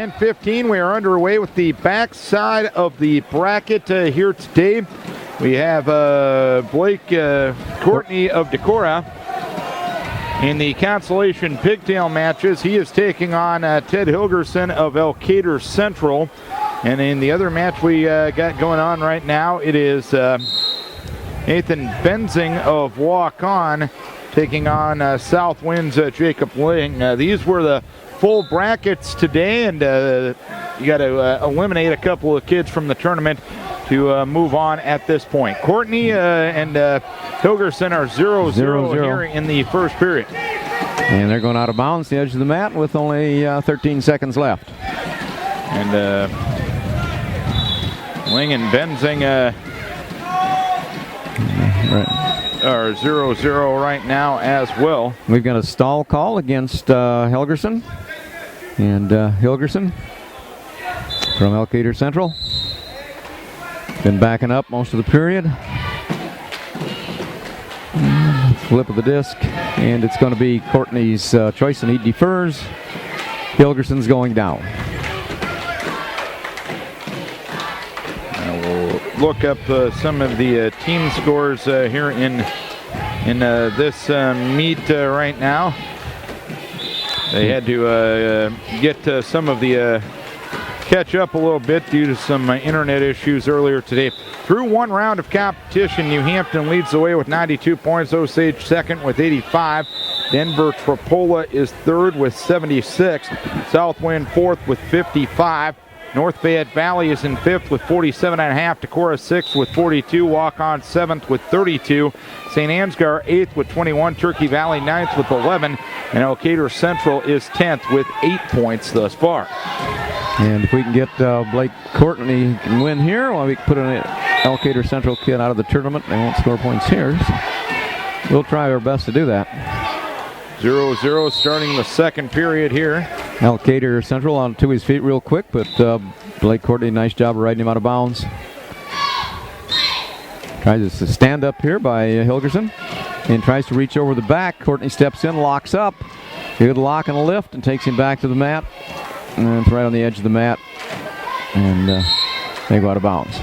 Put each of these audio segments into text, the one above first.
And 15, we are underway with the backside of the bracket here today. We have Blake Courtney of Decorah in the consolation pigtail matches. He is taking on Ted Hilgerson of Elkader Central. And in the other match we got going on right now, it is Nathan Benzing of Walk On taking on Southwind's Jacob Ling. These were the full brackets today, and you got to eliminate a couple of kids from the tournament to move on at this point. Courtney and Hilgerson are 0-0 here in the first period. And they're going out of bounds, the edge of the mat, with only 13 seconds left. And Ling and Benzing are 0-0 right now as well. We've got a stall call against Hilgerson. And Hilgerson from Elkader Central. Been backing up most of the period. Flip of the disc, and it's going to be Courtney's choice, and he defers. Hilgerson's going down. We'll look up some of the team scores here in this meet right now. They had to get some of the catch up a little bit due to some internet issues earlier today. Through one round of competition, New Hampton leads the way with 92 points. Osage second with 85. Denver Trapola is third with 76. Southwind fourth with 55. North Fayette Valley is in fifth with 47.5. Decorah sixth with 42. Walk-On seventh with 32. St. Ansgar eighth with 21. Turkey Valley ninth with 11. And Elkader Central is 10th with 8 points thus far. And if we can get Blake Courtney can win here, well, we can put an Elkader Central kid out of the tournament. They won't score points here. So we'll try our best to do that. 0-0 starting the second period here. Elkader Central onto his feet real quick, but Blake Courtney, nice job of riding him out of bounds. Tries to stand up here by Hilgerson and tries to reach over the back. Courtney steps in, locks up. Good lock and a lift and takes him back to the mat. And it's right on the edge of the mat. And they go out of bounds.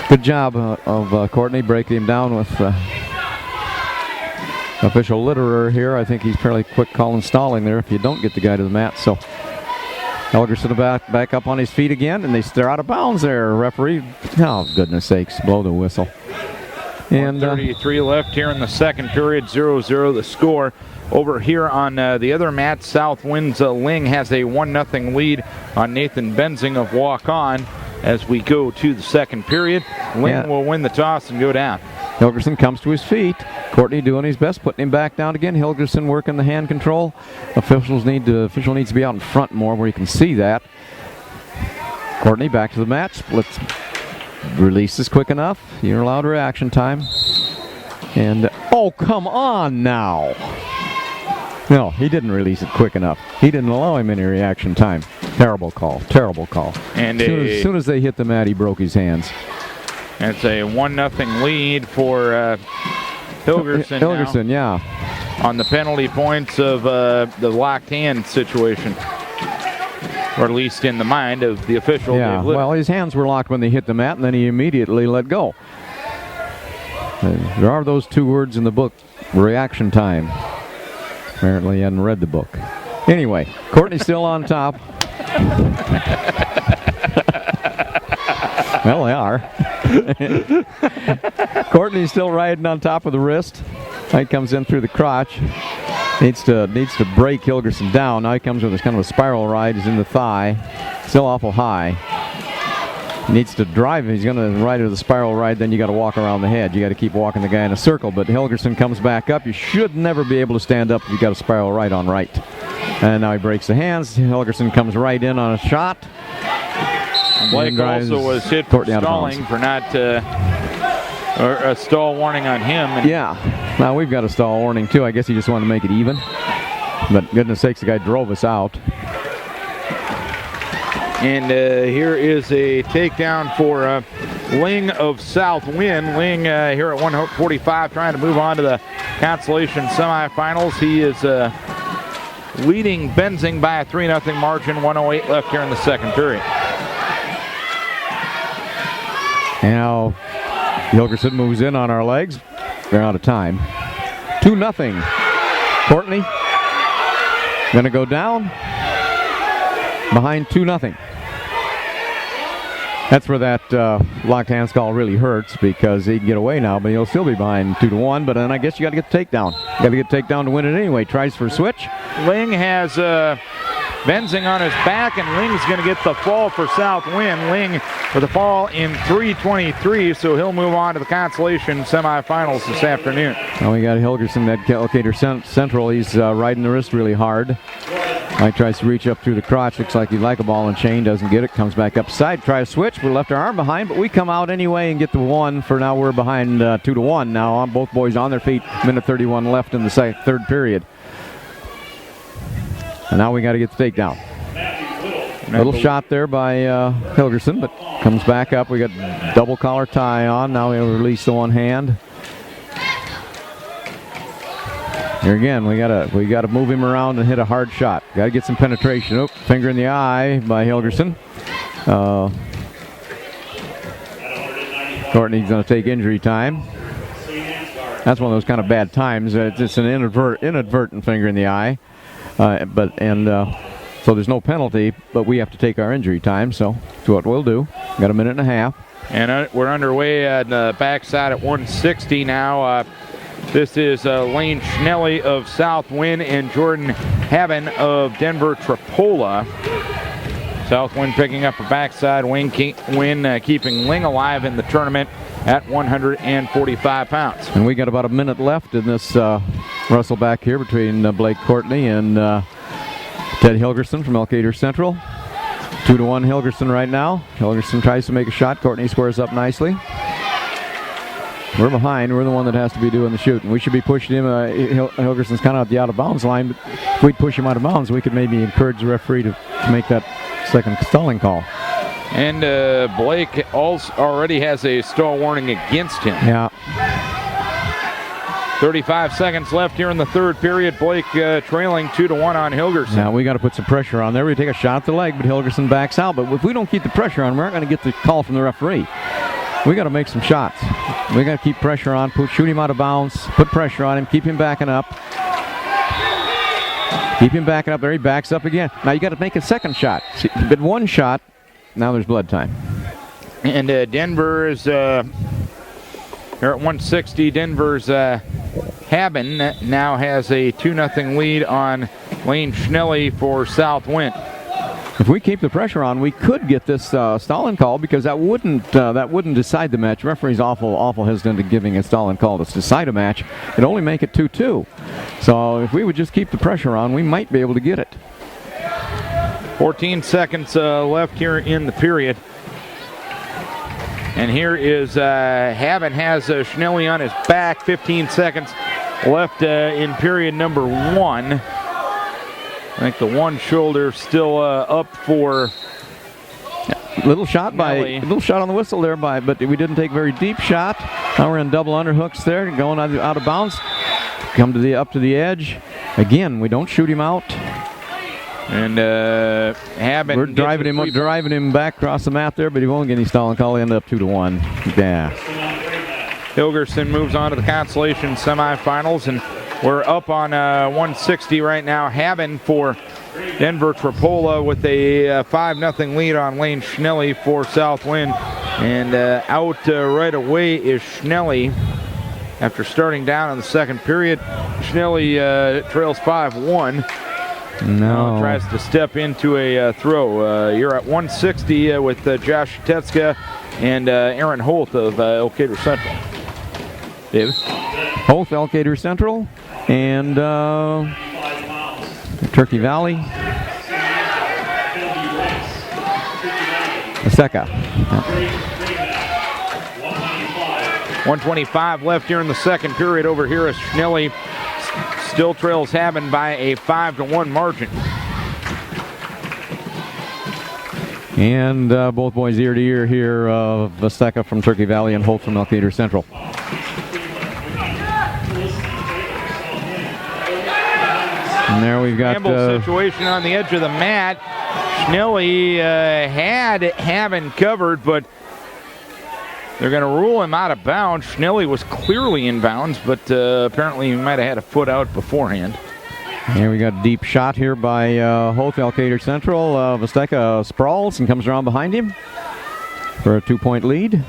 Good job of Courtney breaking him down with official litterer here. I think he's fairly quick calling stalling there if you don't get the guy to the mat. So Helgerson back up on his feet again, and they're out of bounds there, referee. Oh, goodness sakes, blow the whistle. And 33 left here in the second period, 0-0 the score. Over here on the other mat, Southwind's Ling has a 1-0 lead on Nathan Benzing of Walk On as we go to the second period. Ling will win the toss and go down. Hilgerson comes to his feet. Courtney doing his best, putting him back down again. Hilgerson working the hand control. Official needs to be out in front more where you can see that. Courtney back to the mat. Splits. Releases quick enough. You're allowed reaction time. And, oh, come on now. No, he didn't release it quick enough. He didn't allow him any reaction time. Terrible call. Terrible call. And as soon as they hit the mat, he broke his hands. It's a 1-0 lead for Hilgerson now, on the penalty points of the locked hand situation, or at least in the mind of the official. Yeah, well, his hands were locked when they hit the mat, and then he immediately let go. There are those two words in the book, reaction time. Apparently he hadn't read the book. Anyway, Courtney's still on top. Well, they are. Courtney's still riding on top of the wrist. He comes in through the crotch. Needs to break Hilgerson down. Now he comes with this kind of a spiral ride. He's in the thigh. Still awful high. Needs to drive. He's going to ride with a spiral ride. Then you got to walk around the head. You got to keep walking the guy in a circle. But Hilgerson comes back up. You should never be able to stand up if you got a spiral ride on right. And now he breaks the hands. Hilgerson comes right in on a shot. Blake also was hit for stalling for not, or a stall warning on him. Yeah, now we've got a stall warning too. I guess he just wanted to make it even. But goodness sakes, the guy drove us out. And here is a takedown for Ling of Southwind. Ling here at 145 trying to move on to the consolation semifinals. He is leading Benzing by a 3-0 margin. 1:08 left here in the second period. Now Hilgerson moves in on our legs. They're out of time. 2-0. Courtney going to go down behind 2-0. That's where that locked hands call really hurts, because he can get away now, but he'll still be behind 2-1. But then I guess you got to get the takedown. You got to get takedown to win it anyway. Tries for a switch. Ling has Benzing on his back, and Ling's going to get the fall for Southwind. Ling with a fall in 3:23, so he'll move on to the consolation semifinals this afternoon. Now we got Hilgerson at Elkader Central. He's riding the wrist really hard. Mike tries to reach up through the crotch. Looks like he'd like a ball and chain. Doesn't get it. Comes back upside. Try to switch. We left our arm behind, but we come out anyway and get the one. For now, we're behind 2-1. Now both boys on their feet. Minute 31 left in the third period. And now we got to get the takedown. Little shot there by Hilgerson, but comes back up. We got double collar tie on. Now we release the one hand. Here again, we gotta move him around and hit a hard shot. Got to get some penetration. Oh, finger in the eye by Hilgerson. Courtney's going to take injury time. That's one of those kind of bad times. It's an inadvertent finger in the eye. So there's no penalty, but we have to take our injury time, so that's what we'll do. Got a minute and a half. And we're underway at the backside at 160 now. This is Lane Schnelly of Southwind and Jordan Haben of Denver Tripoli. Southwind picking up a backside win, keeping Ling alive in the tournament at 145 pounds. And we got about a minute left in this wrestle back here between Blake Courtney and Ted Hilgerson from Elkader Central. 2-1 Hilgerson right now. Hilgerson tries to make a shot. Courtney squares up nicely. We're behind. We're the one that has to be doing the shooting. We should be pushing him. Hilgerson's kind of at the out-of-bounds line, but if we'd push him out of bounds, we could maybe encourage the referee to make that second stalling call. And Blake already has a stall warning against him. Yeah. 35 seconds left here in the third period. Blake trailing 2-1 on Hilgerson. Now we got to put some pressure on there. We take a shot at the leg, but Hilgerson backs out. But if we don't keep the pressure on, we're not going to get the call from the referee. We got to make some shots. We got to keep pressure on, shoot him out of bounds, put pressure on him, keep him backing up. Keep him backing up there. He backs up again. Now you got to make a second shot. See, but one shot. Now there's blood time. And Denver is here at 160. Denver's Haben now has a 2-0 lead on Lane Schnelly for Southwind. If we keep the pressure on, we could get this stalling call, because that wouldn't decide the match. The referee's awful hesitant in giving a stalling call to decide a match. It'd only make it 2-2. So if we would just keep the pressure on, we might be able to get it. 14 seconds left here in the period. And here is Haben has Schnelly on his back. 15 seconds left in period number one. I think the one shoulder still up for little shot on the whistle there but we didn't take a very deep shot. Now we're in double underhooks there, going out of bounds. Come to up to the edge. Again, we don't shoot him out. And Haben, we're driving him back across the mat there, but he won't get any stalling call. He ended up 2-1. Yeah. Hilgerson moves on to the consolation semifinals, and we're up on 160 right now. Haben for Denver Tripoli with a 5-0 lead on Lane Schnelly for Southwind. And out right away is Schnelly after starting down in the second period. Schnelly trails 5-1. No. Tries to step into a throw. You're at 160 with Josh Tetska and Aaron Holt of Elkader Central. David? Holt, Elkader Central, and Turkey Valley. Aseka. 125 left here in the second period. Over here is Schnelly. Still trails Haben by a 5-1 margin. And both boys ear to ear here. Vaseka from Turkey Valley and Holt from Elkader Central. And there we've got scramble situation on the edge of the mat. Schnelly had Haben covered, but they're going to rule him out of bounds. Schnelly was clearly in bounds, but apparently he might have had a foot out beforehand. Here we got a deep shot here by Hoth, Elkader Central. Vesteka sprawls and comes around behind him for a 2-point lead.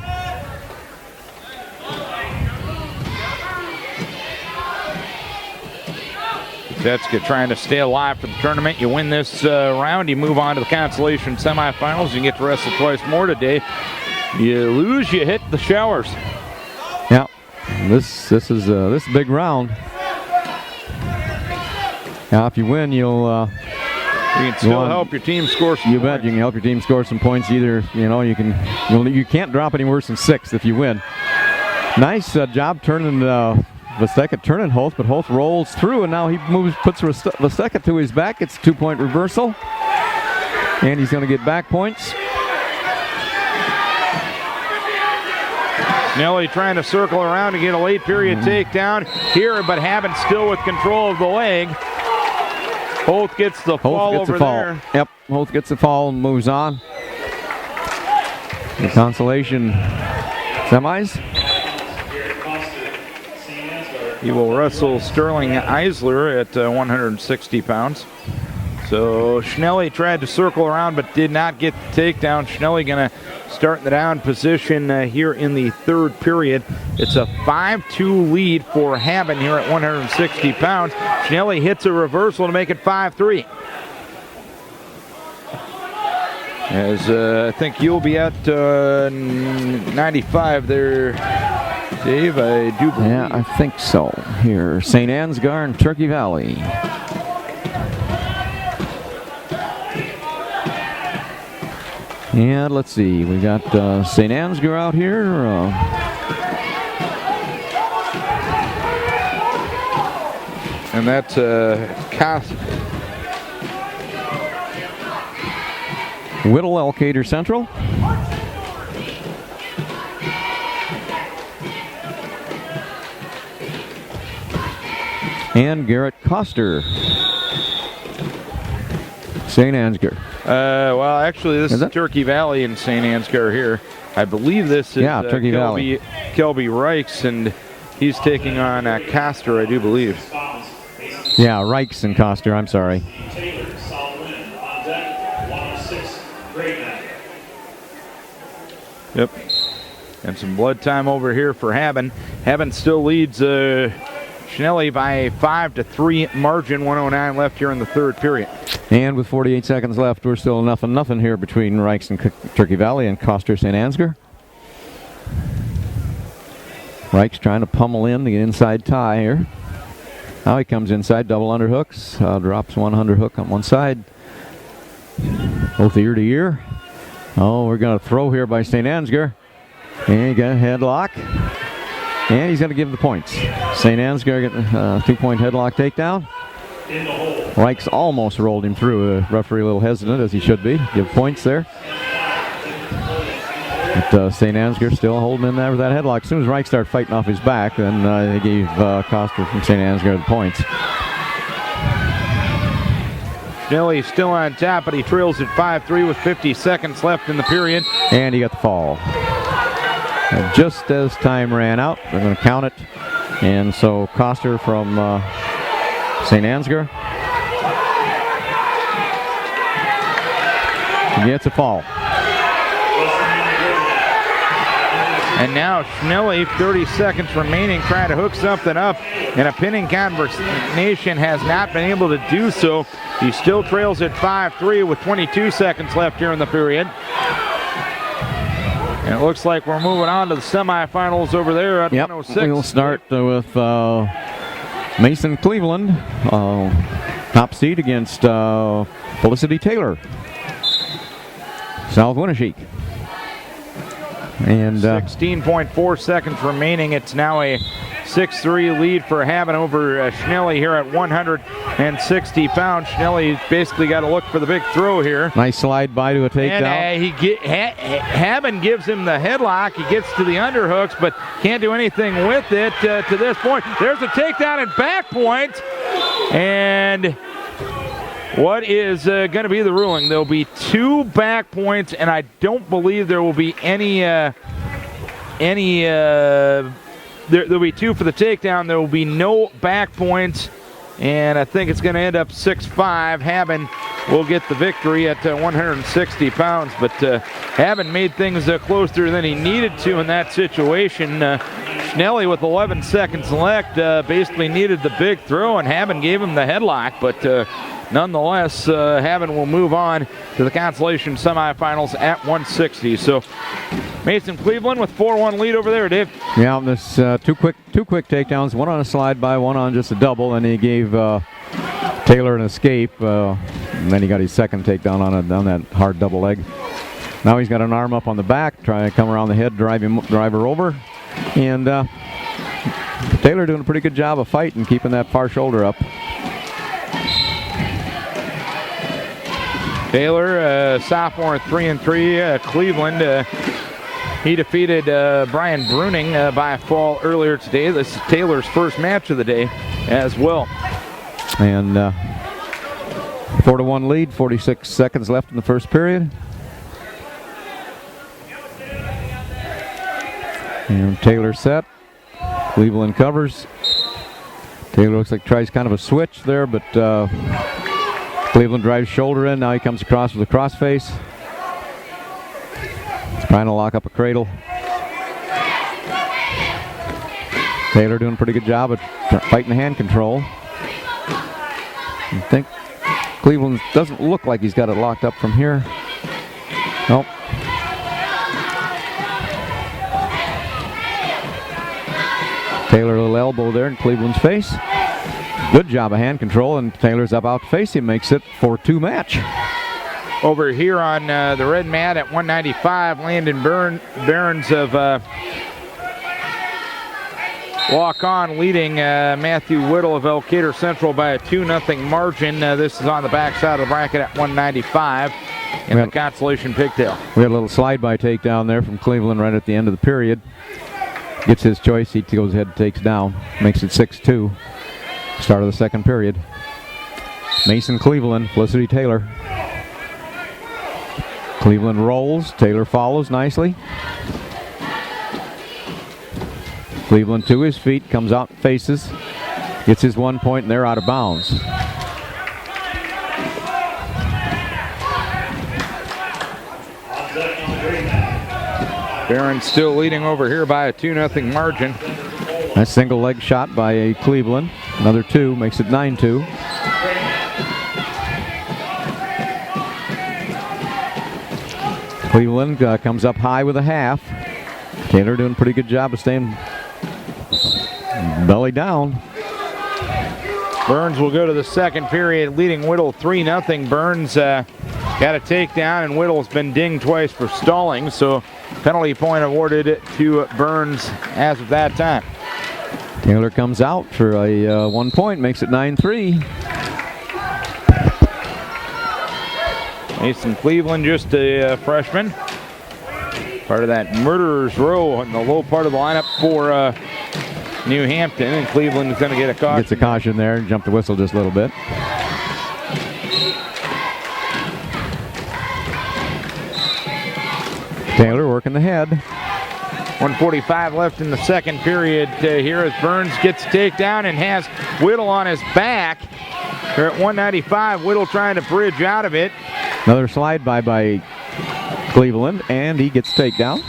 Vesteka trying to stay alive for the tournament. You win this round, you move on to the consolation semifinals. You can get the rest of twice more today. You lose, you hit the showers. Yeah, this is a big round. Now, if you win, you'll you can still help your team score some points. Bet you can help your team score some points. Either you can't drop any worse than 6 if you win. Nice job turning Vesteka turning Hoth, but Hoth rolls through, and now he puts Vesteka to his back. It's a 2-point reversal, and he's going to get back points. Schnelly trying to circle around to get a late period takedown here, but Haben still with control of the leg. Hoth gets the fall over there. Yep, Hoth gets the fall and moves on. The consolation semis. He will wrestle Sterling Eisler at 160 pounds. So Schnelly tried to circle around but did not get the takedown. Schnelly going to start in the down position here in the third period. It's a 5-2 lead for Haben here at 160 pounds. Schnelly hits a reversal to make it 5-3. As I think you'll be at 95 there, Dave, I do believe. Yeah, I think so. Here, St. Ansgar and Turkey Valley. And let's see, we got St. Ansgar out here. And that's Whittle, Elkader Central. And Garrett Coster, St. Ansgar. Well, actually, this is Turkey Valley and St. Ansgar here. I believe this is Turkey Valley. Kelby Reichs, and he's taking on Coster, I do believe. Yeah, Reichs and Coster, I'm sorry. Yep. And some blood time over here for Haben. Haben still leads Schnelly by a 5-3 margin. 1:09 left here in the third period. And with 48 seconds left, we're still nothing here between Reichs and Turkey Valley and Coster St. Ansgar. Reichs trying to pummel in the inside tie here. Now he comes inside, double underhooks, drops one underhook on one side. Both ear to ear. Oh, we're going to throw here by St. Ansgar. And he got a headlock. And he's going to give the points. St. Ansgar get a 2-point headlock takedown. Reichs almost rolled him through. Referee a little hesitant, as he should be. Give points there. But St. Ansgar still holding in there with that headlock. As soon as Reichs started fighting off his back, then they gave Coster from St. Ansgar the points. Schnelly still on top, but he trails at 5-3 with 50 seconds left in the period. And he got the fall. And just as time ran out, they're going to count it. And so Coster from St. Ansgar gets a fall. And now Schnelly, 30 seconds remaining, trying to hook something up. And a pinning combination has not been able to do so. He still trails at 5-3 with 22 seconds left here in the period. And it looks like we're moving on to the semifinals over there at 106. We'll start with Mason Cleveland, top seed against Felicity Taylor, South Winneshiek. And 16.4 seconds remaining. It's now a 6-3 lead for Haben over Schnelly here at 160 pounds. Schnelly basically got to look for the big throw here. Nice slide by to a takedown. And Haben gives him the headlock. He gets to the underhooks, but can't do anything with it to this point. There's a takedown and back point. And what is going to be the ruling? There'll be 2 back points, and I don't believe there will be any there'll be 2 for the takedown. There will be no back points, and I think it's going to end up 6-5. Haben will get the victory at 160 pounds, but Haben made things closer than he needed to in that situation. Schnelly with 11 seconds left basically needed the big throw, and Haben gave him the headlock, but nonetheless, Haben will move on to the consolation semifinals at 160. So Mason Cleveland with 4-1 lead over there, Dave. Yeah, this two quick takedowns, one on a slide by, one on just a double, and he gave Taylor an escape. And then he got his second takedown on that hard double leg. Now he's got an arm up on the back, trying to come around the head, drive her over. And Taylor doing a pretty good job of fighting, keeping that far shoulder up. Taylor, sophomore at 3-3. Cleveland, he defeated Brian Bruning by a fall earlier today. This is Taylor's first match of the day as well. And 4-1 lead, 46 seconds left in the first period. And Taylor set. Cleveland covers. Taylor looks like tries kind of a switch there, but Cleveland drives shoulder in. Now he comes across with a crossface. Trying to lock up a cradle. Taylor doing a pretty good job of fighting the hand control. I think Cleveland doesn't look like he's got it locked up from here. Nope. Taylor a little elbow there in Cleveland's face. Good job of hand control, and Taylor's about to face him. Makes it 4-2 match. Over here on the red mat at 195, Landon Barons of walk-on leading Matthew Whittle of Elkader Central by a 2-0 margin. This is on the backside of the bracket at 195 in the consolation pigtail. We had a little slide-by takedown there from Cleveland right at the end of the period. Gets his choice. He goes ahead and takes down. Makes it 6-2. Start of the second period. Mason Cleveland, Felicity Taylor. Cleveland rolls. Taylor follows nicely. Cleveland to his feet, comes out, faces, gets his 1 point, and they're out of bounds. Barron still leading over here by a 2-0 margin. A single leg shot by Cleveland. Another 2 makes it 9-2. Cleveland comes up high with a half. Taylor doing a pretty good job of staying belly down. Burns will go to the second period, leading Whittle 3-0. Burns got a takedown, and Whittle's been dinged twice for stalling, so penalty point awarded to Burns as of that time. Taylor comes out for a 1 point, makes it 9-3. Mason Cleveland, just a freshman. Part of that murderer's row in the low part of the lineup for New Hampton, and Cleveland is going to get a caution. Gets a caution there and jump the whistle just a little bit. Taylor working the head. 1:45 left in the second period here as Burns gets a takedown and has Whittle on his back. They're at 195. Whittle trying to bridge out of it. Another slide by Cleveland, and he gets takedown.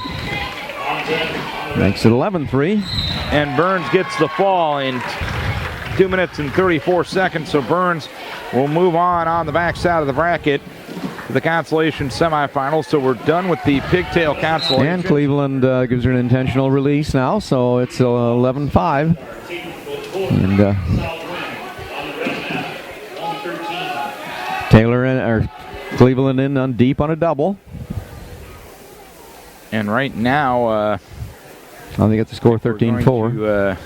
Makes it 11-3. And Burns gets the fall in 2 minutes and 34 seconds, so Burns will move on the backside of the bracket to the consolation semifinals. So we're done with the pigtail consolation. And Cleveland gives her an intentional release now, so it's 11-5. And Taylor or Cleveland in on deep on a double. And right now, they get the score 13-4.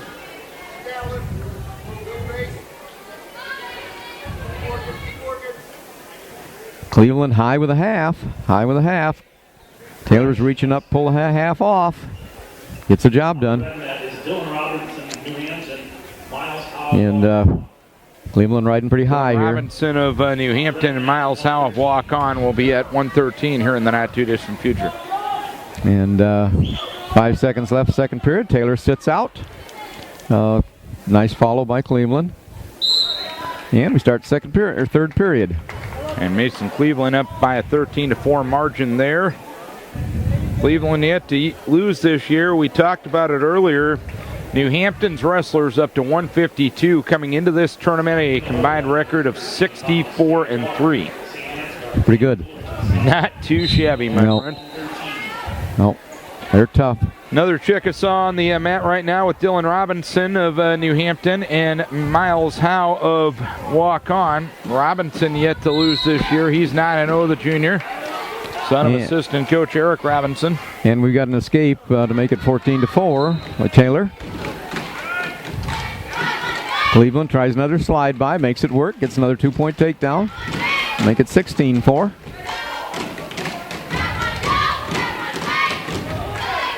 Cleveland high with a half. Taylor's reaching up, pull a half off. Gets the job done. And Cleveland riding pretty high here. Robinson of New Hampton and Miles Howe of walk-on will be at 113 here in the not-too-distant future. And 5 seconds left, second period. Taylor sits out. Nice follow by Cleveland. And we start second period or third period. And Mason Cleveland up by a 13-4 margin there. Cleveland yet to lose this year. We talked about it earlier. New Hampton's wrestlers up to 152 coming into this tournament, a combined record of 64-3. Pretty good. Not too shabby, my friend. No, they're tough. Another Chickasaw on the mat right now with Dylan Robinson of New Hampton and Miles Howe of Walk On. Robinson yet to lose this year. He's 9-0, the junior. Son of assistant coach Eric Robinson. And we got an escape to make it 14-4 by Taylor. Cleveland tries another slide by, makes it work, gets another 2-point takedown. Make it 16-4.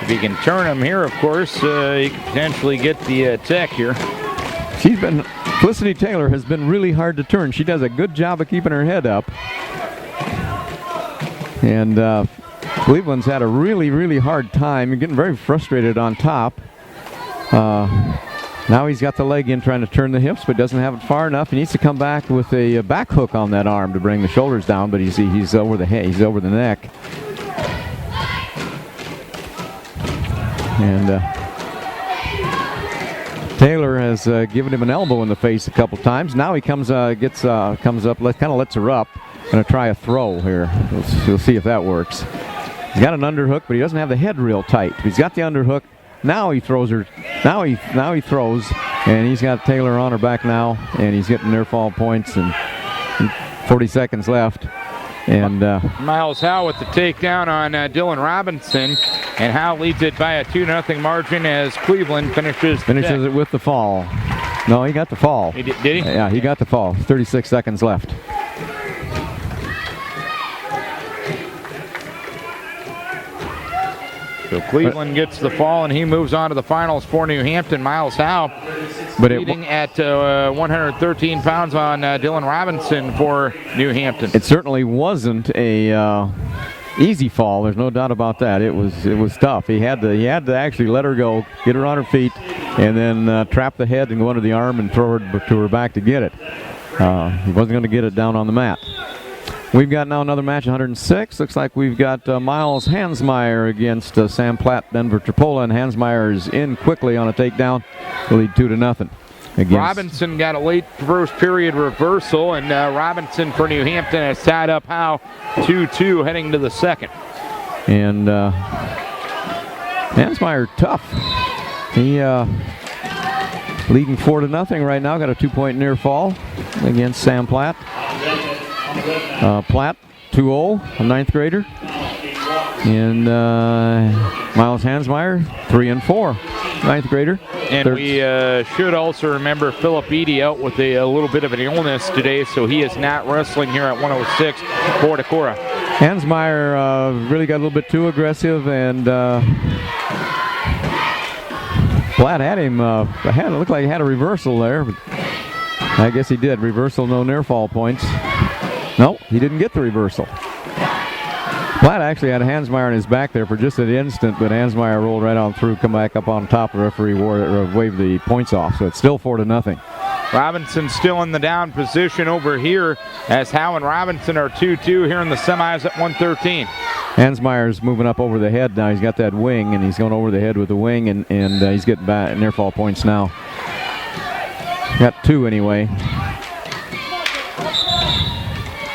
If he can turn him here, of course, he could potentially get the tech here. Felicity Taylor has been really hard to turn. She does a good job of keeping her head up. And Cleveland's had a really, really hard time. You're getting very frustrated on top. Now he's got the leg in trying to turn the hips, but doesn't have it far enough. He needs to come back with a back hook on that arm to bring the shoulders down, but he's over the head, he's over the neck. And Taylor has given him an elbow in the face a couple times. Now he comes up, kind of lets her up. Going to try a throw here. We'll see if that works. He's got an underhook, but he doesn't have the head real tight. He's got the underhook. Now he throws her. Now he throws, and he's got Taylor on her back now, and he's getting near fall points. And 40 seconds left. And Miles Howe with the takedown on Dylan Robinson, and Howe leads it by a 2-0 margin as Cleveland finishes it with the fall. No, he got the fall. Did he? Yeah, he got the fall. 36 seconds left. So Cleveland gets the fall, and he moves on to the finals for New Hampton. Miles Howe leading at 113 pounds on Dylan Robinson for New Hampton. It certainly wasn't a easy fall. There's no doubt about that. It was tough. He had to actually let her go, get her on her feet, and then trap the head and go under the arm and throw her to her back to get it. He wasn't going to get it down on the mat. We've got now another match, 106. Looks like we've got Miles Hansmeyer against Sam Platt, Denver Tripoli, and Hansmeyer is in quickly on a takedown to lead 2-0. Robinson got a late first period reversal, and Robinson for New Hampton has tied up Howe 2-2 heading to the second. And Hansmeyer tough. He leading 4-0 right now. Got a 2-point near fall against Sam Platt. Platt 2-0, a ninth grader. And Miles Hansmeyer 3-4, ninth grader. And we should also remember Philip Eady out with a little bit of an illness today, so he is not wrestling here at 106 for Decorah. Hansmeyer really got a little bit too aggressive, and Platt had him. It looked like he had a reversal there. But I guess he did. Reversal, no near fall points. No, he didn't get the reversal. Platt actually had Hansmeyer on his back there for just an instant, but Hansmeyer rolled right on through, come back up on top. The referee waved the points off, so it's still 4-0. Robinson still in the down position over here as Howe and Robinson are 2-2 here in the semis at 113. Hansmeyer's moving up over the head now. He's got that wing, and he's going over the head with the wing, and he's getting back near fall points now. Got 2 anyway.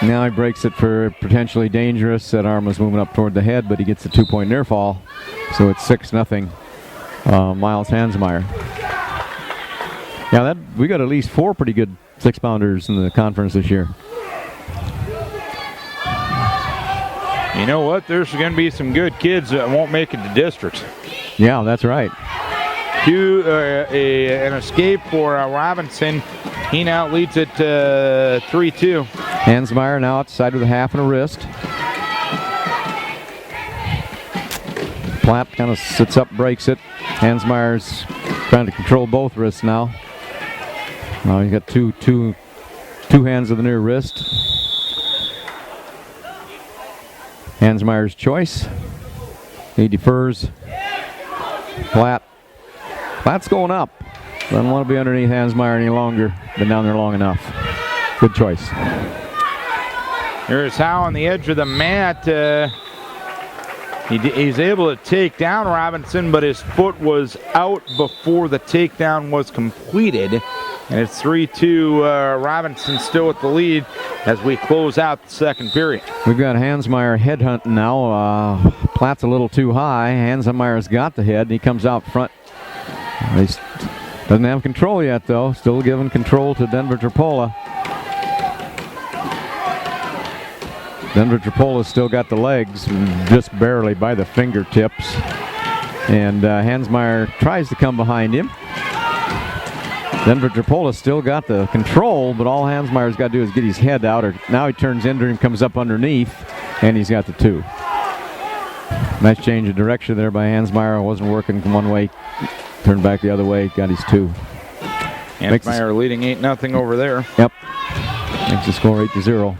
Now he breaks it for potentially dangerous. That arm was moving up toward the head, but he gets a 2-point near fall. So it's 6-0. Miles Hansmeyer. Yeah, we got at least 4 pretty good 6-pounders in the conference this year. You know what? There's going to be some good kids that won't make it to districts. Yeah, that's right. An escape for Robinson. He now leads it 3-2. Hansmeyer now outside with a half and a wrist. Platt kind of sits up, breaks it. Hansmeyer's trying to control both wrists now. He's got two Two hands of the near wrist. Hansmeyer's choice. He defers. Platt's going up. Doesn't want to be underneath Hansmeyer any longer. Been down there long enough. Good choice. Here's Howe on the edge of the mat. He's able to take down Robinson, but his foot was out before the takedown was completed. And it's 3-2. Robinson still with the lead as we close out the second period. We've got Hansmeyer headhunting now. Platt's a little too high. Hansmeyer's got the head, and he comes out front. He doesn't have control yet, though. Still giving control to Denver Trapola. Denver Trapola's still got the legs, just barely by the fingertips. And Hansmeyer tries to come behind him. Denver Trapola's still got the control, but all Hansmeyer's got to do is get his head out. Now he turns into him, comes up underneath, and he's got the two. Nice change of direction there by Hansmeyer. Wasn't working one way, turned back the other way, got his two. Hansmeyer leading 8-0 over there. Yep. Makes the score 8-0.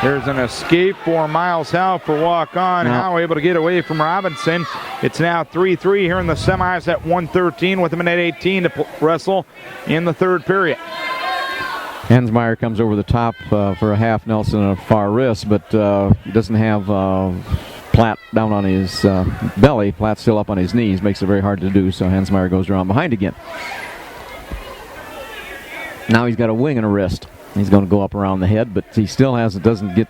There's an escape for Miles Howe for walk-on. Howe able to get away from Robinson. It's now 3-3 here in the semis at 1:13 with a minute 18 to wrestle in the third period. Hansmeyer comes over the top for a half Nelson and a far wrist, but he doesn't have Platt down on his belly. Platt's still up on his knees. Makes it very hard to do, so Hansmeyer goes around behind again. Now he's got a wing and a wrist. He's going to go up around the head, but he still doesn't get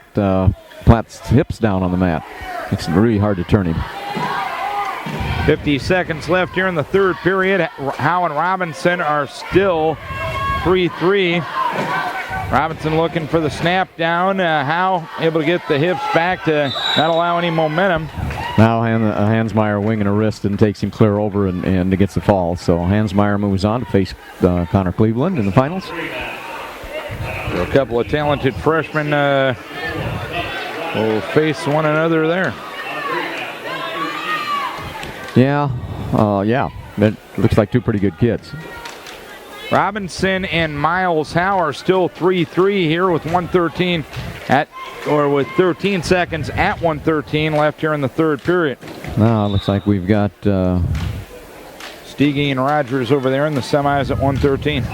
Platt's hips down on the mat. It's really hard to turn him. 50 seconds left here in the third period. Howe and Robinson are still 3-3. Robinson looking for the snap down. Howe able to get the hips back to not allow any momentum. Now Hansmeyer winging a wrist and takes him clear over and gets the fall. So Hansmeyer moves on to face Connor Cleveland in the finals. So a couple of talented freshmen will face one another there. Yeah. It looks like two pretty good kids. Robinson and Miles Howe are still 3-3 here with 1:13 with 13 seconds at 1:13 left here in the third period. Now it looks like we've got Stiege and Rogers over there in the semis at 1:13.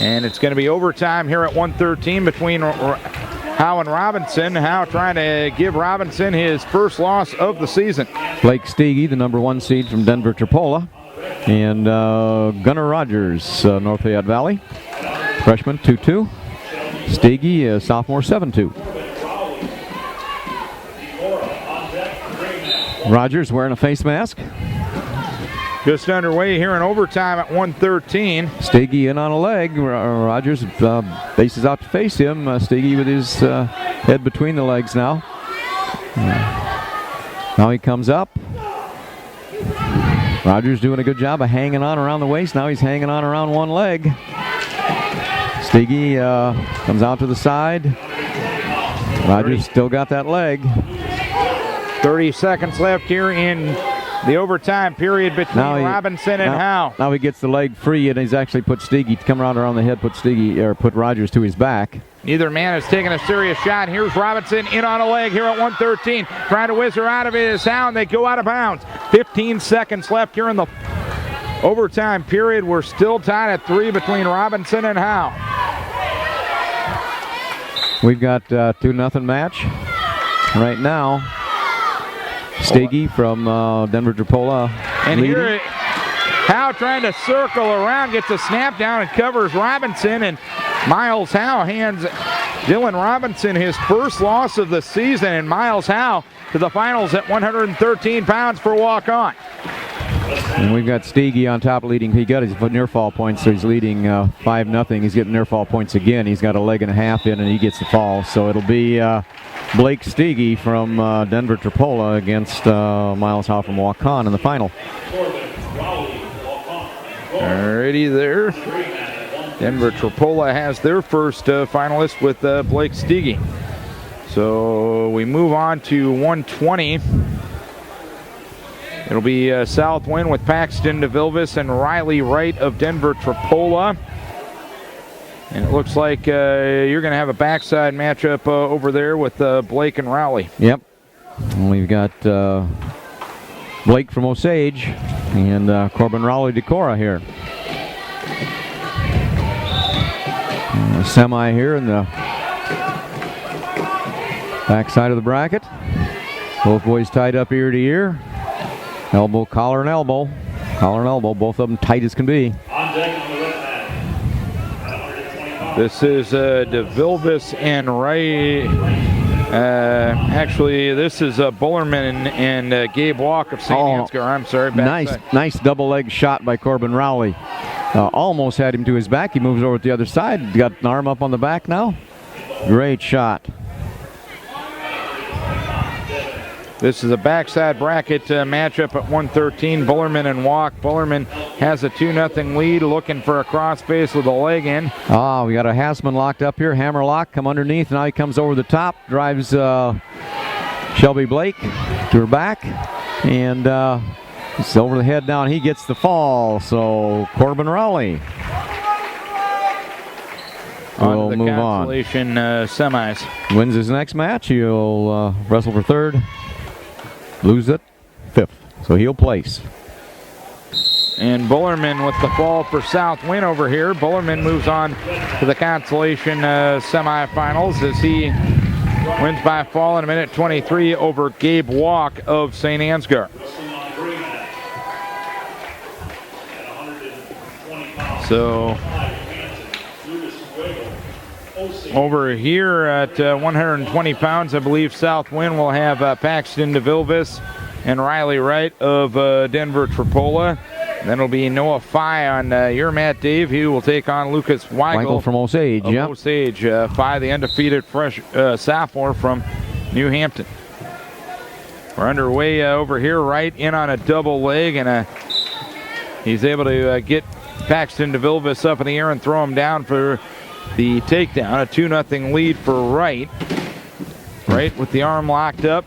And it's going to be overtime here at 1:13 between Howe and Robinson. Howe trying to give Robinson his first loss of the season. Blake Stiege, the number 1 seed from Denver Trapola. And Gunnar Rogers, North Fayette Valley. Freshman, 2-2. Stiege, sophomore, 7-2. Rogers wearing a face mask. Just underway here in overtime at 1:13. Stiege in on a leg. Rogers bases out to face him. Stiege with his head between the legs now. Now he comes up. Rogers doing a good job of hanging on around the waist. Now he's hanging on around one leg. Stiege comes out to the side. Rogers still got that leg. 30 seconds left here in the overtime period between Robinson and Howe. Now he gets the leg free, and he's actually put Stiege, come around the head, put Rogers to his back. Neither man has taken a serious shot. Here's Robinson in on a leg here at 1:13. Trying to whiz her out of it is Howe, and they go out of bounds. 15 seconds left here in the overtime period. We're still tied at 3 between Robinson and Howe. We've got 2-0 match right now. Stiege from Denver Trapola. And leading. Here, Howe trying to circle around, gets a snap down and covers Robinson, and Miles Howe hands Dylan Robinson his first loss of the season, and Miles Howe to the finals at 113 pounds for walk-on. And we've got Stiege on top leading. He got his near fall points, so he's leading 5-0. He's getting near fall points again. He's got a leg and a half in, and he gets the fall. So it'll be Blake Stiege from Denver Trapola against Miles Howe from Waukon in the final. Alrighty there. Denver Trapola has their first finalist with Blake Stiege. So we move on to 120. It'll be Southwind with Paxton DeVilbiss and Riley Wright of Denver Tripola. And it looks like you're going to have a backside matchup over there with Blake and Rowley. Yep. We've got Blake from Osage and Corbin Rowley Decorah here. Semi here in the backside of the bracket. Both boys tied up ear to ear. Elbow, collar, and elbow. Collar and elbow, both of them tight as can be. This is DeVilbiss and Wright. Actually, this is Bullerman and Gabe Walk of St. Ansgar. I'm sorry. Nice double leg shot by Corbin Rowley. Almost had him to his back. He moves over to the other side. Got an arm up on the back now. Great shot. This is a backside bracket matchup at 113. Bullerman and Walk. Bullerman has a 2-0 lead, looking for a cross base with a leg in. We got a Hassman locked up here. Hammer lock, come underneath. Now he comes over the top, drives Shelby Blake to her back, and it's over the head now, and he gets the fall. So Corbin Rowley will move on. Consolation semis. Wins his next match. He'll wrestle for third. Lose it, fifth. So he'll place. And Bullerman with the fall for Southwind over here. Bullerman moves on to the consolation semifinals as he wins by fall in a minute 23 over Gabe Walk of St. Ansgar. So over here at 120 pounds, I believe Southwind will have Paxton DeVilbiss and Riley Wright of Denver Tripola. Then it'll be Noah Fye on your mat, Dave. He will take on Lucas Weigel from Osage. Yep. Osage. Fye, the undefeated fresh sophomore from New Hampton. We're underway over here. Wright in on a double leg, and he's able to get Paxton DeVilbiss up in the air and throw him down for the takedown. A 2-0 lead for Wright. Wright with the arm locked up.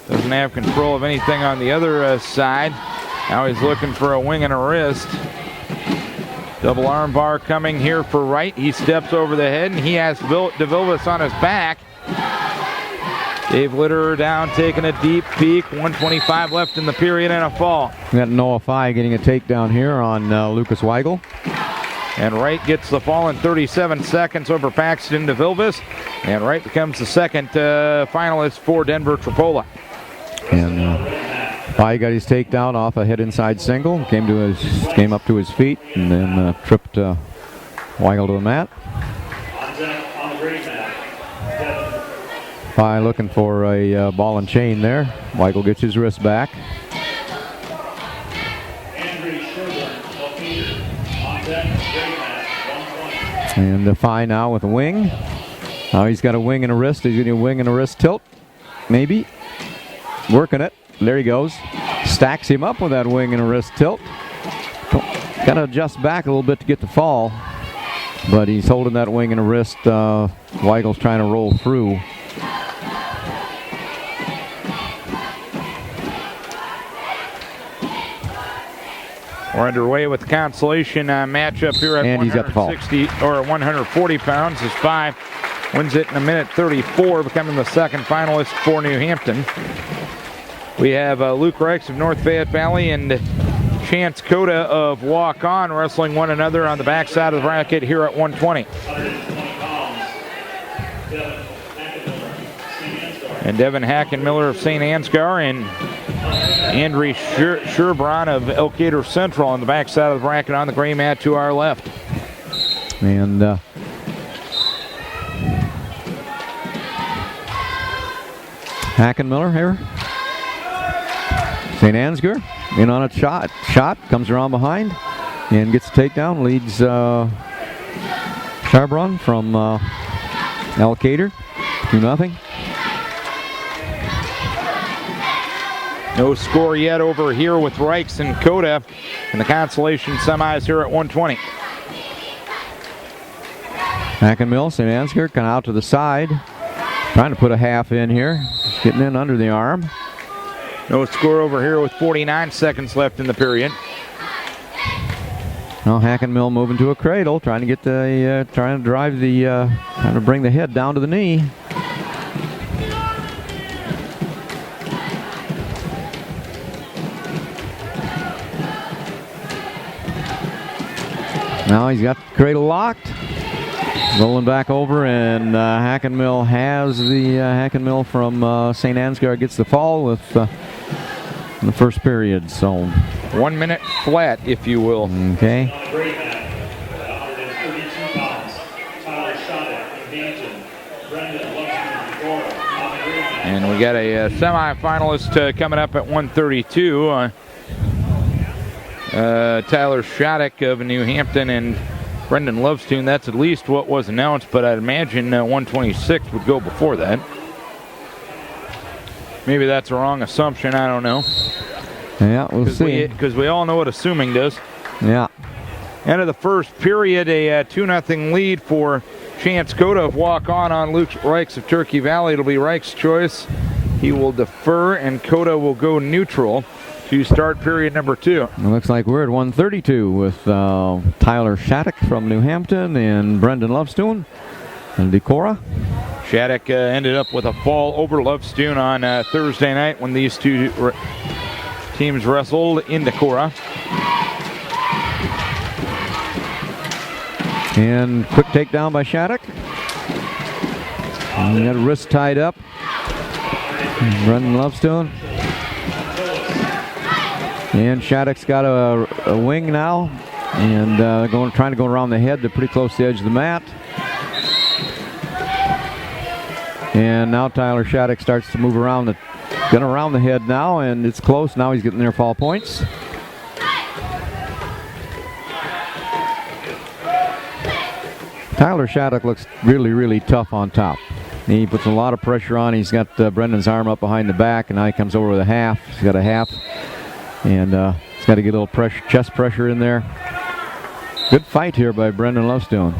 Doesn't have control of anything on the other side. Now he's looking for a wing and a wrist. Double arm bar coming here for Wright. He steps over the head, and he has DeVilbiss on his back. Dave Litterer down, taking a deep peek. 1:25 left in the period and a fall. We got Noah Fye getting a takedown here on Lucas Weigel. And Wright gets the fall in 37 seconds over Paxton DeVilbiss. And Wright becomes the second finalist for Denver Tripola. And Fye got his takedown off a head inside single. Came up to his feet and then tripped Weigel to the mat. Fye looking for a ball and chain there. Weigel gets his wrist back. And Fye now with a wing. Now he's got a wing and a wrist. He's getting a wing and a wrist tilt. Maybe. Working it. There he goes. Stacks him up with that wing and a wrist tilt. Got to adjust back a little bit to get the fall. But he's holding that wing and a wrist. Weigel's trying to roll through. We're underway with the consolation matchup here at 160 or 140 pounds as Fye wins it in a minute 34, becoming the second finalist for New Hampton. We have Luke Reichs of North Fayette Valley and Chance Coda of Walk On wrestling one another on the backside of the bracket here at 120. And Devin Hackenmiller of St. Ansgar and Andre Sherbrand of Elkader Central on the backside of the bracket on the gray mat to our left. And Hackenmiller here. St. Ansgar in on a shot, comes around behind and gets a takedown, leads Sherbrand from Elkader 2-0. No score yet over here with Reichs and Coda in the consolation semis here at 120. Hackenmill, St. Ansgar, kind of out to the side. Trying to put a half in here. Getting in under the arm. No score over here with 49 seconds left in the period. Well, Hackenmill moving to a cradle, trying to get the, trying to drive the, trying to bring the head down to the knee. Now he's got the cradle locked. Rolling back over, and Hackenmill has the Hackenmill from St. Ansgar gets the fall with in the first period. So 1 minute flat, if you will. Okay. And we got a semifinalist coming up at 132. Tyler Shattuck of New Hampton and Brendan Lovestoon. That's at least what was announced, but I'd imagine 126 would go before that. Maybe that's a wrong assumption. I don't know. Yeah, we'll see. Because we all know what assuming does. Yeah. End of the first period, a 2-0 lead for Chance Cota of walk-on Luke Reichs of Turkey Valley. It'll be Reichs' choice. He will defer, and Cota will go neutral to start period number 2. It looks like we're at 132 with Tyler Shattuck from New Hampton and Brendan Lovestoon and Decorah. Shattuck ended up with a fall over Lovestoon on Thursday night when these two teams wrestled in Decorah. And quick takedown by Shattuck. And got a wrist tied up. Brendan Lovestoon. And Shattuck's got a wing now, and trying to go around the head. They're pretty close to the edge of the mat. And now Tyler Shattuck starts to move around the head now, and it's close. Now he's getting near fall points. Tyler Shattuck looks really, really tough on top. He puts a lot of pressure on. He's got Brendan's arm up behind the back, and now he comes over with a half. He's got a half. And he's got to get a little pressure, chest pressure in there. Good fight here by Brendan Lovestoon.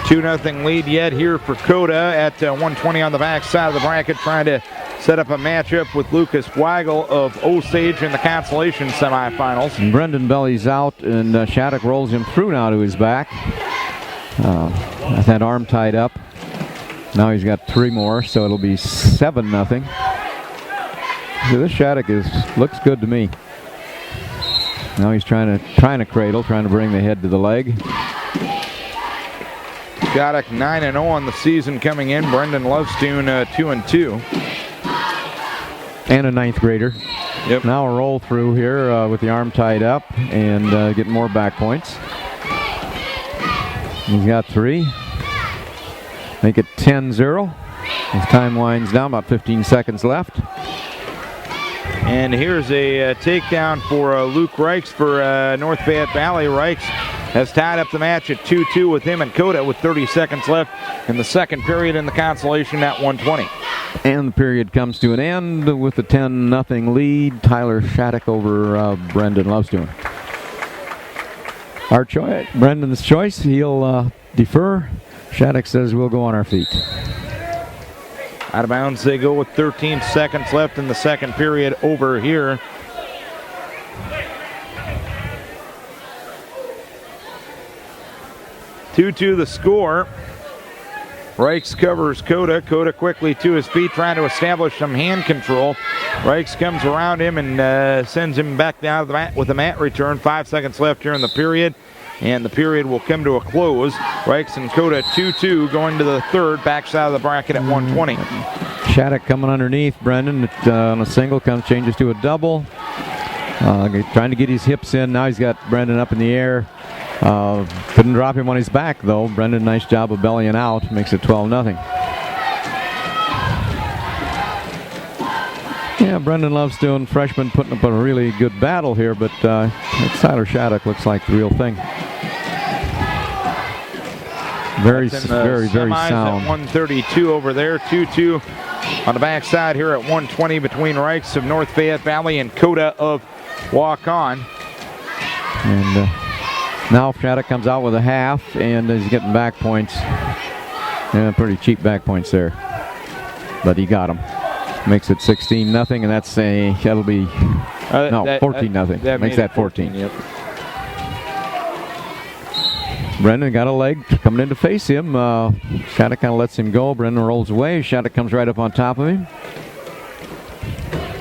2-0 lead yet here for Cota at 120 on the back side of the bracket, trying to set up a matchup with Lucas Weigel of Osage in the consolation semifinals. And Brendan bellies out, and Shattuck rolls him through now to his back. With that arm tied up. Now he's got 3 more, so it'll be 7-0. So this Shattuck looks good to me. Now he's trying to cradle, trying to bring the head to the leg. Shattuck 9-0 on the season coming in. Brendan Lovestoon 2-2. And a 9th grader. Yep. Now a roll through here with the arm tied up and getting more back points. He's got 3. Make it 10-0. As time winds down, about 15 seconds left. And here's a takedown for Luke Reichs for North Fayette Valley. Reichs has tied up the match at 2-2 with him and Cota with 30 seconds left in the second period in the consolation at 120. And the period comes to an end with a 10-0 lead. Tyler Shattuck over Brendan Lovestoon. Our choice, Brendan's choice, he'll defer. Shattuck says we'll go on our feet. Out of bounds they go with 13 seconds left in the second period over here. Two the score. Reichs covers Cota. Cota quickly to his feet, trying to establish some hand control. Reichs comes around him and sends him back down to the mat with a mat return. 5 seconds left here in the period, and the period will come to a close. Reichs and Cota 2-2 going to the third, backside of the bracket at 120. Shattuck coming underneath Brendan on a single, changes to a double. Trying to get his hips in. Now he's got Brendan up in the air. Couldn't drop him on his back though. Brendan, nice job of bellying out. Makes it 12-0. Yeah, Brendan Lovestoon, freshman, putting up a really good battle here, but Tyler Shattuck looks like the real thing. Very sound. At 132 over there. 2-2 on the backside here at 120 between Reichs of North Fayette Valley and Cota of Walk-On. And now Shattuck comes out with a half, and he's getting back points. Yeah, pretty cheap back points there. But he got them. Makes it 16-0, and that'll be 14-0. Makes that 14. Yep. Brendan got a leg coming in to face him. Shattuck kind of lets him go. Brendan rolls away. Shattuck comes right up on top of him.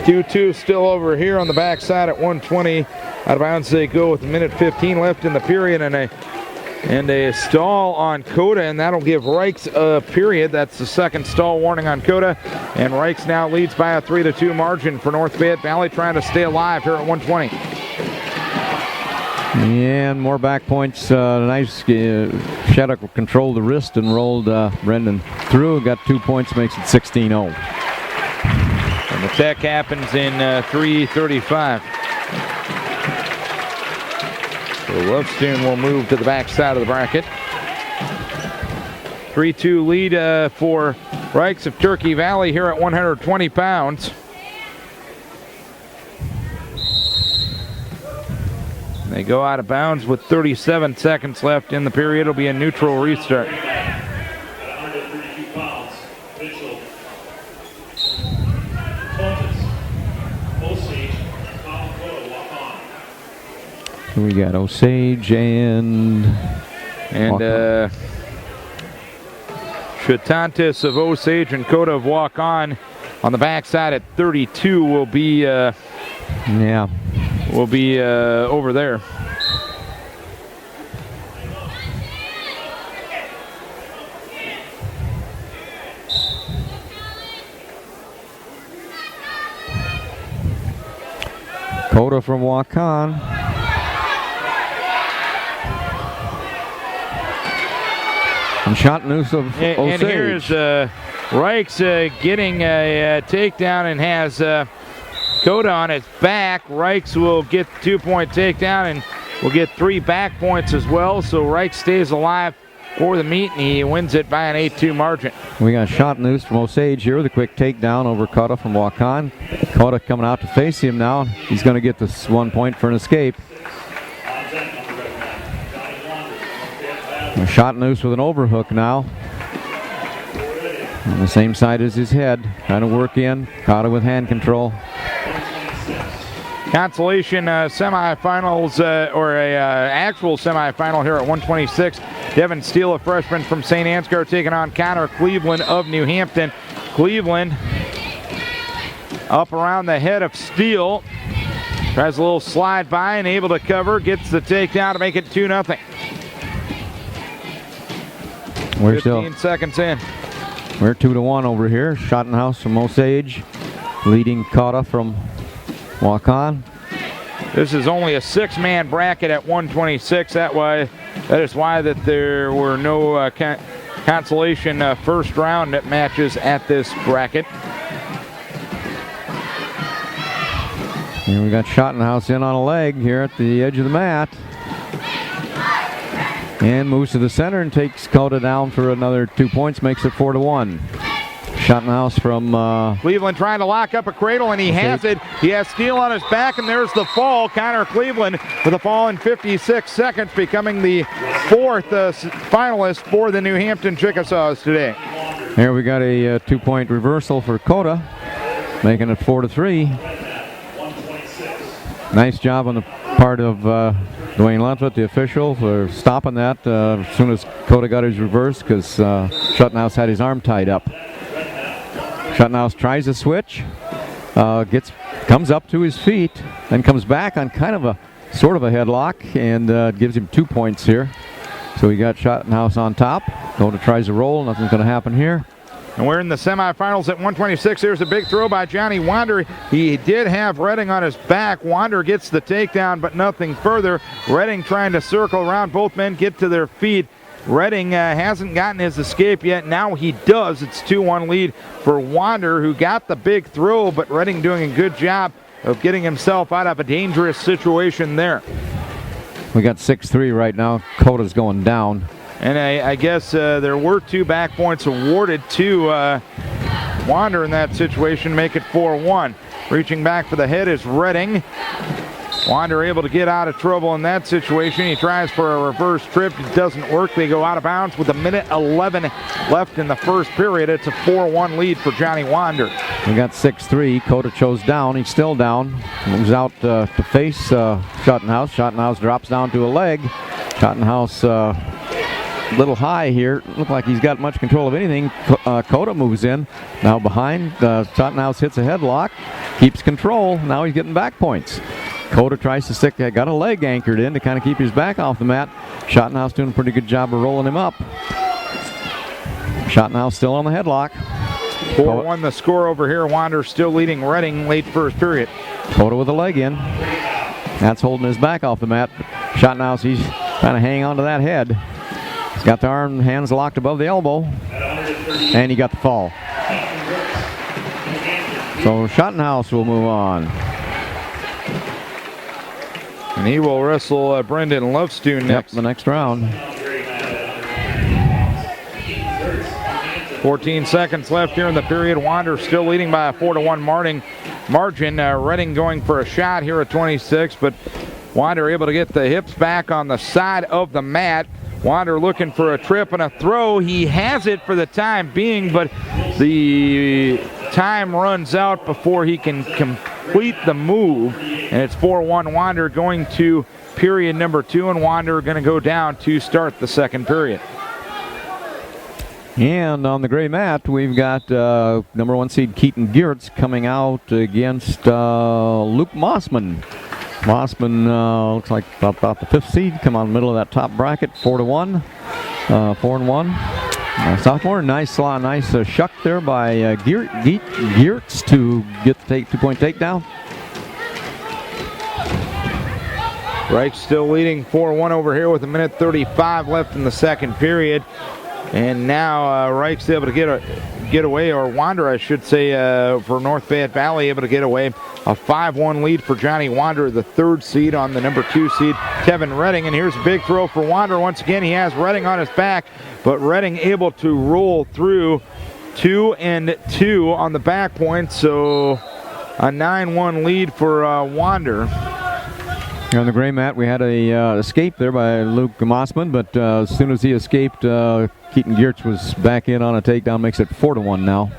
2-2 still over here on the backside at 120. Out of bounds they go with a minute 15 left in the period, and a stall on Coda, and that'll give Reichs a period. That's the second stall warning on Coda, and Reichs now leads by a 3-2 margin for North Fayette Valley, trying to stay alive here at 120. And more back points. Nice. Shattuck will control the wrist and rolled Brendan through. Got 2 points, makes it 16-0. And the tech happens in 3:35. So Lovestoon will move to the back side of the bracket. 3-2 lead for Reichs of Turkey Valley here at 120 pounds. They go out of bounds with 37 seconds left in the period. It'll be a neutral restart. We got Osage and Shatantis of Osage and Coda of Walk On the backside at 32 will be over there. Coda from Walk On. And Chantanus of Osage. And here's Reichs getting a takedown and has Coda on his back. Reichs will get the 2-point takedown and will get 3 back points as well. So Reichs stays alive for the meet, and he wins it by an 8-2 margin. We got Chantanus from Osage here with a quick takedown over Coda from Walk On. Coda coming out to face him now. He's going to get this 1 point for an escape. Chantanus with an overhook now. On the same side as his head. Trying to work in. Coda with hand control. Consolation semifinals, or a actual semifinal here at 126. Devin Steele, a freshman from St. Ansgar, taking on Connor Cleveland of New Hampton. Cleveland up around the head of Steele. Tries a little slide by and able to cover. Gets the takedown to make it 2-0. We're 15 seconds in. We're 2-1 over here. Schottenhaus from Osage leading Coda from Walk On. This is only a 6-man bracket at 126. That is why that there were no consolation first round matches at this bracket. And we got Schottenhaus in on a leg here at the edge of the mat. And moves to the center and takes Coda down for another 2 points, makes it 4-1. Schottenhaus from Cleveland trying to lock up a cradle, and he has it. He has Steele on his back, and there's the fall. Connor Cleveland with a fall in 56 seconds, becoming the 4th finalist for the New Hampton Chickasaws today. Here we got a 2-point reversal for Coda, making it 4-3. Nice job on the part of Dwayne Luntford, the official, for stopping that as soon as Coda got his reverse, because Schottenhaus had his arm tied up. Schottenhaus tries to switch, comes up to his feet, then comes back on kind of a sort of a headlock, and gives him 2 points here. So we got Schottenhaus on top. Coda tries to roll, nothing's going to happen here. And we're in the semifinals at 126. There's a big throw by Johnny Wander. He did have Redding on his back. Wander gets the takedown, but nothing further. Redding trying to circle around. Both men get to their feet. Redding hasn't gotten his escape yet. Now he does. It's 2-1 lead for Wander, who got the big throw, but Redding doing a good job of getting himself out of a dangerous situation there. We got 6-3 right now. Coda's going down. And I guess there were 2 back points awarded to Wander in that situation, make it 4-1. Reaching back for the head is Redding. Wander able to get out of trouble in that situation. He tries for a reverse trip. It doesn't work. They go out of bounds with 1:11 left in the first period. It's a 4-1 lead for Johnny Wander. We got 6-3. Coda chose down. He's still down. Moves out to face Schottenhaus. Schottenhaus drops down to a leg. Schottenhaus little high here. Look like he's got much control of anything. Coda moves in. Now behind. Schottenhaus hits a headlock. Keeps control. Now he's getting back points. Coda tries to stick, got a leg anchored in to kind of keep his back off the mat. Schottenhaus doing a pretty good job of rolling him up. Schottenhaus still on the headlock. 4-1 the score over here. Wander still leading Reading late first period. Coda with a leg in. That's holding his back off the mat. Schottenhaus, he's trying to hang on to that head. He's got the arm, hands locked above the elbow. And he got the fall. So Schottenhaus will move on. And he will wrestle Brendan Lovestoon next. The next round. 14 seconds left here in the period. Wander still leading by a 4-1 margin. Reading going for a shot here at 26, but Wander able to get the hips back on the side of the mat. Wander looking for a trip and a throw. He has it for the time being, but the time runs out before he can complete the move. And it's 4-1 Wander going to period number 2, and Wander going to go down to start the second period. And on the gray mat, we've got number 1 seed Keaton Geertz coming out against Luke Mossman. Mossman looks like about the 5th seed. Come on, middle of that top bracket, 4-1, 4-1. Sophomore, nice shuck there by Geertz to get the 2-point takedown. Reich still leading 4-1 over here with 1:35 left in the second period. And now Reich's able to get away, or Wander, I should say, for North Fayette Valley, able to get away. A 5-1 lead for Johnny Wander, the 3rd seed on the number 2 seed, Kevin Redding. And here's a big throw for Wander. Once again, he has Redding on his back, but Redding able to roll through 2-2 on the back point. So a 9-1 lead for Wander. Here on the gray mat, we had a escape there by Luke Mossman, but as soon as he escaped, Keaton Geertz was back in on a takedown, makes it 4-1 now.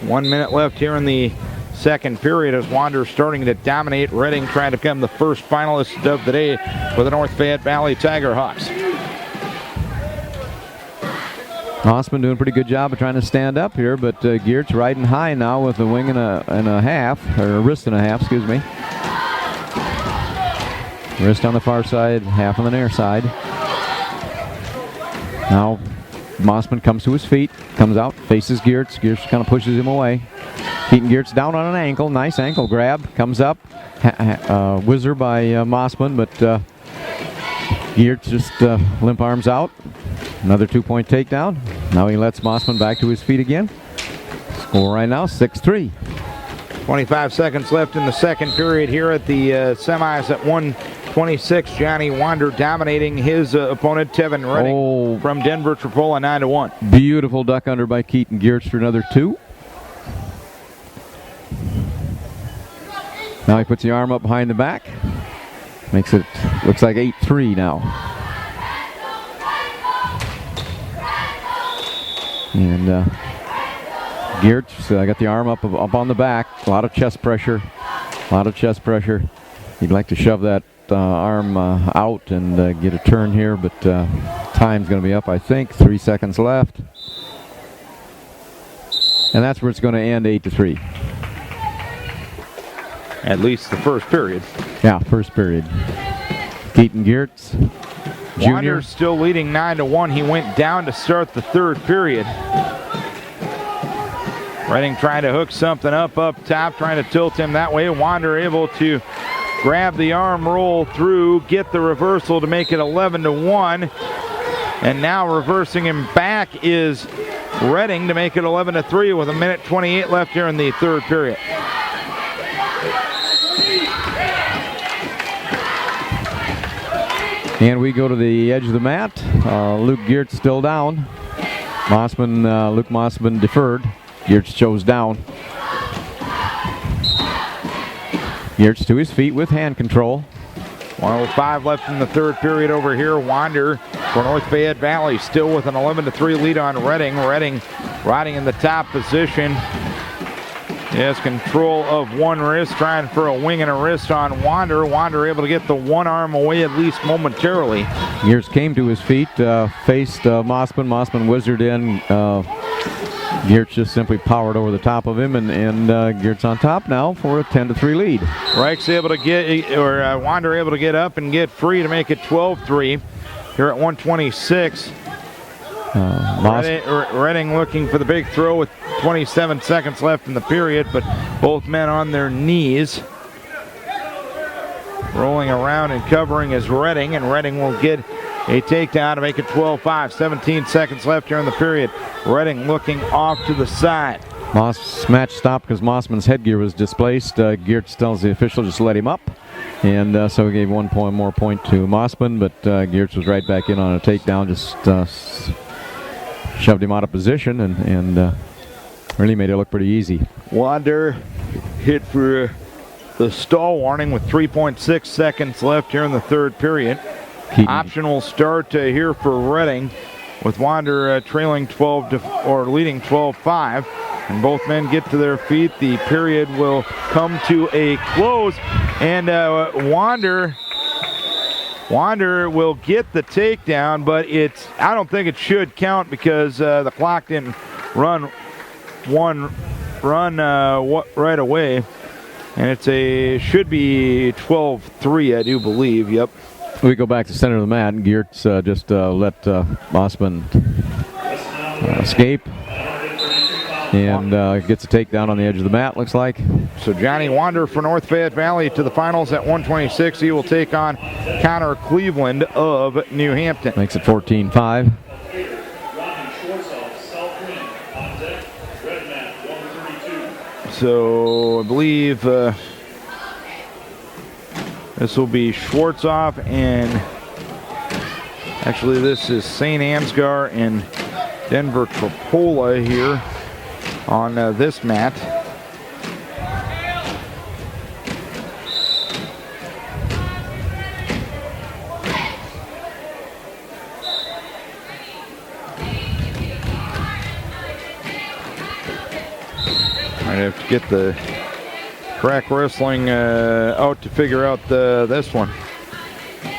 1 minute left here in the second period as Wander starting to dominate. Reading trying to become the first finalist of the day for the North Fayette Valley Tiger Hawks. Mossman doing a pretty good job of trying to stand up here, but Geertz riding high now with a wing and a half, or a wrist and a half, excuse me. Wrist on the far side, half on the near side. Now Mossman comes to his feet, comes out, faces Geertz. Geertz kind of pushes him away. Keaton Geertz down on an ankle, nice ankle grab, comes up. Whizzer by Mossman, but Geertz just limp arms out. Another 2-point takedown. Now he lets Mossman back to his feet again. Score right now, 6-3. 25 seconds left in the second period here at the semis at 1:26. Johnny Wander dominating his opponent, Tevin Redding from Denver Tripola, 9-1. Beautiful duck under by Keaton Geertz for another 2. Now he puts the arm up behind the back. Makes it, looks like 8-3 now. And Geertz got the arm up on the back. A lot of chest pressure. He'd like to shove that arm out and get a turn here, but time's going to be up, I think. 3 seconds left. And that's where it's going to end, 8-3. At least the first period. Yeah, first period. Keaton Geertz, Jr. Wander's still leading 9-1. He went down to start the third period. Redding trying to hook something up top, trying to tilt him that way. Wander able to grab the arm, roll through, get the reversal to make it 11-1. And now reversing him back is Redding to make it 11-3 with 1:28 left here in the third period. And we go to the edge of the mat. Luke Geertz still down. Luke Mossman deferred. Geertz chose down. Geertz to his feet with hand control. 1:05 left in the third period over here. Wander for North Fayette Valley still with an 11-3 lead on Reading. Reading riding in the top position. He has control of one wrist, trying for a wing and a wrist on Wander. Wander able to get the one arm away at least momentarily. Geertz came to his feet, faced Mossman. Mossman whizzed in. Geertz just simply powered over the top of him, and Geertz on top now for a 10-3 lead. Reich's able to get, or Wander able to get up and get free to make it 12-3 here at 1:26. Reading looking for the big throw with 27 seconds left in the period, but both men on their knees. Rolling around and covering is Reading, and Reading will get a takedown to make it 12-5. 17 seconds left here in the period. Reading looking off to the side. Match stopped because Mossman's headgear was displaced. Geertz tells the official just let him up. And so he gave 1 more point to Mossman, but Geertz was right back in on a takedown, just shoved him out of position and really made it look pretty easy. Wander hit for the stall warning with 3.6 seconds left here in the third period. Optional start here for Reading, with Wander trailing leading 12-5, and both men get to their feet. The period will come to a close, and Wander will get the takedown, but I don't think it should count because the clock didn't run right away, and should be 12-3, I do believe. Yep. We go back to center of the mat, and Geertz just let Mossman escape and gets a takedown on the edge of the mat, looks like. So Johnny Wander for North Fayette Valley to the finals at 1:26. He will take on Connor Cleveland of New Hampton. Makes it 14-5. So I believe this will be Schwartzoff, and actually this is St. Ansgar and Denver Trappola here on this mat. Might have to get the track wrestling out to figure out this one.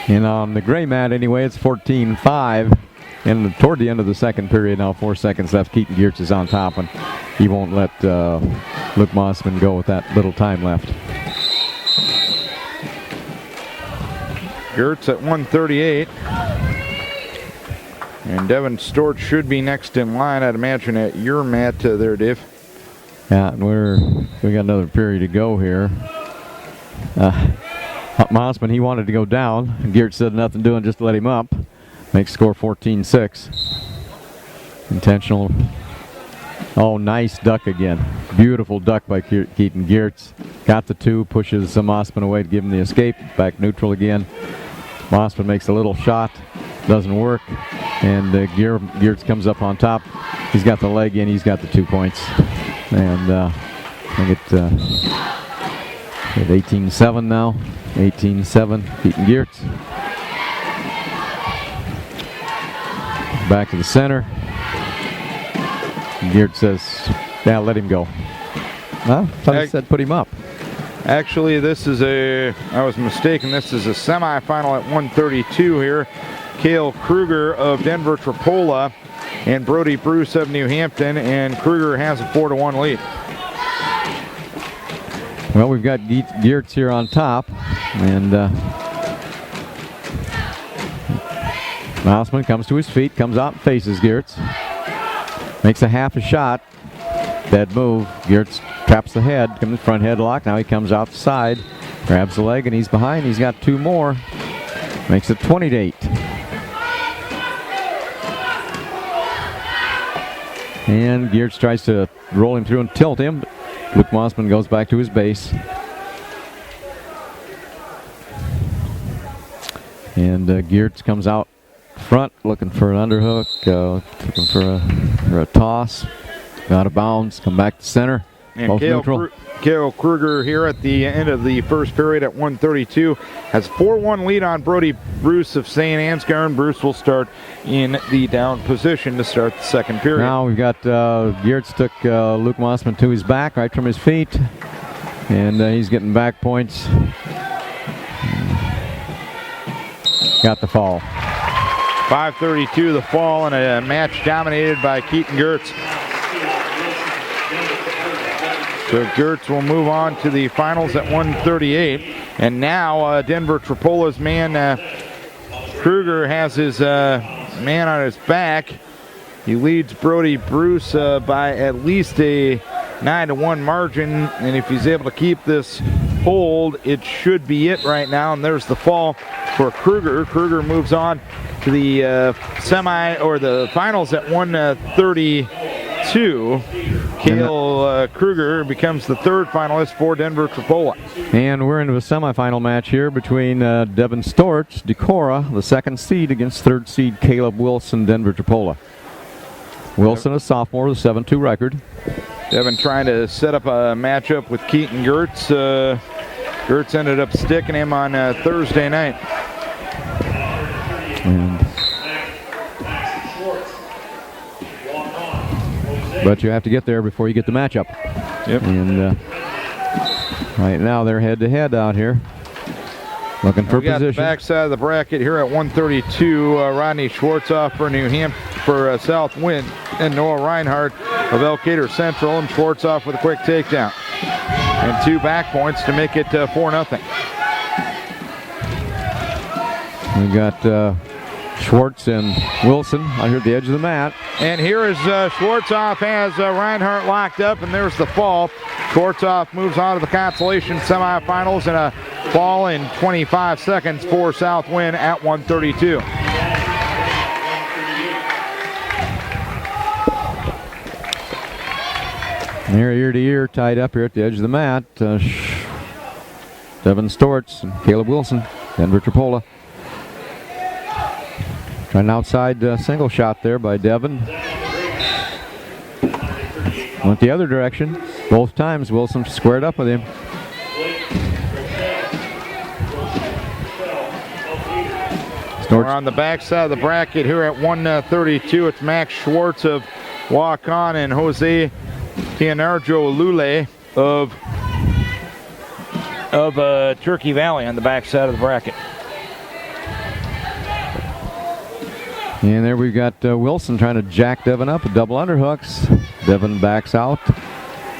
And on the gray mat anyway, it's 14-5. And toward the end of the second period now, 4 seconds left. Keaton Geertz is on top, and he won't let Luke Mossman go with that little time left. Geertz at 138. And Devin Storch should be next in line, I'd imagine, at your mat there, Dave. Yeah, and we got another period to go here. Mossman, he wanted to go down, and Geertz said nothing doing, just let him up. Makes score 14-6. Intentional. Oh, nice duck again. Beautiful duck by Keaton Geertz. Got the two, pushes Mossman away to give him the escape. Back neutral again. Mossman makes a little shot. Doesn't work. And Geertz comes up on top. He's got the leg in. He's got the 2 points. And I think it's 18-7 now. 18-7. Keaton Geertz. Back to the center. Geertz says, yeah, let him go. Well, I thought he said put him up. Actually, I was mistaken. This is a semifinal at 132 here. Cale Kruger of Denver Trappola and Brody Bruce of New Hampton, and Kruger has a 4-1 lead. Well, we've got Geertz here on top, and Mossman comes to his feet, comes out and faces Geertz. Makes a half a shot. Dead move. Geertz traps the head, comes front headlock. Now he comes out the side, grabs the leg, and he's behind. He's got two more. Makes it 20-8. And Geertz tries to roll him through and tilt him. Luke Mossman goes back to his base. And Geertz comes out front looking for an underhook, looking for a toss. Out of bounds, come back to center. And both neutral. Kale Kruger here at the end of the first period at 1:32 has 4-1 lead on Brody Bruce of St. Ansgar. Bruce will start in the down position to start the second period. Now we've got Geertz took Luke Mossman to his back, right from his feet, and he's getting back points. Got the fall. 5:32 the fall in a match dominated by Keaton Geertz. So Geertz will move on to the finals at 1:38. And now Denver Tripola's man Kruger has his man on his back. He leads Brody Bruce by at least a 9-1 margin. And if he's able to keep this hold, it should be it right now. And there's the fall for Kruger. Kruger moves on to the semi or the finals at 1:32. Cale Kruger becomes the third finalist for Denver Tripola. And we're into a semifinal match here between Devin Storch, Decorah, the second seed, against third seed Caleb Wilson, Denver Tripola. Wilson, a sophomore with a 7-2 record. Devin trying to set up a matchup with Keaton Geertz. Geertz ended up sticking him on Thursday night. But you have to get there before you get the matchup. Yep. And right now they're head-to-head out here, looking for position. The backside of the bracket here at 1:32. Rodney Schwartzoff for New Hampshire for Southwind, and Noah Reinhardt of Elkader Central, and Schwartzoff with a quick takedown and 2 back points to make it 4-0. We got Schwartz and Wilson out here at the edge of the mat. And here is Schwartzoff has Reinhardt locked up, and there's the fall. Schwartzoff moves on to the consolation semifinals and a fall in 25 seconds for Southwind at 1:32. They're ear to ear, tied up here at the edge of the mat. Devin Storch and Caleb Wilson, Denver Tripola. An outside single shot there by Devin. Went the other direction. Both times Wilson squared up with him. We're on the backside of the bracket here at 1:32. It's Max Schwartz of Waukon and Jose Tianarjo Lule of Turkey Valley on the backside of the bracket. And there we've got Wilson trying to jack Devin up with double underhooks. Devin backs out.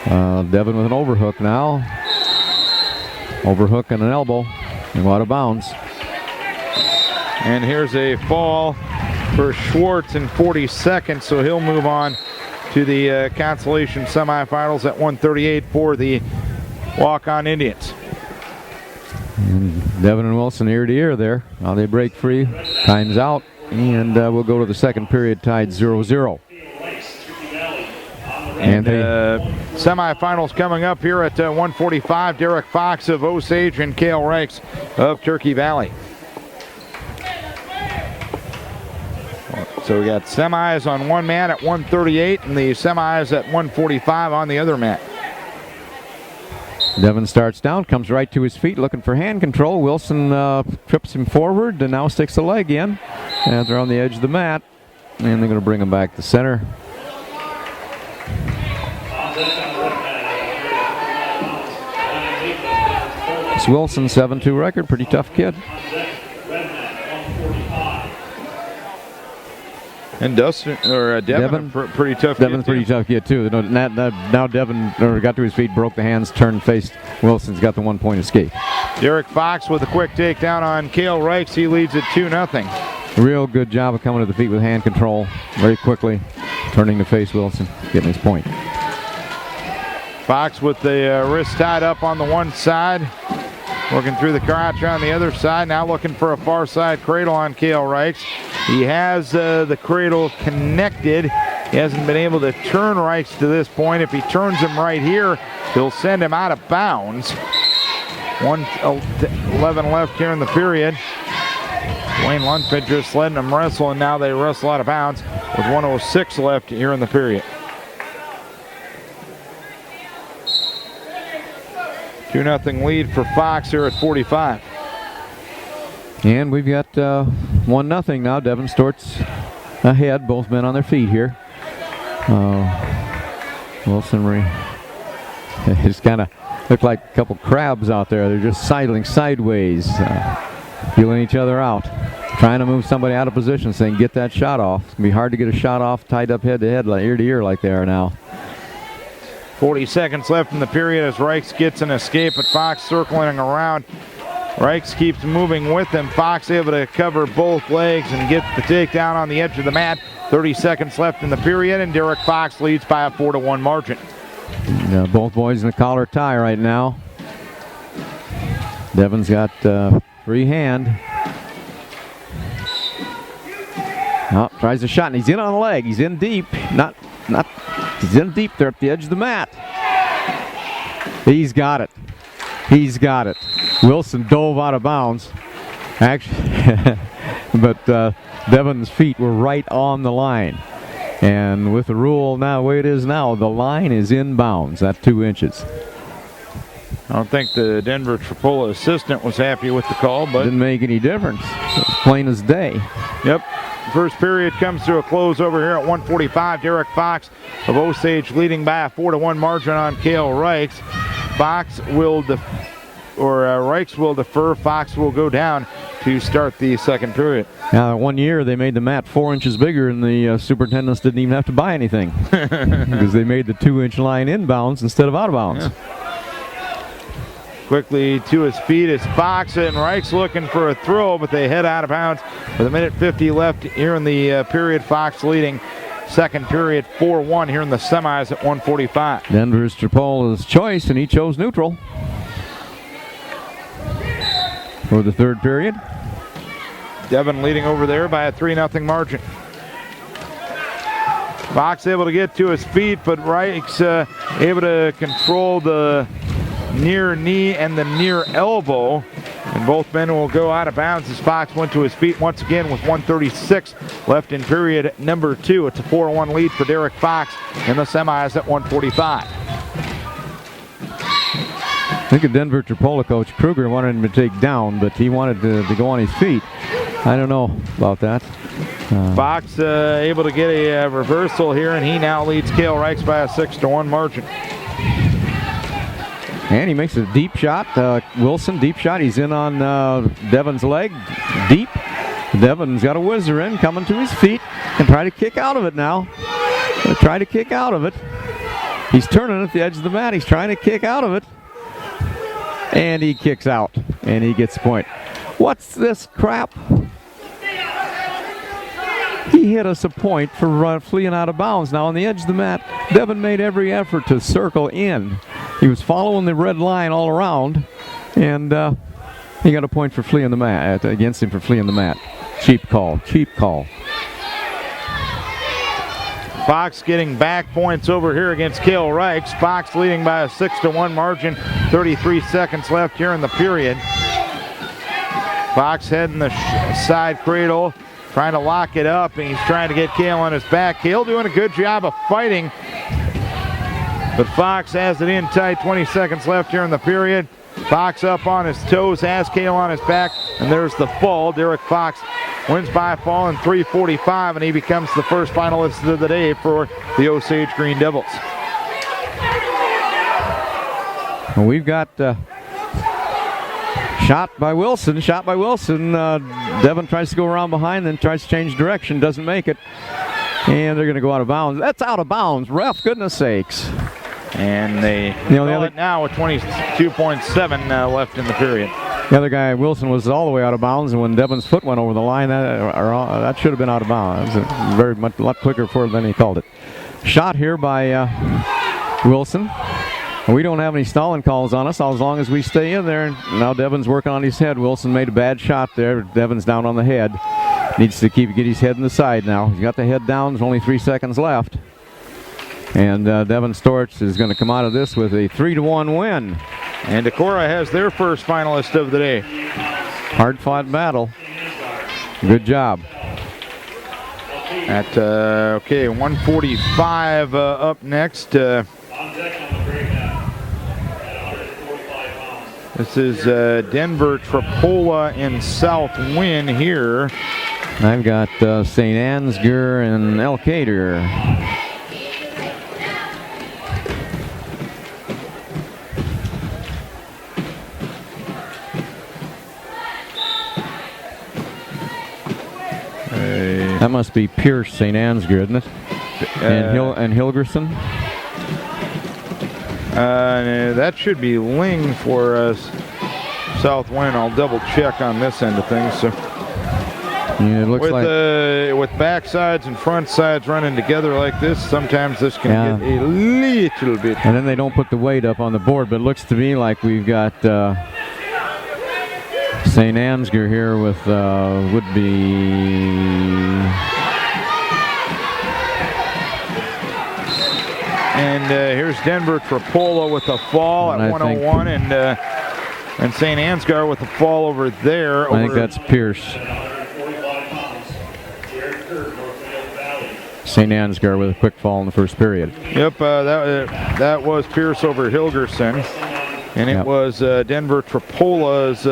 Devin with an overhook now. Overhook and an elbow. And out of bounds. And here's a fall for Schwartz in 40 seconds, so he'll move on to the consolation semifinals at 1:38 for the Walk-On Indians. And Devin and Wilson ear to ear there. Now they break free. Time's out. And we'll go to the second period tied 0-0. And semifinals coming up here at 1:45. Derek Fox of Osage and Cale Reichs of Turkey Valley. So we got semis on one mat at 1:38 and the semis at 1:45 on the other mat. Devin starts down, comes right to his feet looking for hand control. Wilson trips him forward and now sticks the leg in. And they're on the edge of the mat. And they're going to bring him back to center. It's Wilson, 7-2 record, pretty tough kid. And Dustin or Devin pretty tough. Devin's pretty tough kid too. Now Devin got to his feet, broke the hands, turned, faced Wilson's got the 1-point escape. Derek Fox with a quick takedown on Cale Reichs. He leads it 2-0. Real good job of coming to the feet with hand control very quickly, turning to face Wilson, getting his point. Fox with the wrist tied up on the one side, working through the crotch on the other side. Now looking for a far side cradle on Cale Reichs. He has the cradle connected. He hasn't been able to turn Reichs to this point. If he turns him right here, he'll send him out of bounds. 1:11 left here in the period. Wayne Lundford just letting them wrestle, and now they wrestle out of bounds with 1:06 left here in the period. 2-0 lead for Fox here at 45. And we've got 1-0 now. Devon Stort's ahead. Both men on their feet here. Wilson just kind of look like a couple crabs out there. They're just sidling sideways, feeling each other out, trying to move somebody out of position so they can get that shot off. It's going to be hard to get a shot off tied up head to head, like ear to ear like they are now. 40 seconds left in the period as Reichs gets an escape, but Fox circling around. Reichs keeps moving with him. Fox able to cover both legs and get the takedown on the edge of the mat. 30 seconds left in the period, and Derek Fox leads by a 4-1 margin. Both boys in a collar tie right now. Devon's got free hand. Oh, tries a shot, and he's in on the leg. He's in deep. He's in deep there at the edge of the mat. He's got it. He's got it. Wilson dove out of bounds. Actually, but Devon's feet were right on the line. And with the rule now, the way it is now, the line is in bounds at 2 inches. I don't think the Denver Tripola assistant was happy with the call, but didn't make any difference. It was plain as day. Yep. First period comes to a close over here at 1:45. Derek Fox of Osage leading by a 4-1 margin on Cale Reichs. Reichs will defer. Fox will go down to start the second period. Now, 1 year they made the mat 4 inches bigger, and the superintendents didn't even have to buy anything because they made the 2-inch line inbounds instead of out of bounds. Yeah. Quickly to his feet is Fox, and Reichs looking for a throw, but they head out of bounds with 1:50 left here in the period. Fox leading second period 4-1 here in the semis at 1:45. Denver's Tripola's choice, and he chose neutral for the third period. Devon leading over there by a 3-0 margin. Fox able to get to his feet, but Reichs able to control the near knee and the near elbow, and both men will go out of bounds as Fox went to his feet once again with 1:36 left in period number 2. It's a 4-1 lead for Derek Fox in the semis at 1:45. I think the Denver Tripola coach Kruger wanted him to take down, but he wanted to go on his feet. I don't know about that. Fox able to get a reversal here, and he now leads Cale Reichs by a 6-1 margin. And he makes a deep shot. Wilson, deep shot. He's in on Devon's leg. Deep. Devon's got a whizzer in, coming to his feet, and try to kick out of it now. Try to kick out of it. He's turning at the edge of the mat. He's trying to kick out of it. And he kicks out, and he gets the point. What's this crap? He hit us a point for fleeing out of bounds. Now on the edge of the mat, Devon made every effort to circle in. He was following the red line all around, and he got a point for fleeing the mat, against him for fleeing the mat. Cheap call, cheap call. Fox getting back points over here against Cale Reichs. Fox leading by a 6-1 margin. 33 seconds left here in the period. Fox heading the side cradle, trying to lock it up, and he's trying to get Cale on his back. Cale doing a good job of fighting, but Fox has it in tight. 20 seconds left here in the period. Fox up on his toes, has Cale on his back, and there's the fall. Derek Fox wins by a fall in 3:45, and he becomes the first finalist of the day for the Osage Green Devils. Well, we've got shot by Wilson. Devon tries to go around behind, then tries to change direction, doesn't make it. And they're going to go out of bounds. That's out of bounds. Ref, goodness sakes. And they call it now with 22.7 left in the period. The other guy, Wilson, was all the way out of bounds, and when Devon's foot went over the line, that should have been out of bounds. It was a lot quicker for it than he called it. Shot here by Wilson. We don't have any stalling calls on us as long as we stay in there. Now Devon's working on his head. Wilson made a bad shot there. Devon's down on the head. Needs to get his head in the side now. He's got the head down. There's only 3 seconds left. And Devon Storch is going to come out of this with a 3-1 win. And Decorah has their first finalist of the day. Hard-fought battle. Good job. At 1:45 up next. This is Denver, Tripola, and South Win here. I've got St. Ansgar and Elkader. That must be Pierce, St. Ansgar, isn't it? And Hilgerson. That should be Ling for South Win. I'll double check on this end of things. So. Yeah, it looks with backsides and front sides running together like this, sometimes this can get a little bit. And then they don't put the weight up on the board, but it looks to me like we've got St. Ansgar here with would be. And here's Denver Tripola with a fall at 101, and St. Ansgar with a fall over there. I think that's Pierce. St. Ansgar with a quick fall in the first period. Yep, that was Pierce over Hilgerson, and it was Denver Tripola's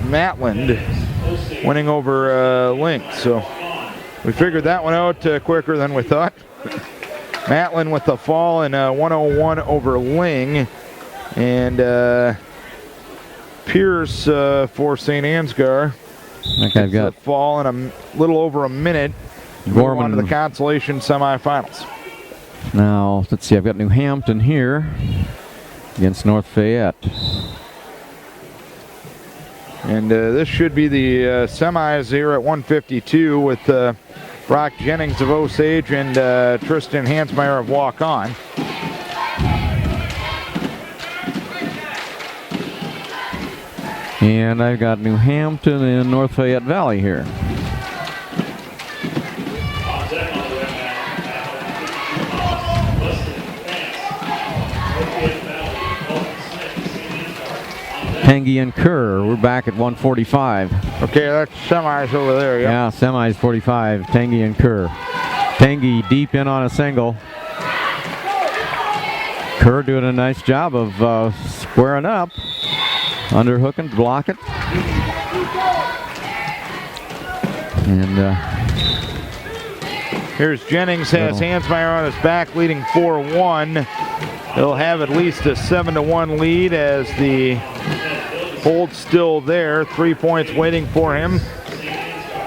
Matland winning over Link. So we figured that one out quicker than we thought. Matland with the fall in 101 over Ling, and Pierce for St. Ansgar. I think I've got a fall in a little over a minute. Gorman on to the consolation semifinals. Now, let's see, I've got New Hampton here against North Fayette. And this should be the semis here at 152 with Brock Jennings of Osage and Tristan Hansmeyer of Walk On. And I've got New Hampton and North Fayette Valley here. Tangy and Kerr, we're back at 145. Okay, that's semis over there. Yep. Yeah, semis 45, Tangy and Kerr. Tangy deep in on a single. Kerr doing a nice job of squaring up. Underhook and block it. And here's Jennings, has Hansmeyer on his back, leading 4-1. He'll have at least a 7-1 lead as the hold's still there. 3 points waiting for him.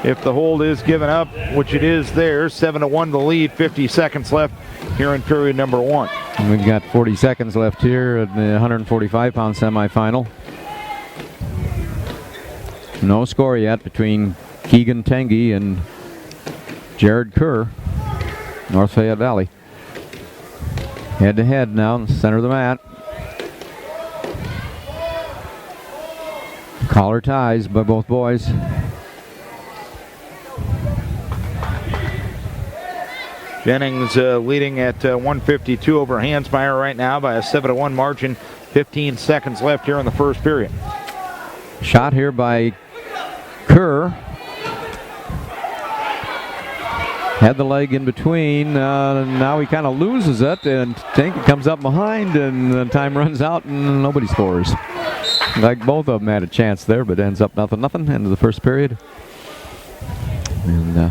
If the hold is given up, which it is there, 7-1 the lead, 50 seconds left here in period number 1. And we've got 40 seconds left here at the 145-pound semifinal. No score yet between Keegan Tangy and Jared Kerr, North Fayette Valley. Head to head now in the center of the mat. Collar ties by both boys. Jennings leading at 152 over Hansmeyer right now by a 7-1 margin. 15 seconds left here in the first period. Shot here by Kerr. Had the leg in between. Now he kind of loses it, and Tangy comes up behind, and the time runs out, and nobody scores. Like both of them had a chance there, but ends up nothing. End of the first period. And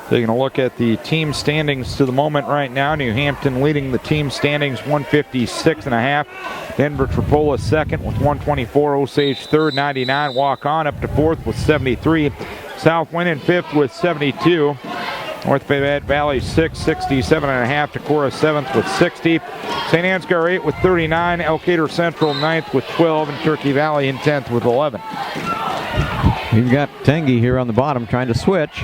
taking a look at the team standings to the moment right now. New Hampton leading the team standings 156.5. Denver Tripola second with 124. Osage third, 99. Walk On up to fourth with 73. South Win in fifth with 72. North Fayette Valley sixth, 67.5. Decorah seventh with 60. St. Ansgar 8 with 39. Elkader Central ninth with 12. And Turkey Valley in 10th with 11. You've got Tangy here on the bottom trying to switch.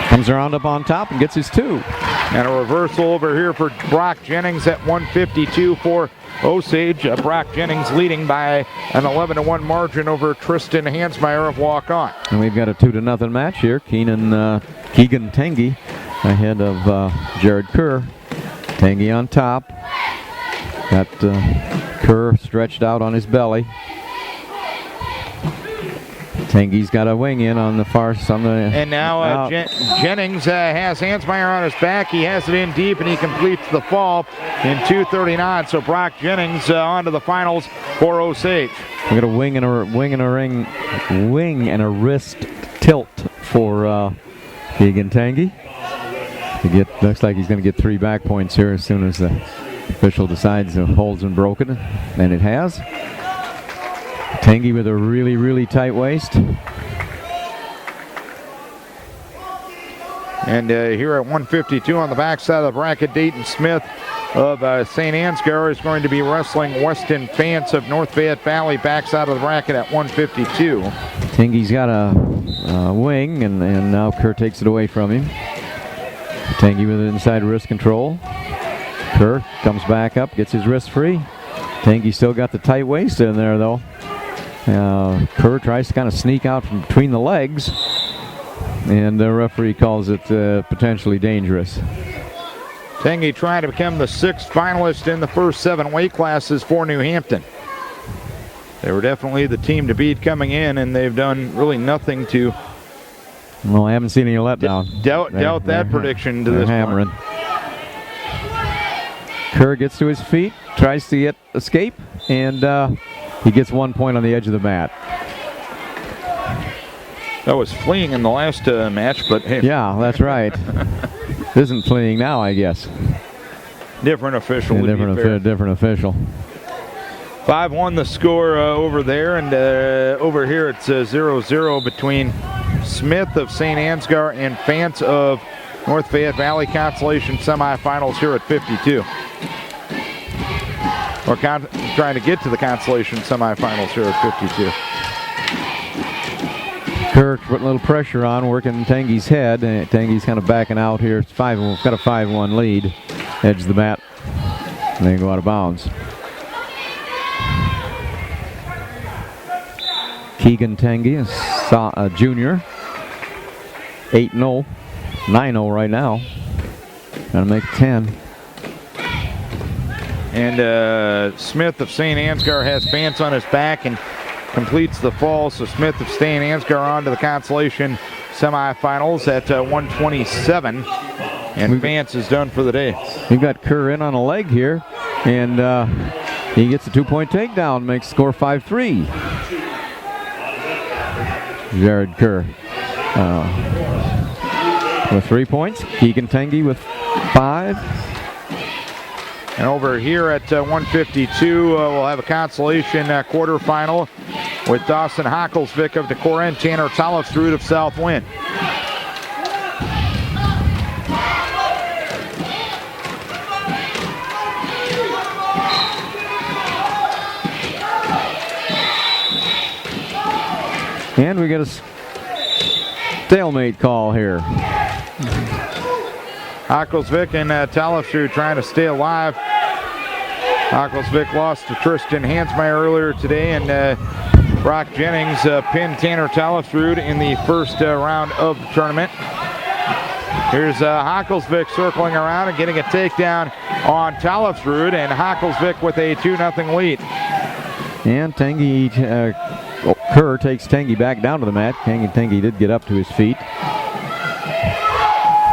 Comes around up on top and gets his 2. And a reversal over here for Brock Jennings at 152 for Osage. Brock Jennings leading by an 11-1 margin over Tristan Hansmeyer of Walk On. And we've got a 2-0 match here. Keegan Tangy ahead of Jared Kerr. Tangy on top. Got Kerr stretched out on his belly. Tengi's got a wing in on the far side. And now Jennings has Hansmeyer on his back. He has it in deep, and he completes the fall in 2:39. So Brock Jennings on to the finals for Osage. We got a wing and a wrist tilt for Keegan Tangi. Looks like he's going to get 3 back points here as soon as the official decides the hole's been broken, and it has. Tangi with a really, really tight waist. And here at 152 on the backside of the bracket, Dayton Smith of St. Ansgar is going to be wrestling Weston Fance of North Fayette Valley, backside of the bracket at 152. Tangi's got a wing, and now Kerr takes it away from him. Tangi with inside wrist control. Kerr comes back up, gets his wrist free. Tangi still got the tight waist in there, though. Kerr tries to kind of sneak out from between the legs, and the referee calls it potentially dangerous. Tangi trying to become the 6th finalist in the first 7 weight classes for New Hampton. They were definitely the team to beat coming in, and they've done really nothing to... Well, I haven't seen any letdown. Doubt that prediction to this hammering. point. Kerr gets to his feet, tries to escape, and he gets 1 point on the edge of the mat. That was fleeing in the last match, but hey. Yeah, that's right. Isn't fleeing now, I guess. Different official. Different official. 5-1 the score over there, and over here it's 0-0 between Smith of St. Ansgar and Fance of North Fayette Valley. Consolation semifinals here at 52. Or trying to get to the consolation semifinals here at 52. Kerr putting a little pressure on, working Tangi's head. And Tangi's kind of backing out here. It's 5-1. Got a 5-1 lead. Edge of the mat. And they go out of bounds. Keegan Tangi is a junior. 8-0. 9-0 right now. Gotta make 10. And Smith of St. Ansgar has Fance on his back and completes the fall. So Smith of St. Ansgar on to the consolation semifinals at 127. And Fance is done for the day. We've got Kerr in on a leg here. And he gets a 2-point takedown. Makes score 5-3. Jared Kerr with 3 points. Keegan Tangi with 5. And over here at 152, we'll have a consolation quarterfinal with Dawson Hocklesvik of Decorah and Tanner Tollefsrud of South Wind. And we get a stalemate call here. Hocklesvik and Tollefsrud trying to stay alive. Hocklesvik lost to Tristan Hansmeyer earlier today, and Brock Jennings pinned Tanner Tollefsrud in the first round of the tournament. Here's Hocklesvik circling around and getting a takedown on Tollefsrud, and Hocklesvik with a 2-0 lead. And Tangi, Kerr takes Tangi back down to the mat. Tangi did get up to his feet.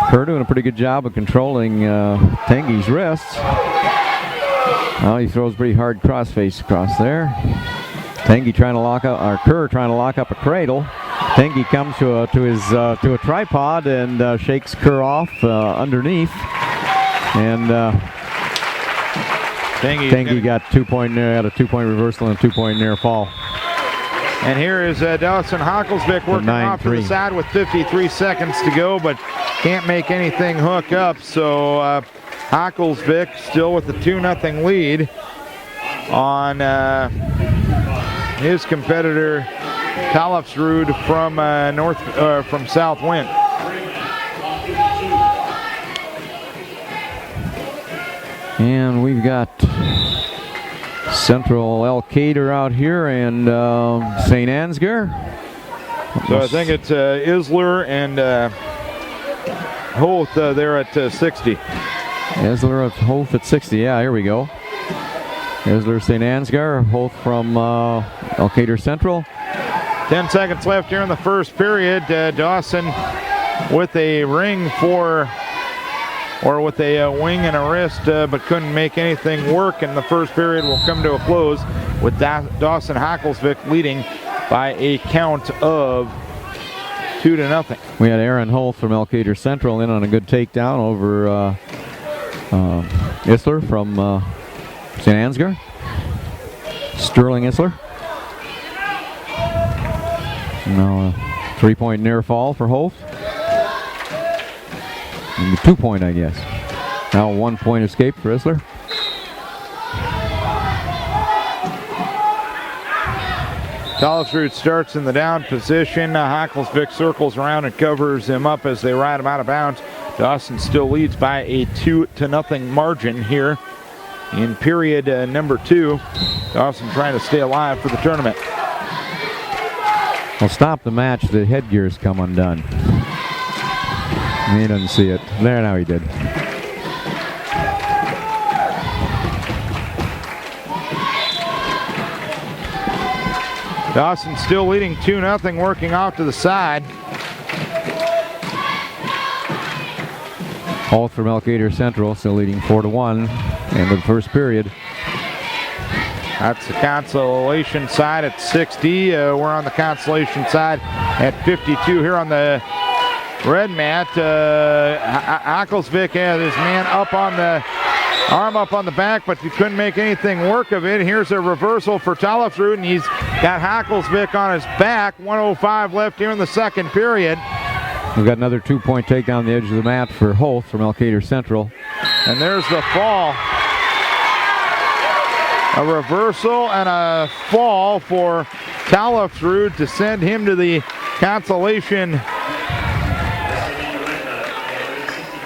Kerr doing a pretty good job of controlling Tangi's wrists. Now he throws pretty hard crossface across there. Tangi trying to lock up, or Kerr trying to lock up a cradle. Tangi comes to a tripod and shakes Kerr off underneath. And Tangi got a 2-point reversal and a 2-point near fall. And here is Dawson Hocklesvik working off to the side with 53 seconds to go, but can't make anything hook up. So Hocklesvik still with the 2-0 lead on his competitor Tollefsrud from South Wind. And we've got Central Elkader out here and St. Ansgar. So I think it's Isler and Hoth there at 60. Isler of Hoth at 60. Yeah, here we go. Isler, St. Ansgar, Hoth from Elkader Central. 10 seconds left here in the first period. Dawson with a ring with a wing and a wrist, but couldn't make anything work. And the first period will come to a close with Dawson Hocklesvik leading by a count of 2-0. We had Aaron Holt from Elkader Central in on a good takedown over Isler from St. Ansgar. Sterling Isler. Now a 3-point near fall for Holt. And the 2-point, I guess. Now a 1-point escape for Isler. Talifrud starts in the down position. Hocklesvik circles around and covers him up as they ride him out of bounds. Dawson still leads by a 2-0 margin here in period number 2. Dawson trying to stay alive for the tournament. Well, stop the match. The headgear's come undone. He doesn't see it. There, now he did. Dawson still leading 2-0, working off to the side. Holt from Elkader Central still leading 4-1. End of the first period. That's the consolation side at 60. We're on the consolation side at 52 here on the red mat. Hocklesvik had his man up on the arm up on the back, but he couldn't make anything work of it. Here's a reversal for Talifrud, and he's got Hocklesvik on his back. 1:05 left here in the second period. We've got another 2-point takedown the edge of the mat for Holt from Elkader Central. And there's the fall. A reversal and a fall for Talifrud to send him to the consolation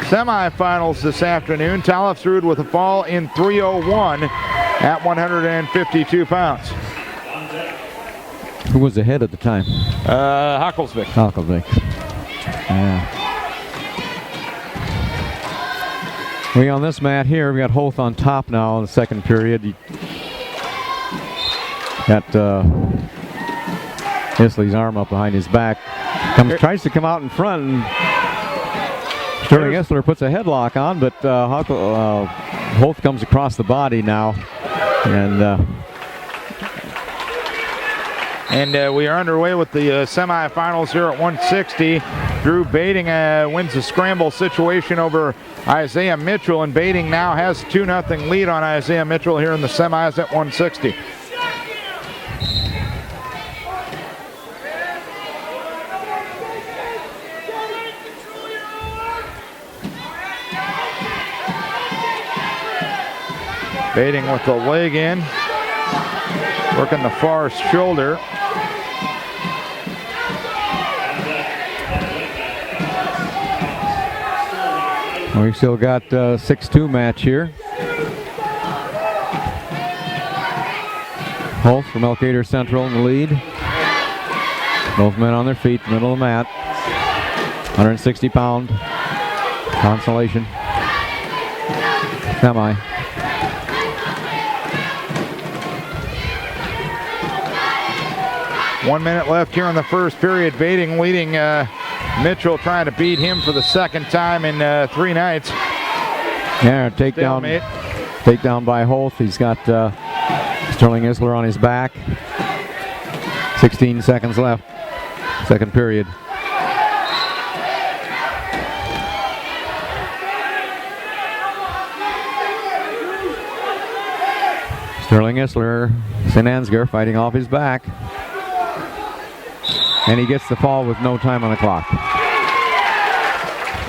semifinals this afternoon. Talifrud with a fall in 3:01 at 152 pounds. Who was ahead at the time? Hocklesvik. Hocklesvik. Yeah. We on this mat here, we got Holt on top now in the second period. Got Isley's arm up behind his back. Tries to come out in front, and Sterling Isler puts a headlock on, but Holt comes across the body now. And we are underway with the semifinals here at 160. Drew Bading wins the scramble situation over Isaiah Mitchell, and Bading now has a 2-0 lead on Isaiah Mitchell here in the semis at 160. Bading with the leg in, working the far shoulder. We've still got a 6-2 match here. Holt from Elkader Central in the lead. Both men on their feet, middle of the mat. 160-pound consolation semi. One minute left here in the first period. Bading leading Mitchell, trying to beat him for the second time in 3 nights. Yeah, takedown by Holt. He's got Sterling Isler on his back. 16 seconds left, second period. Sterling Isler, St. Ansgar fighting off his back. And he gets the fall with no time on the clock.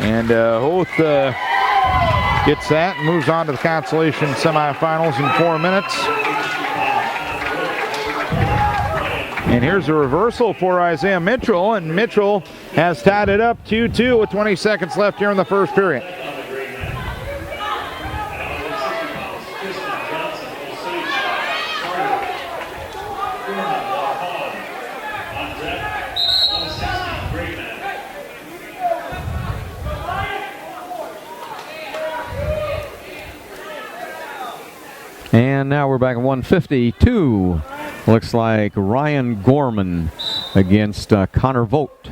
And Holt gets that and moves on to the consolation semifinals in 4 minutes. And here's a reversal for Isaiah Mitchell, and Mitchell has tied it up 2-2 with 20 seconds left here in the first period. And now we're back at 152. Looks like Ryan Gorman against Connor Vogt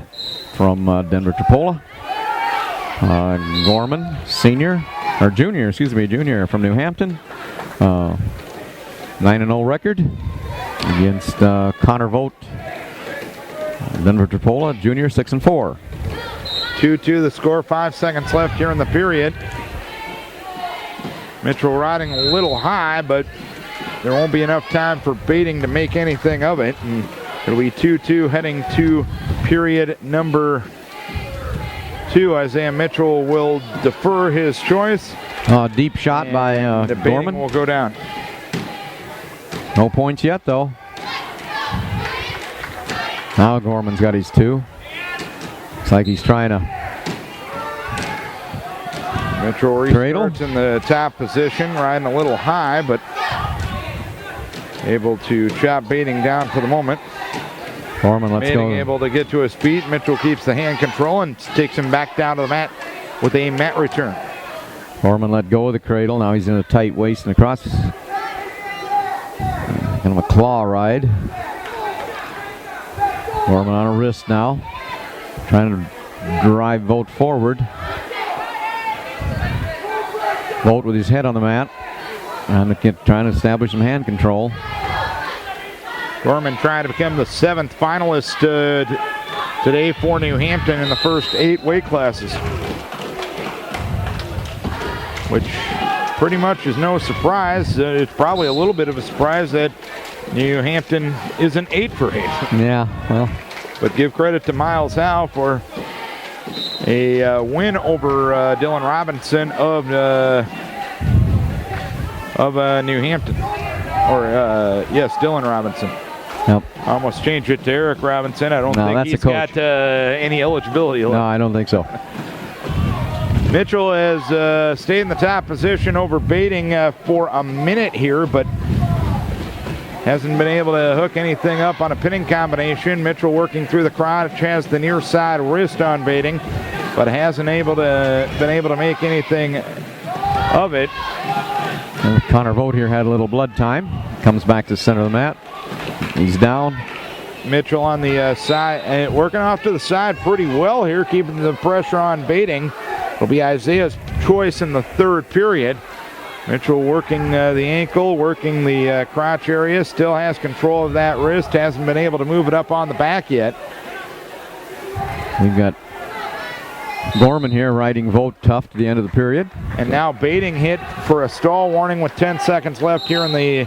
from Denver Tripola. Gorman, junior from New Hampton. 9-0 record against Connor Vogt, Denver Tripola, junior, 6-4. 2-2 the score, 5 seconds left here in the period. Mitchell riding a little high, but there won't be enough time for Baiting to make anything of it. And it'll be 2-2 heading to period number 2. Isaiah Mitchell will defer his choice. Deep shot by the Gorman. Will go down. No points yet, though. Now Gorman's got his 2. Looks like he's trying to Mitchell restarts in the top position, riding a little high, but able to chop Baiting down for the moment. Gorman lets go. Baiting able to get to his feet. Mitchell keeps the hand control and takes him back down to the mat with a mat return. Gorman let go of the cradle. Now he's in a tight waist and across. Kind of a claw ride. Gorman on a wrist now. Trying to drive Vogt forward. Vogt with his head on the mat. And trying to establish some hand control. Gorman trying to become the 7th finalist today for New Hampton in the first 8 weight classes. Which pretty much is no surprise. It's probably a little bit of a surprise that New Hampton isn't 8 for 8. Yeah, well. But give credit to Miles Howe for a win over Dylan Robinson of New Hampton. Yes, Dylan Robinson. Yep. I almost changed it to Eric Robinson. I don't think he's got any eligibility left. No, I don't think so. Mitchell has stayed in the top position over Baiting for a minute here, but hasn't been able to hook anything up on a pinning combination. Mitchell working through the crotch, has the near side wrist on Baiting, but hasn't been able to make anything of it. And Connor Vogt here had a little blood time. Comes back to the center of the mat. He's down. Mitchell on the side, working off to the side pretty well here, keeping the pressure on Baiting. It'll be Isaiah's choice in the 3rd period. Mitchell working the ankle, working the crotch area, still has control of that wrist, hasn't been able to move it up on the back yet. We've got Gorman here riding Vogt tough to the end of the period. And now Baiting hit for a stall warning with 10 seconds left here in the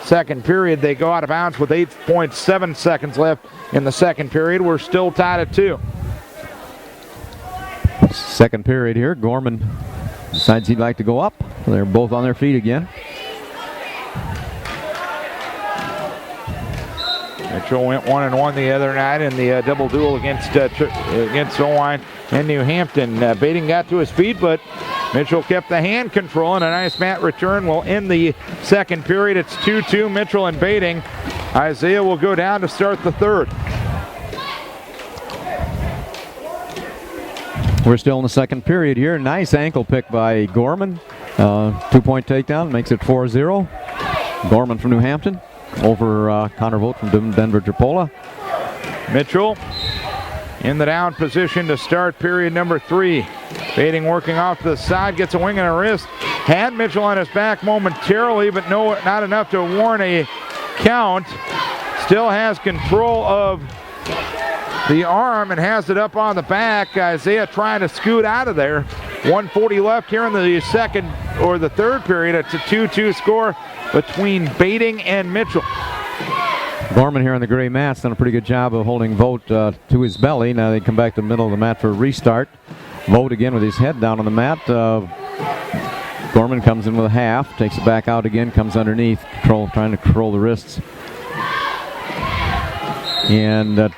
2nd period. They go out of bounds with 8.7 seconds left in the 2nd period. We're still tied at 2. 2nd period here. Gorman decides he'd like to go up. They're both on their feet again. Mitchell went 1-1 the other night in the double duel against Solwine and New Hampton. Baiting got to his feet, but Mitchell kept the hand control, and a nice mat return will end the 2nd period. It's 2-2, Mitchell and Baiting. Isaiah will go down to start the 3rd. We're still in the 2nd period here. Nice ankle pick by Gorman. 2-point takedown, makes it 4-0. Gorman from New Hampton over Connor Vogt from Denver Tripola. Mitchell in the down position to start period number 3. Baiting working off to the side, gets a wing and a wrist. Had Mitchell on his back momentarily, but not enough to warrant a count. Still has control of the arm and has it up on the back. Isaiah trying to scoot out of there. 1:40 left here in the 3rd period. It's a 2-2 score between Baiting and Mitchell. Gorman here on the gray mat's done a pretty good job of holding Vogt to his belly. Now they come back to the middle of the mat for a restart. Vogt again with his head down on the mat. Gorman comes in with a half, takes it back out again, comes underneath, trying to control the wrists. And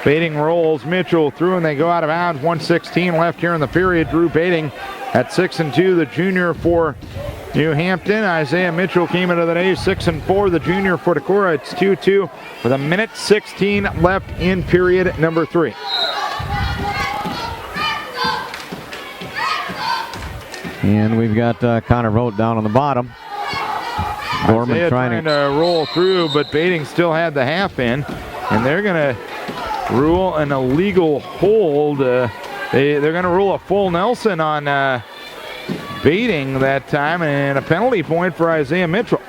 Baiting rolls Mitchell through and they go out of bounds. 1:16 left here in the period. Drew Baiting at 6-2, the junior for New Hampton. Isaiah Mitchell came into the day 6-4, the junior for Decorah. It's 2-2 with 1:16 left in period number 3. And we've got Connor Vogt down on the bottom. Gorman Isaiah trying to roll through, but Bading still had the half in, and they're going to rule an illegal hold. They're going to rule a full Nelson on Bading that time, and a penalty point for Isaiah Mitchell.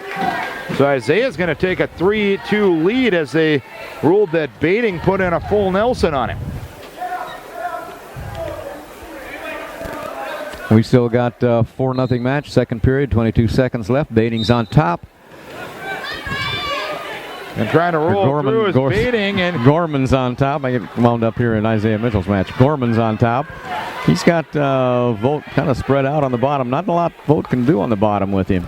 So Isaiah's going to take a 3-2 lead as they ruled that Bading put in a full Nelson on him. We still got 4-0 match, second period, 22 seconds left. Bading's on top. And trying to roll through is Bading. And Gorman's on top. I get wound up here in Isaiah Mitchell's match. Gorman's on top. He's got Vogt kind of spread out on the bottom. Not a lot Vogt can do on the bottom with him.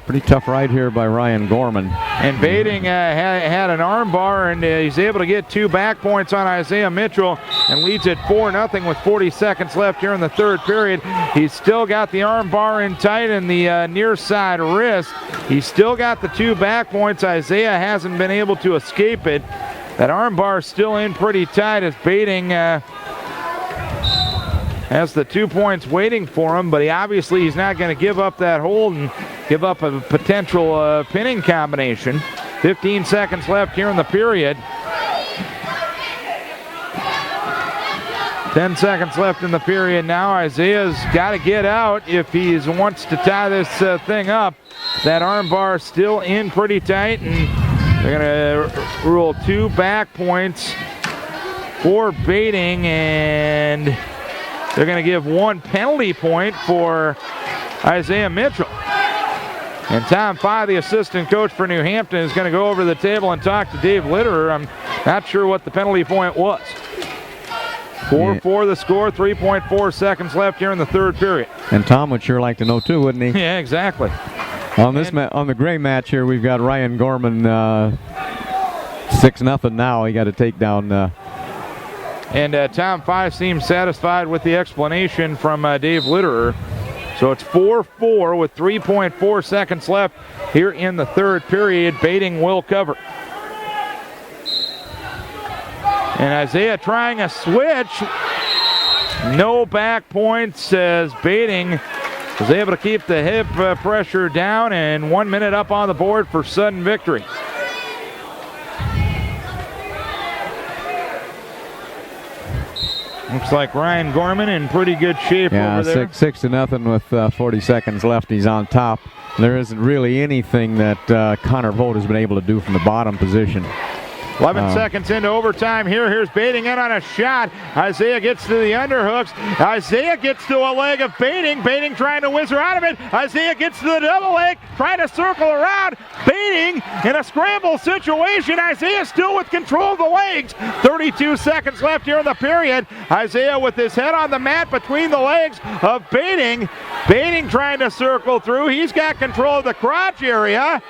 Pretty tough ride here by Ryan Gorman. And Bading had an arm bar, and he's able to get 2 back points on Isaiah Mitchell and leads it 4-0 with 40 seconds left here in the third period. He's still got the arm bar in tight and the near side wrist. He's still got the 2 back points. Isaiah hasn't been able to escape it. That arm bar is still in pretty tight as Bading has the 2 points waiting for him, but he's not going to give up that hold and give up a potential pinning combination. 15 seconds left here in the period. 10 seconds left in the period now. Isaiah's got to get out if he wants to tie this thing up. That arm bar is still in pretty tight, and they're going to rule 2 back points for Bading, and they're going to give 1 penalty point for Isaiah Mitchell. And Tom Fye, the assistant coach for New Hampton, is going to go over to the table and talk to Dave Litterer. I'm not sure what the penalty point was. 4-4 the score, 3.4 seconds left here in the third period. And Tom would sure like to know too, wouldn't he? Yeah, exactly. On the gray match here, we've got Ryan Gorman 6-0 now. He got to take down. And Tom Fye seems satisfied with the explanation from Dave Litterer. So it's 4-4 with 3.4 seconds left here in the third period. Bading will cover. And Isaiah trying a switch. No back points as Bading was able to keep the hip pressure down, and 1 minute up on the board for sudden victory. Looks like Ryan Gorman in pretty good shape over there. 6-0 with 40 seconds left. He's on top. There isn't really anything that Connor Vogt has been able to do from the bottom position. 11 seconds into overtime here. Here's Bading in on a shot. Isaiah gets to the underhooks. Isaiah gets to a leg of Bading. Bading trying to whizzer out of it. Isaiah gets to the double leg, trying to circle around. Bading in a scramble situation. Isaiah still with control of the legs. 32 seconds left here in the period. Isaiah with his head on the mat between the legs of Bading. Bading trying to circle through. He's got control of the crotch area.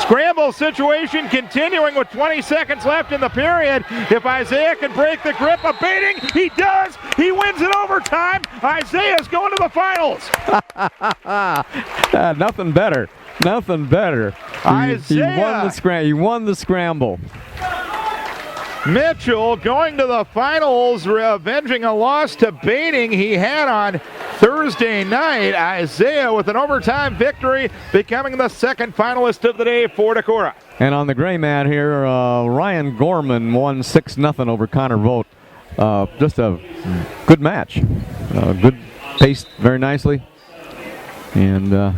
Scramble situation continuing with 20 seconds left in the period. If Isaiah can break the grip of Bading, he does. He wins in overtime. Isaiah's going to the finals. Nothing better. Nothing better. Isaiah. He won the scramble. Mitchell going to the finals, avenging a loss to Bading he had on Thursday night. Isaiah with an overtime victory, becoming the second finalist of the day for Decorah. And on the gray mat here, Ryan Gorman won 6-0 over Connor Vogt. Just a good match. Good paced very nicely. And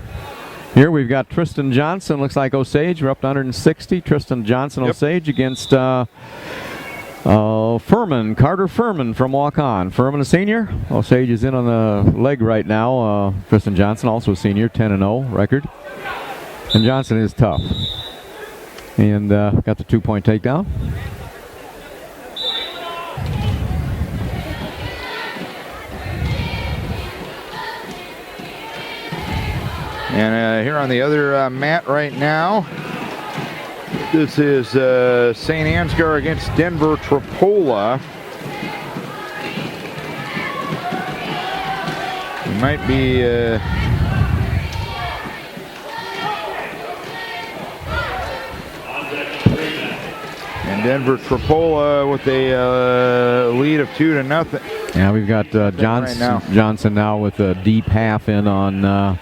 here we've got Tristan Johnson. Looks like Osage. We're up to 160. Tristan Johnson, Osage against Furman, Carter Furman from Walk-On. Furman a senior. Osage is in on the leg right now. Tristan Johnson also a senior, 10-0 record. And Johnson is tough. And got the 2-point takedown. And here on the other mat right now, this is St. Ansgar against Denver Tripola. It might be and Denver Tripola with a lead of 2-0. Yeah, we've got Johnson now with a deep half in on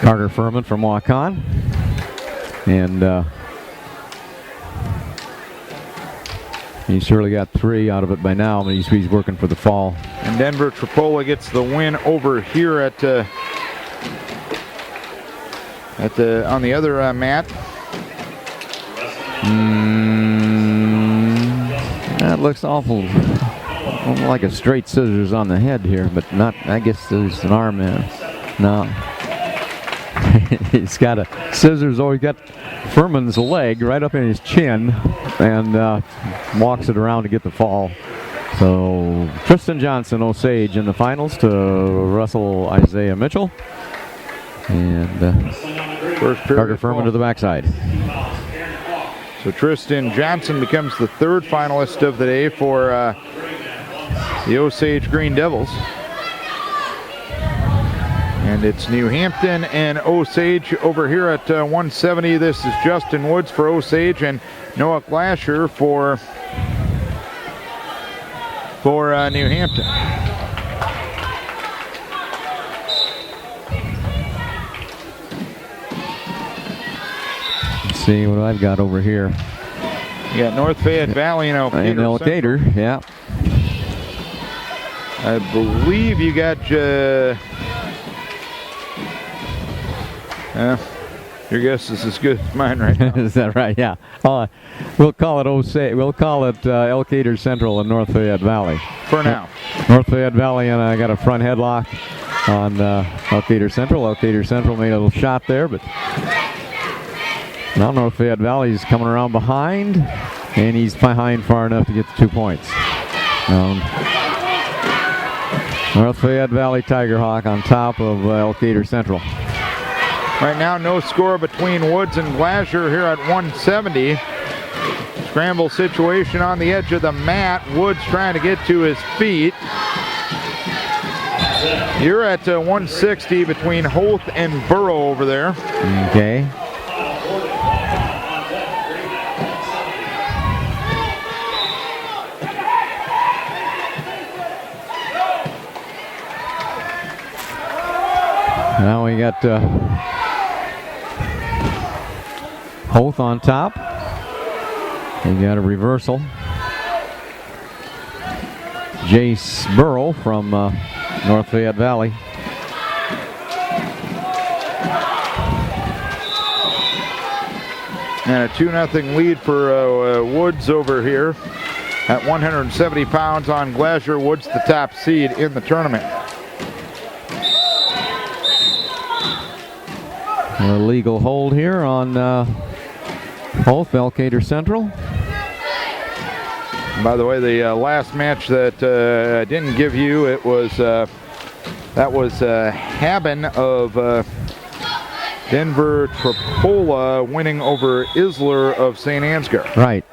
Carter Furman from Waukon. And he's surely got 3 out of it by now, but he's working for the fall. And Denver Trappola gets the win over here at on the other mat. That looks awful like a straight scissors on the head here, but not. I guess there's an arm in. No. He's got a scissors. Oh, he got Furman's leg right up in his chin and walks it around to get the fall. So Tristan Johnson Osage in the finals to Russell Isaiah Mitchell. And Carter Furman to the backside. So Tristan Johnson becomes the 3rd finalist of the day for the Osage Green Devils. And it's New Hampton and Osage over here at 170. This is Justin Woods for Osage and Noah Glasher for New Hampton. Let's see what I've got over here. You got North Fayette Valley and Elkader, yeah. I believe you got your guess is as good as mine right now. Is that right? Yeah. We'll call it Osage. We'll call it Elkader Central and North Fayette Valley. For now. North Fayette Valley, and I got a front headlock on Elkader Central. Elkader Central made a little shot there, but now North Fayette Valley is coming around behind, and he's behind far enough to get the 2 points. North Fayette Valley Tigerhawk on top of Elkader Central. Right now, no score between Woods and Glasher here at 170. Scramble situation on the edge of the mat. Woods trying to get to his feet. You're at 160 between Hoth and Burrow over there. Okay. Now we got Hoth on top. We got a reversal. Jace Burrow from North Fayette Valley. And a 2-0 lead for Woods over here at 170 pounds on Glasher. Woods the top seed in the tournament. A legal hold here on Hoth, Elkader Central. By the way, the last match that I didn't give you, it was Haben of Denver Trappola winning over Isler of St. Ansgar. Right.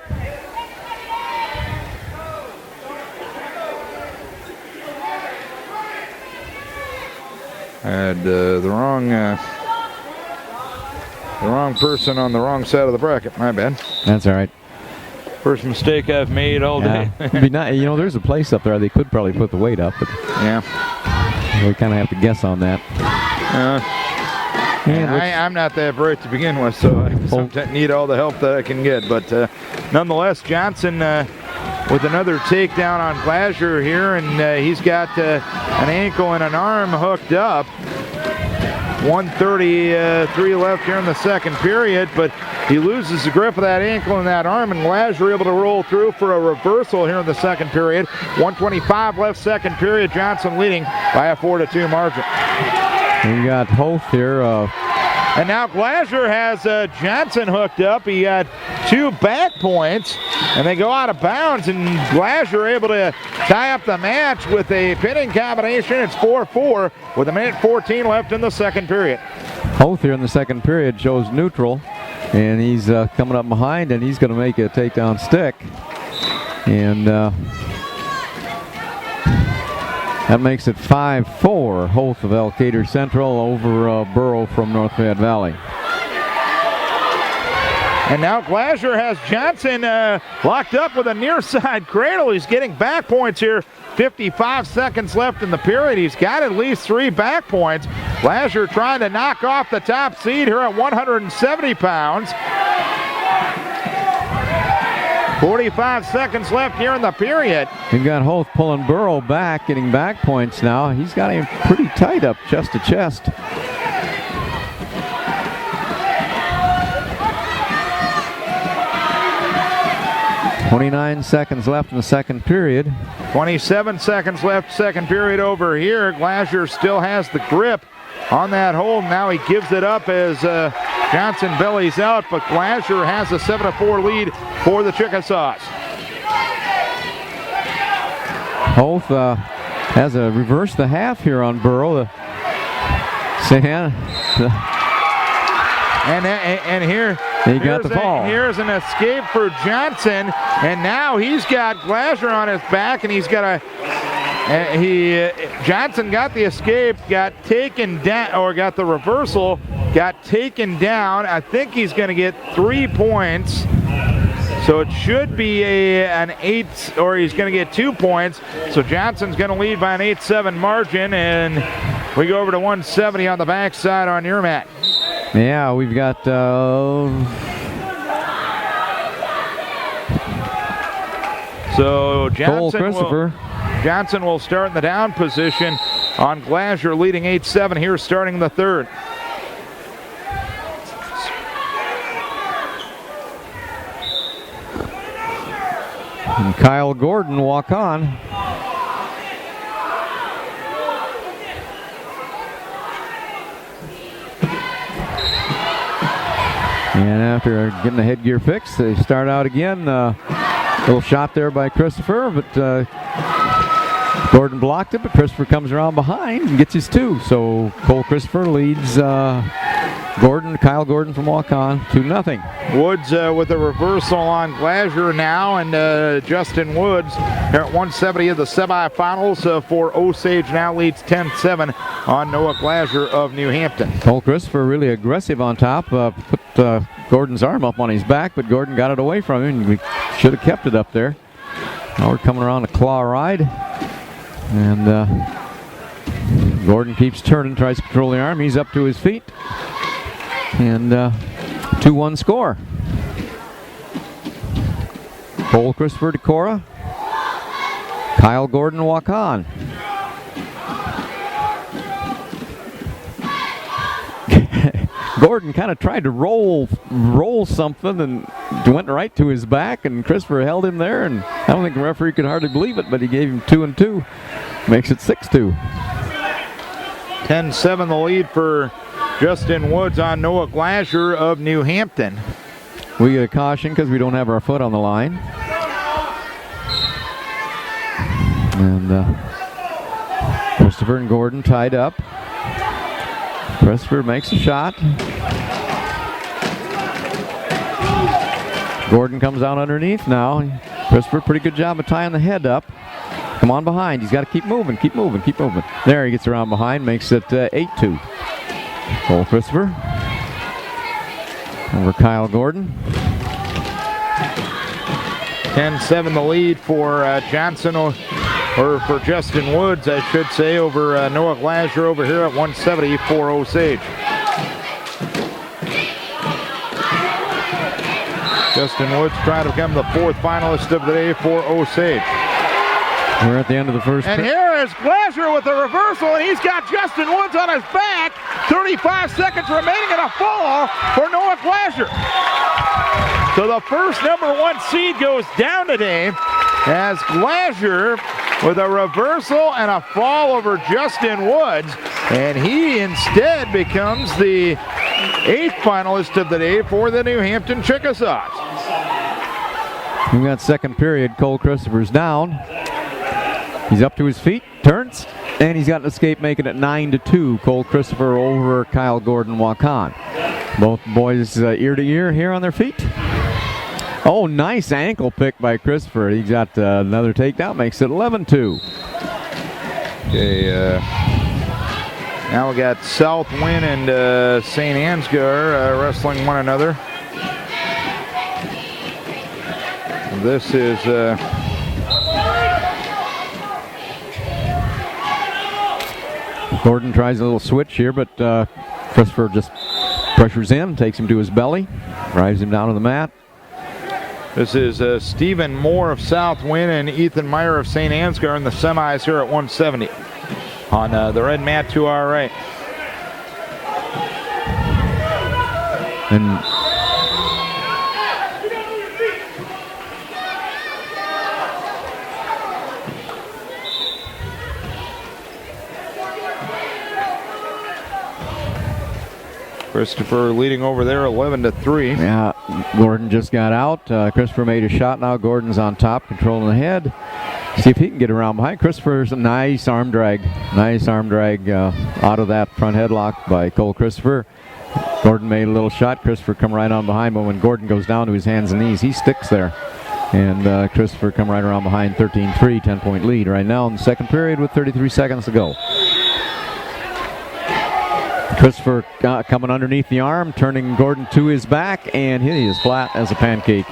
And the wrong person on the wrong side of the bracket. My bad. That's all right. First mistake I've made all day. It'd be nice. You know, there's a place up there they could probably put the weight up, but yeah, we kind of have to guess on that. I'm not that bright to begin with, so I sometimes need all the help that I can get. But nonetheless, Johnson with another takedown on Glasher here, and he's got an ankle and an arm hooked up. 1:33 left here in the second period, but he loses the grip of that ankle and that arm, and Glasher able to roll through for a reversal here in the second period. 1:25 left second period. Johnson leading by a 4-2 margin. We got Hoth here. And now Glasher has Johnson hooked up. He had 2 back points, and they go out of bounds, and Glasher able to tie up the match with a pinning combination. It's 4-4 with 1:14 left in the second period. Hoth here in the second period shows neutral, and he's coming up behind, and he's going to make a takedown stick. And that makes it 5-4, Hoth of Elkader Central over Burrow from North Fayette Valley. And now Glasher has Johnson locked up with a near side cradle. He's getting back points here 55 seconds left in the period. He's got at least 3 back points. Glasser trying to knock off the top seed here at 170 pounds. 45 seconds left here in the period. We've got Hoth pulling Burrow back, getting back points now. He's got him pretty tight up chest to chest. .29 seconds left in the second period. 27 seconds left, second period over here. Glasser still has the grip on that hold. Now he gives it up as Johnson bellies out, but Glasser has a 7-4 lead for the Chickasaws. Hoth has a reverse the half here on Burrow. And here he got the ball. Here's an escape for Johnson, and now he's got Glasser on his back, and he's got a. Johnson got the escape, got taken down, or got the reversal, got taken down. I think he's going to get 3 points. So it should be an 8, or he's going to get 2 points. So Johnson's going to lead by an 8-7 margin, and we go over to 170 on the backside on your mat. Yeah, we've got so Johnson will start in the down position on Glasser, leading 8-7 here starting the third. And Kyle Gordon walk on. And after getting the headgear fixed, they start out again. Little shot there by Christopher, but Gordon blocked it, but Christopher comes around behind and gets his 2. So Cole Christopher leads Kyle Gordon from walk-on 2-0. Woods with a reversal on Glasser now, and Justin Woods here at 170 of the semifinals for Osage now leads 10-7 on Noah Glasser of New Hampton. Cole Christopher really aggressive on top, put Gordon's arm up on his back, but Gordon got it away from him, and we should have kept it up there. Now we're coming around a claw ride, and Gordon keeps turning, tries to control the arm. He's up to his feet, and 2-1 score. Cole Christopher to Cora. Kyle Gordon walk on. Gordon kind of tried to roll something and went right to his back, and Christopher held him there, and I don't think the referee could hardly believe it, but he gave him 2 and 2. Makes it 6-2. 10-7 the lead for Justin Woods on Noah Glasser of New Hampton. We get a caution because we don't have our foot on the line. And Christopher and Gordon tied up. Christopher makes a shot. Gordon comes out underneath now. Christopher, pretty good job of tying the head up. Come on behind. He's got to keep moving, keep moving, keep moving. There, he gets around behind, makes it 8-2. Cole Christopher over Kyle Gordon. 10-7 the lead for Johnson, or for Justin Woods, I should say, over Noah Glasser over here at 170 for Osage. Justin Woods trying to become the 4th finalist of the day for Osage. We're at the end of the first. And here is Glasser with the reversal, and he's got Justin Woods on his back. 35 seconds remaining in a fall for Noah Glasser. So the first #1 seed goes down today as Glasser with a reversal and a fall over Justin Woods, and he instead becomes the 8th finalist of the day for the New Hampton Chickasaws. We've got second period. Cole Christopher's down. He's up to his feet, turns, and he's got an escape, making it 9-2. Cole Christopher over Kyle Gordon walk on. Both boys ear to ear here on their feet. Oh, nice ankle pick by Christopher. He's got another takedown, makes it 11-2. Okay, now we got Southwind and St. Ansgar wrestling one another. Gordon tries a little switch here, but Christopher just pressures in, takes him to his belly, drives him down to the mat. This is Stephen Moore of Southwind and Ethan Meyer of St. Ansgar in the semis here at 170. On the red mat to our right. And Christopher leading over there 11-3. yeah, Gordon just got out. Christopher made a shot now. Gordon's on top, controlling the head. See if he can get around behind. Christopher's a nice arm drag. Nice arm drag out of that front headlock by Cole Christopher. Gordon made a little shot. Christopher come right on behind, but when Gordon goes down to his hands and knees, he sticks there. And Christopher come right around behind, 13-3, 10-point lead right now in the second period with 33 seconds to go. Christopher coming underneath the arm, turning Gordon to his back, and he is flat as a pancake.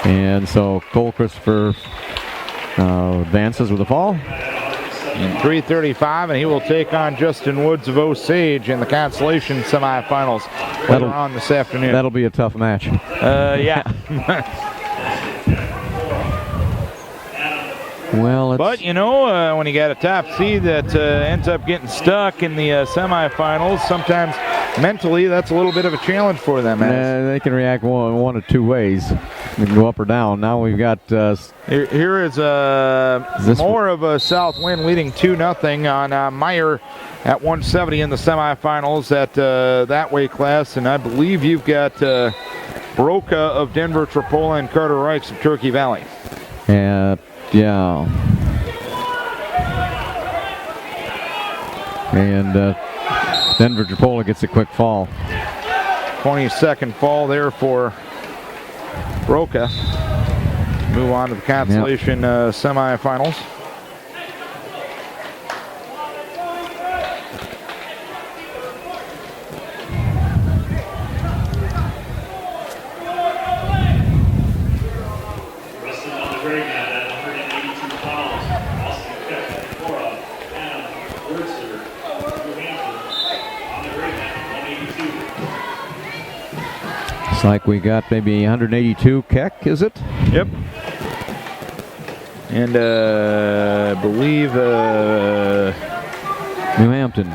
And so Cole Christopher advances with a fall. In 3:35, and he will take on Justin Woods of Osage in the consolation semifinals later on this afternoon. That'll be a tough match. Yeah. Well, but you know, when you got a top seed that ends up getting stuck in the semifinals, sometimes mentally that's a little bit of a challenge for them. They can react one of two ways. They can go up or down. Now we've got here is more of a Southwind leading 2-0 on Meyer at 170 in the semifinals at that weight class, and I believe you've got Broca of Denver, Tripola, and Carter Reichs of Turkey Valley. Yeah. And Denver Tripola gets a quick fall. 20-second fall there for Broca. Move on to the consolation semifinals. Looks like we got maybe 182 Keck, is it? Yep. And I believe New Hampton.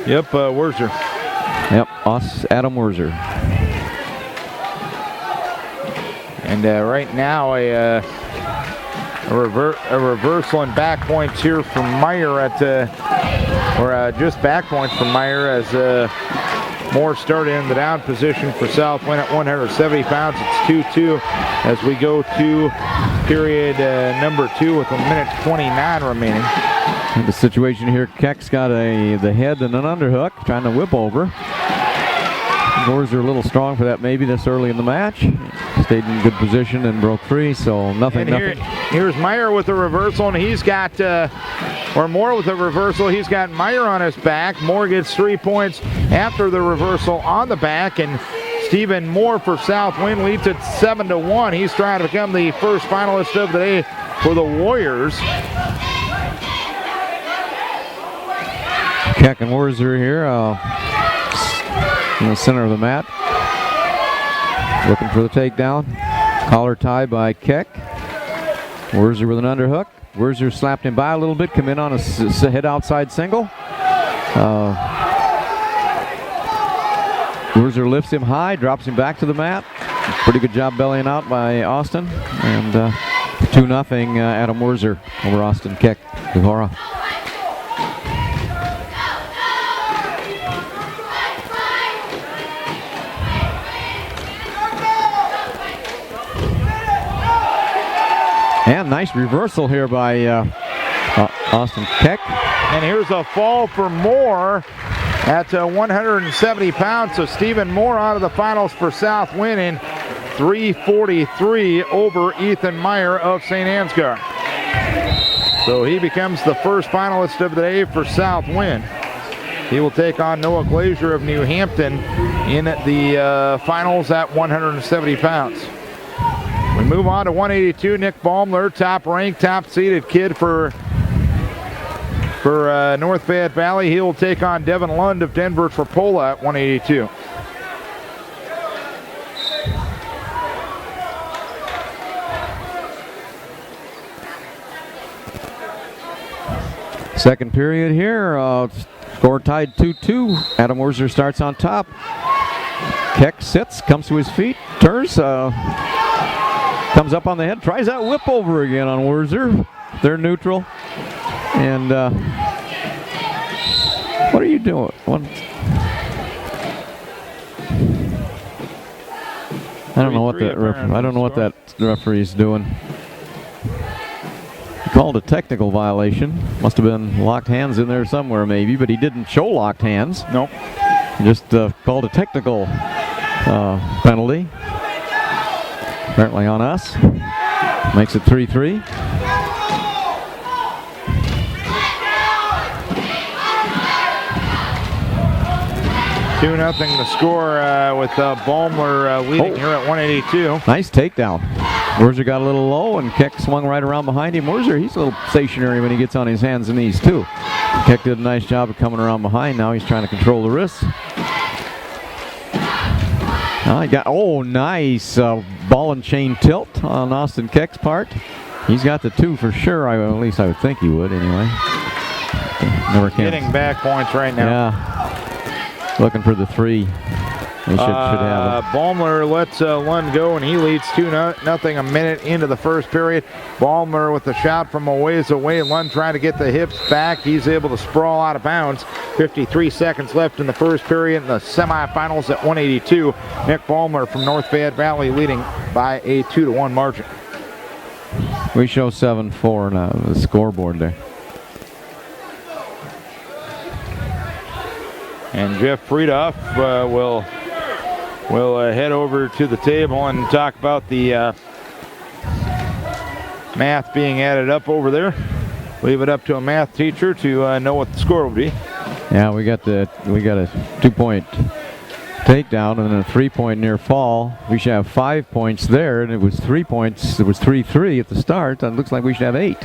Yep, Werzer. Yep, Adam Werzer. And right now a reversal and back points here from Meyer at just back points from Meyer as Moore started in the down position for Southwind at 170 pounds. It's 2-2 as we go to period number 2 with 1:29 remaining. And the situation here, Keck's got the head and an underhook, trying to whip over. Werzer a little strong for that maybe this early in the match. Stayed in good position and broke free, so nothing. Here's Meyer with a reversal, and he's got, or Moore with a reversal. He's got Meyer on his back. Moore gets 3 points after the reversal on the back, and Stephen Moore for Southwind leads at 7-1. He's trying to become the first finalist of the day for the Warriors. Keck and Werzer here in the center of the mat. Looking for the takedown. Collar tie by Keck. Werzer with an underhook. Werzer slapped him by a little bit, come in on a head outside single. Werzer lifts him high, drops him back to the mat. Pretty good job bellying out by Austin. And 2-0 Adam Werzer over Austin Keck. Duhora. And nice reversal here by Austin Keck. And here's a fall for Moore at 170 pounds. So Stephen Moore out of the finals for Southwind in 3:43 over Ethan Meyer of St. Ansgar. So he becomes the first finalist of the day for Southwind. He will take on Noah Glazier of New Hampton in the finals at 170 pounds. We move on to 182. Nick Baumler, top-ranked, top-seeded kid for for North Fayette Valley. He will take on Devin Lund of Denver for Pola at 182. Second period here. Score tied 2-2. Adam Werzer starts on top. Keck sits, comes to his feet, turns, comes up on the head, tries that whip over again on Werzer. They're neutral. And what are you doing? I don't know what that referee's doing. He called a technical violation. Must have been locked hands in there somewhere maybe, but he didn't show locked hands. Nope. He just called a technical penalty. Apparently on us. Makes it 3-3. Two nothing the score with Baumler leading here at 182. Nice takedown. Werzer got a little low and Keck swung right around behind him. Werzer, he's a little stationary when he gets on his hands and knees too. Keck did a nice job of coming around behind. Now he's trying to control the wrists. Nice ball and chain tilt on Austin Keck's part. He's got the two for sure. At least I would think he would anyway. Never can. Getting back points right now. Yeah. Looking for the three. They should have it. Baumler lets Lund go, and he leads 2-0 a minute into the first period. Baumler with a shot from a ways away. Lund trying to get the hips back. He's able to sprawl out of bounds. 53 seconds left in the first period in the semifinals at 182. Nick Baumler from North Fayette Valley leading by a 2-1 margin. We show 7-4 now, the scoreboard there. And Jeff Friedoff will head over to the table and talk about the math being added up over there. Leave it up to a math teacher to know what the score will be. Yeah, we got a 2-point takedown and then a 3-point near fall. We should have 5 points there, and it was 3 points. It was 3-3 at the start. It looks like we should have 8.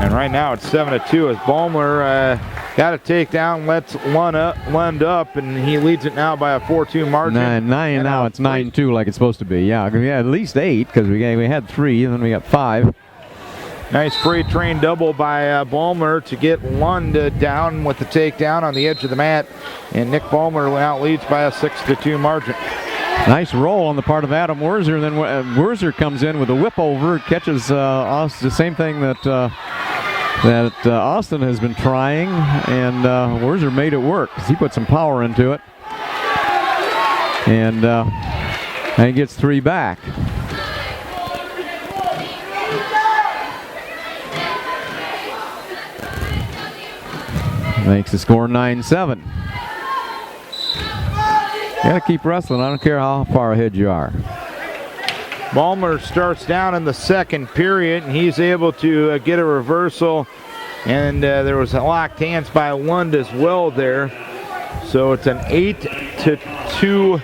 And right now it's 7-2 as Baumler got a takedown, lets Lund up, and he leads it now by a 4-2 margin. Now it's 9-2 like it's supposed to be. Yeah, we had at least 8 because we had 3, and then we got 5. Nice freight train double by Baumler to get Lund down with the takedown on the edge of the mat. And Nick Baumler now leads by a 6-2 margin. Nice roll on the part of Adam Werzer. And then Werzer comes in with a whip over, catches the same thing that Austin has been trying, and Werzer made it work because he put some power into it. And he gets 3 back. Makes the score 9-7. You got to keep wrestling. I don't care how far ahead you are. Baumler starts down in the second period, and he's able to get a reversal. And there was a locked hands by Lund as well there. So it's an 8-2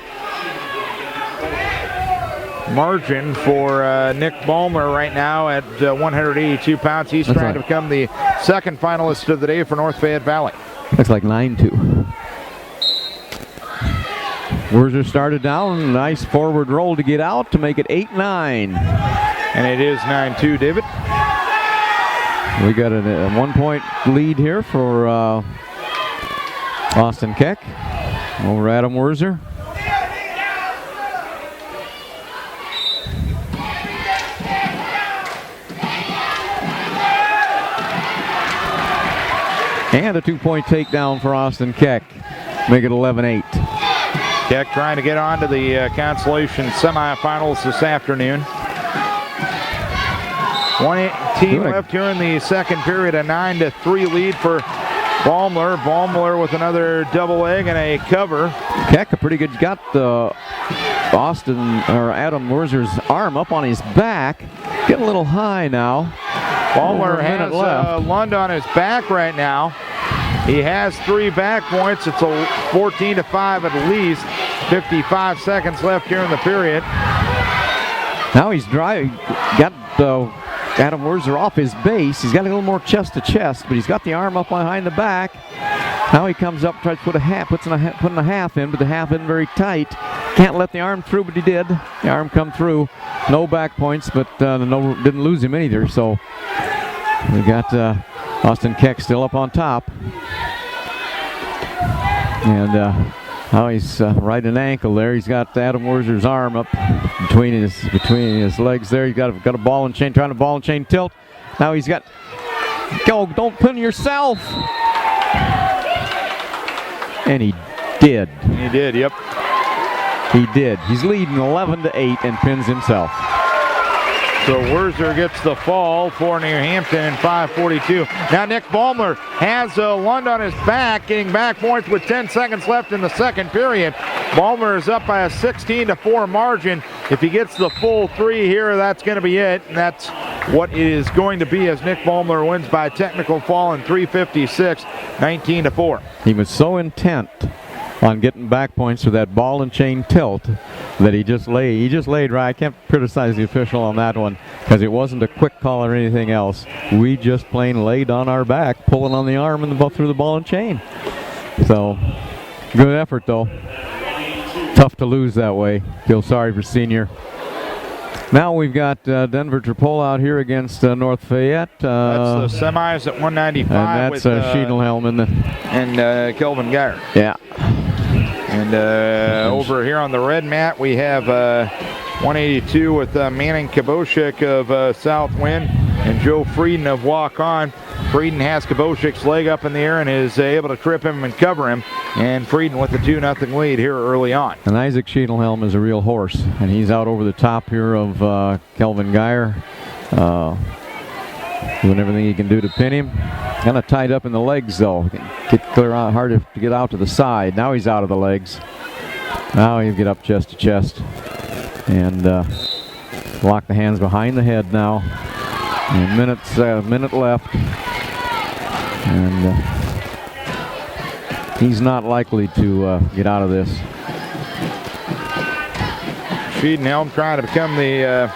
margin for Nick Baumler right now at 182 pounds. He's trying to become the second finalist of the day for North Fayette Valley. Looks like 9-2. Werzer started down. Nice forward roll to get out to make it 8-9. And it is 9-2, David. We got a 1-point lead here for Austin Keck over Adam Werzer. And a 2-point takedown for Austin Keck. Make it 11-8. Keck trying to get on to the consolation semifinals this afternoon. 1:18 left here in the second period. A 9-3 lead for Baumler. Baumler with another double leg and a cover. Keck, a pretty good, got Adam Werzer's arm up on his back. Getting a little high now. Baumler has Lund on his back right now. He has 3 back points. It's a 14-5 at least. 55 seconds left here in the period. Now he's driving. Got Adam Werzer off his base. He's got a little more chest to chest, but he's got the arm up behind the back. Now he comes up, tries to put a half, putting a half in, but the half isn't very tight. Can't let the arm through, but he did. The arm come through. No back points, but didn't lose him either. So we got Austin Keck still up on top. And now he's right an ankle there. He's got Adam Werzer's arm up between his legs there. He's got a ball and chain, trying to ball and chain tilt. Now he's got, go, don't pin yourself. And he did. He did, yep. He did. He's leading 11-8 and pins himself. So Werzer gets the fall for New Hampton in 5:42. Now Nick Baumler has Lund on his back, getting back points with 10 seconds left in the second period. Baumler is up by a 16-4 margin. If he gets the full 3 here, that's going to be it. And that's what it is going to be as Nick Baumler wins by technical fall in 3:56, 19-4. He was so intent on getting back points with that ball and chain tilt that he just laid right. I can't criticize the official on that one because it wasn't a quick call or anything else. We just plain laid on our back, pulling on the arm and through the ball and chain. So good effort though. Tough to lose that way. Feel sorry for Senior. Now we've got Denver Tripola out here against North Fayette. That's the semis at 195. And that's Schiedelhelm and Kelvin Geyer. Yeah. And over here on the red mat, we have 182 with Manning Kaboshik of Southwind and Joe Frieden of Walk On. Frieden has Kaboshik's leg up in the air and is able to trip him and cover him. And Frieden with the 2-0 lead here early on. And Isaac Schiedelhelm is a real horse, and he's out over the top here of Kelvin Geyer. Doing everything he can do to pin him. Kind of tied up in the legs though. Get clear out, hard to get out to the side. Now he's out of the legs. Now he'll get up chest to chest and lock the hands behind the head now. And minute left, and he's not likely to get out of this. Schiedenhelm trying to become the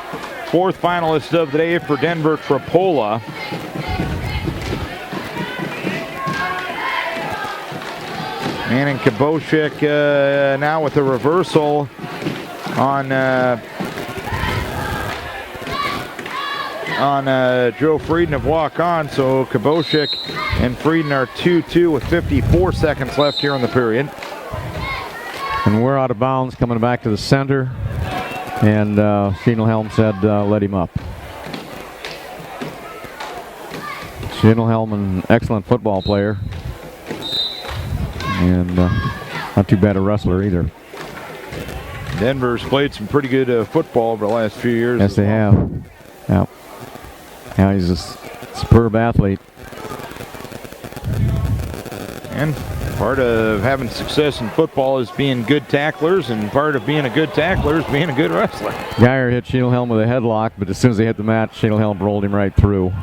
4th finalist of the day for Denver Tripola. Manning Kaboshik now with a reversal on Joe Frieden of Walk On. So Kaboshik and Frieden are 2-2 with 54 seconds left here in the period. And we're out of bounds coming back to the center. And Schiedelhelm said let him up. Schiedelhelm, an excellent football player. And not too bad a wrestler either. Denver's played some pretty good football over the last few years. Yes, they have. Yeah. Now he's a superb athlete. And part of having success in football is being good tacklers, and part of being a good tackler is being a good wrestler. Geyer hit Schiedelhelm with a headlock, but as soon as they hit the mat, Schiedelhelm rolled him right through.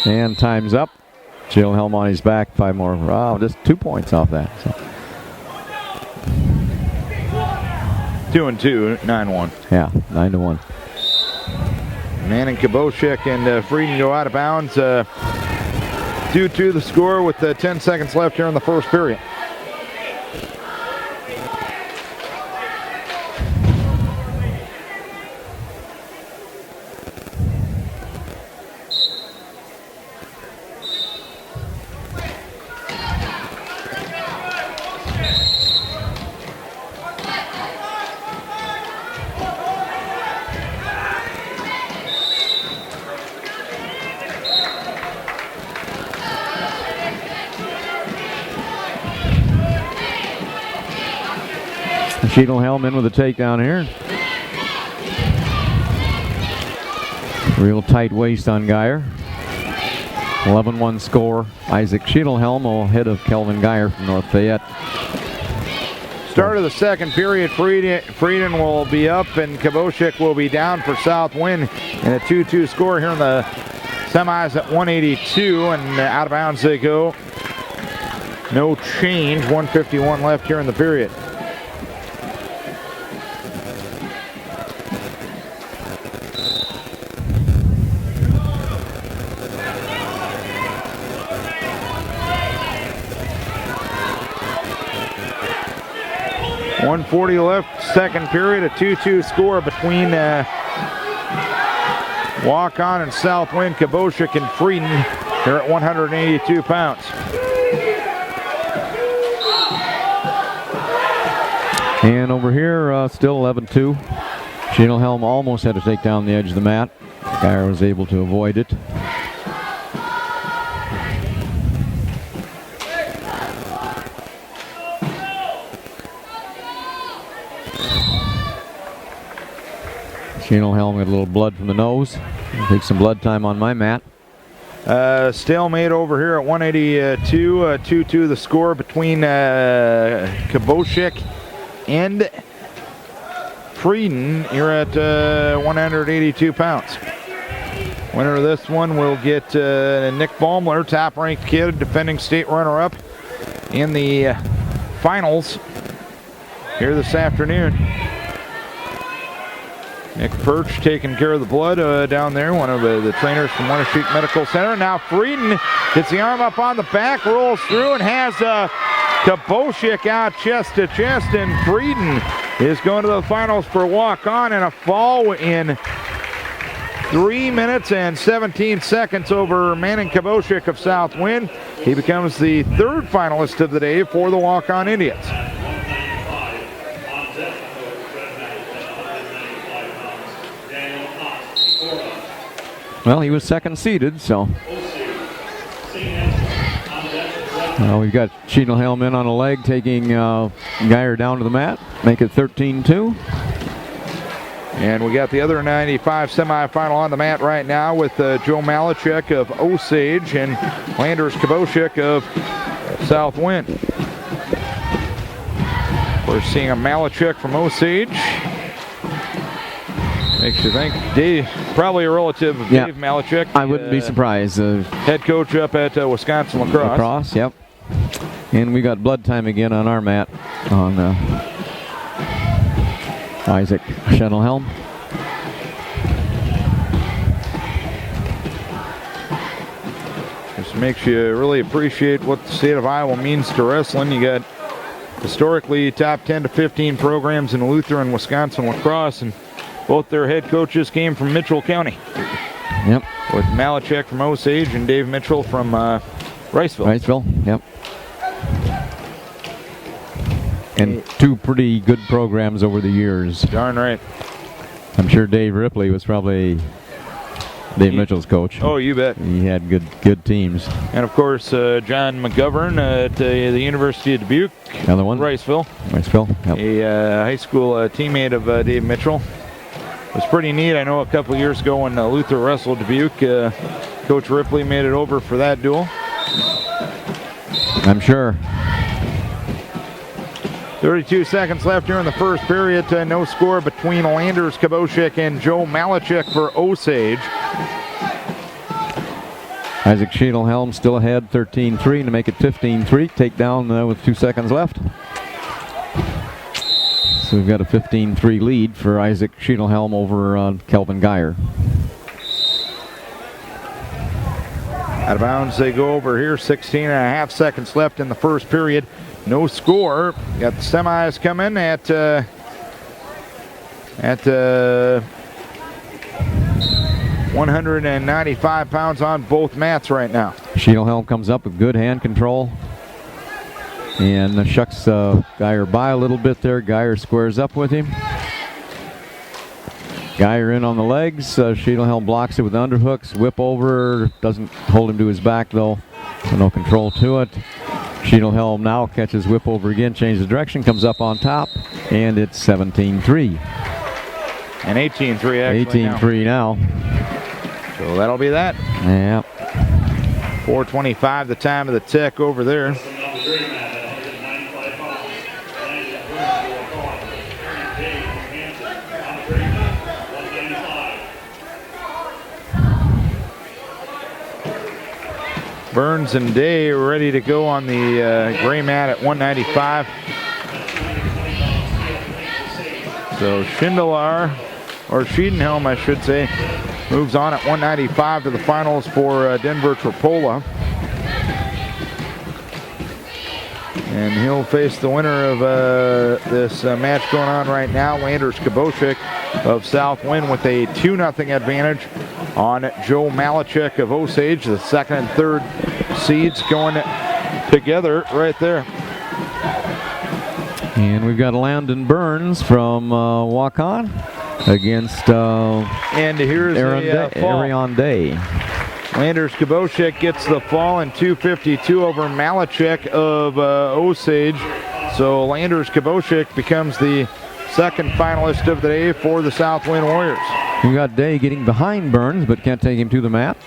And time's up. Schiedelhelm on his back, 5 more. Wow, just 2 points off that. So. 2-2, 9-1. Yeah, 9-1. Manning Kaboshik and Frieden go out of bounds. 2-2 the score with 10 seconds left here in the first period. Schiedelhelm in with a takedown here. Real tight waist on Geyer. 11-1 score. Isaac Schiedelhelm ahead of Kelvin Geyer from North Fayette. Start of the second period, Frieden will be up and Kaboshik will be down for Southwind. And a 2-2 score here in the semis at 182, and out of bounds they go. No change, 1:51 left here in the period. 1:40 left, second period, a 2-2 score between Walk-On and Southwind, Kabosik and Frieden here at 182 pounds. And over here, still 11-2. Schienelhelm almost had to take down the edge of the mat. Geyer was able to avoid it. Schienelhelm got a little blood from the nose. Take some blood time on my mat. Stalemate over here at 182. 2-2 the score between Kabosik and Frieden here at 182 pounds. Winner of this one will get Nick Baumler, top-ranked kid, defending state runner-up in the finals here this afternoon. Nick Perch taking care of the blood down there, one of the trainers from Winneshiek Medical Center. Now Frieden gets the arm up on the back, rolls through, and has Kabosik out chest to chest, and Frieden is going to the finals for Walk-On and a fall in 3 minutes and 17 seconds over Manning Kabosik of Southwind. He becomes the third finalist of the day for the Walk-On Indians. Well, he was second seeded, so. We've got Schienelhelm in on a leg, taking Geyer down to the mat, make it 13-2. And we got the other 95 semifinal on the mat right now with Joe Malachek of Osage and Landers Kabosik of Southwind. We're seeing a Malachek from Osage. Makes you think. Dave, probably a relative of Dave Malachek. I wouldn't be surprised. Head coach up at Wisconsin Lacrosse. Lacrosse, yep. And we got blood time again on our mat on Isaac Schienelhelm. Just makes you really appreciate what the state of Iowa means to wrestling. You got historically top 10 to 15 programs in Luther and Wisconsin Lacrosse, and both their head coaches came from Mitchell County. Yep. With Malachek from Osage and Dave Mitchell from Riceville. Riceville, yep. And two pretty good programs over the years. Darn right. I'm sure Dave Ripley was probably Dave Mitchell's coach. Oh, you bet. He had good teams. And of course, John McGovern at the University of Dubuque. Another one. Riceville. Yep. A high school teammate of Dave Mitchell. It was pretty neat. I know a couple of years ago when Luther wrestled Dubuque, Coach Ripley made it over for that duel. I'm sure. 32 seconds left here in the first period. No score between Landers Kabosik and Joe Malachek for Osage. Isaac Schienelhelm still ahead, 13-3 to make it 15-3. Takedown with 2 seconds left. So we've got a 15-3 lead for Isaac Schienelhelm over Kelvin Geyer. Out of bounds they go over here. 16 and a half seconds left in the first period. No score. Got the semis coming at 195 pounds on both mats right now. Schienelhelm comes up with good hand control and shucks Geyer by a little bit there. Geyer squares up with him. Geyer in on the legs. Schienelhelm blocks it with underhooks. Whip over. Doesn't hold him to his back though. So no control to it. Schienelhelm now catches whip over again, changes direction, comes up on top, and it's 17-3. And 18-3 actually 18-3 now. So that'll be that. Yeah. 4:25 the time of the tech over there. Burns and Day are ready to go on the gray mat at 195. So Schienelhelm, I should say, moves on at 195 to the finals for Denver Tripola. And he'll face the winner of this match going on right now, Landers Koboshik of Southwind, with a 2-0 advantage on Joe Malachek of Osage. The second and third seeds going together right there. And we've got Landon Burns from Waukon against and here's Arion Day. Landers Koboshik gets the fall in 2:52 over Malachek of Osage. So Landers Koboshik becomes the second finalist of the day for the Southwind Warriors. We've got Day getting behind Burns, but can't take him to the mat.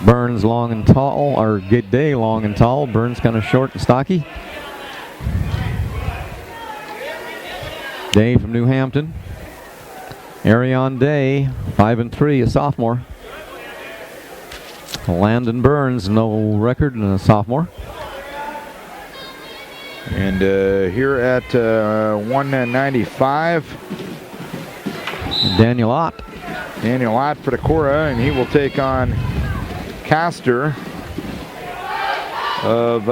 Burns long and tall, or Day long and tall. Burns kind of short and stocky. Day from New Hampton. Arion Day, 5-3, a sophomore. Landon Burns, no record, and a sophomore. And here at 195, Daniel Ott. Daniel Ott for Decorah, and he will take on Castor of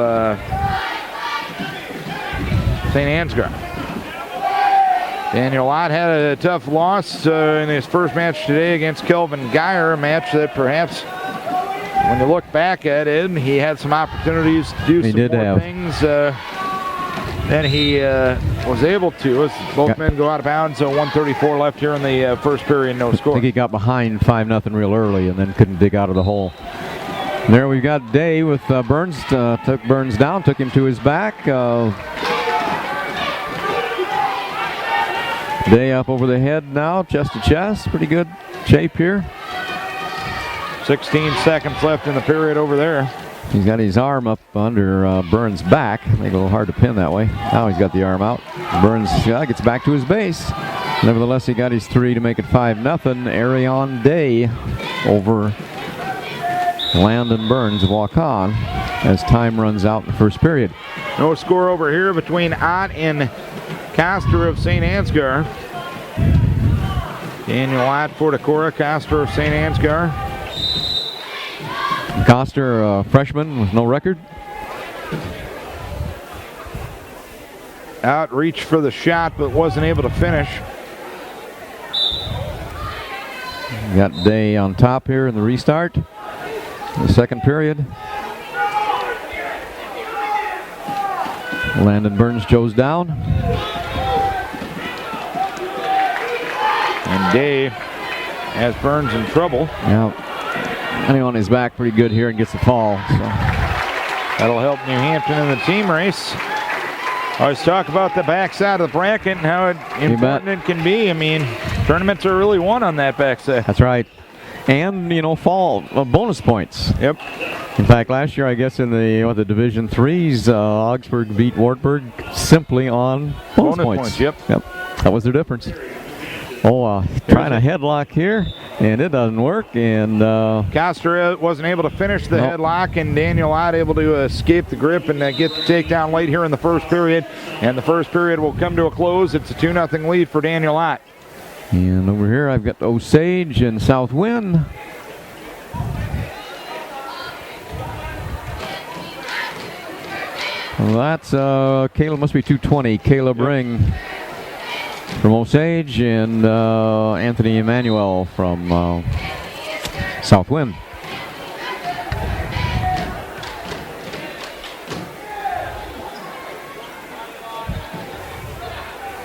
St. Ansgar. Daniel Ott had a tough loss in his first match today against Kelvin Geyer, a match that perhaps, when you look back at it, he had some opportunities to do some more things than he was able to, as both men go out of bounds. 1:34 left here in the first period, no score. I think he got behind 5-0 real early and then couldn't dig out of the hole. There we've got Day with Burns, took Burns down, took him to his back. Day up over the head now, chest to chest. Pretty good shape here. 16 seconds left in the period over there. He's got his arm up under Burns' back. Make it a little hard to pin that way. Now he's got the arm out. Burns gets back to his base. Nevertheless, he got his 3 to make it 5-0. Arion Day over Landon Burns walk on as time runs out in the first period. No score over here between Ott and Castor of St. Ansgar. Daniel Ott for Decorah, Castor of St. Ansgar. Coster, a freshman with no record. Ott reached for the shot but wasn't able to finish. Got Day on top here in the restart. The second period. Landon Burns goes down. And Day has Burns in trouble. Yeah. And he on his back pretty good here and gets the fall. So that'll help New Hampton in the team race. Always talk about the backside of the bracket and how important it can be. I mean, tournaments are really won on that backside. That's right. And, fall bonus points. Yep. In fact, last year, I guess in the Division Threes, Augsburg beat Wartburg simply on bonus points. Yep. That was their difference. Trying a headlock here, and it doesn't work. And Castor wasn't able to finish the headlock, and Daniel Ott able to escape the grip and get the takedown late here in the first period. And the first period will come to a close. It's a 2-0 lead for Daniel Ott. And over here, I've got Osage and Southwind. Well, that's Caleb, must be 220. Caleb Ring from Osage and Anthony Emmanuel from Southwind.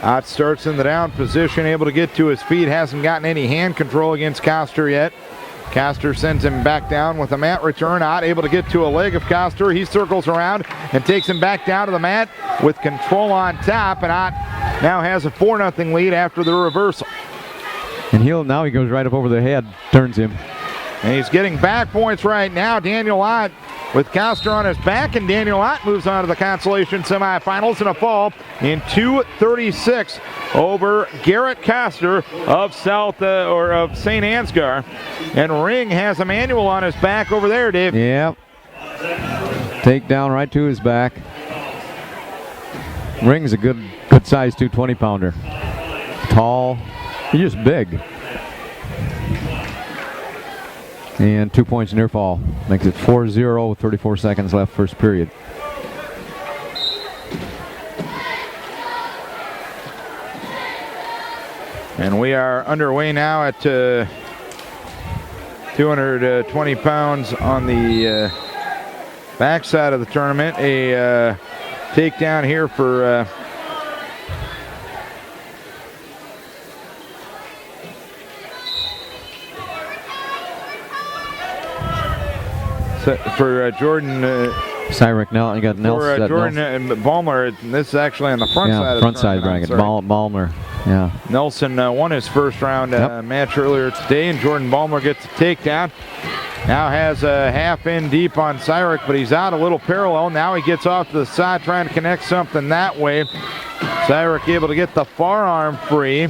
Ott starts in the down position, able to get to his feet. Hasn't gotten any hand control against Castor yet. Castor sends him back down with a mat return. Ott able to get to a leg of Castor. He circles around and takes him back down to the mat with control on top. And Ott now has a 4-0 lead after the reversal. And now he goes right up over the head, turns him. And he's getting back points right now. Daniel Ott with Castor on his back, and Daniel Ott moves on to the consolation semifinals in a fall in 2:36 over Garrett Castor of of St. Ansgar. And Ring has Emmanuel on his back over there, Dave. Yep. Takedown right to his back. Ring's a good size 220-pounder. Tall. He's just big. And 2 points near fall. Makes it 4-0 with 34 seconds left first period. And we are underway now at 220 pounds on the backside of the tournament. A takedown here for Jordan. Cyric now, you got Nelson. For Jordan Balmer, this is actually on the front side of the front side bracket. Balmer. Yeah. Nelson won his first round match earlier today, and Jordan Balmer gets a takedown. Now has a half in deep on Cyric, but he's out a little parallel. Now he gets off to the side trying to connect something that way. Cyric able to get the forearm free.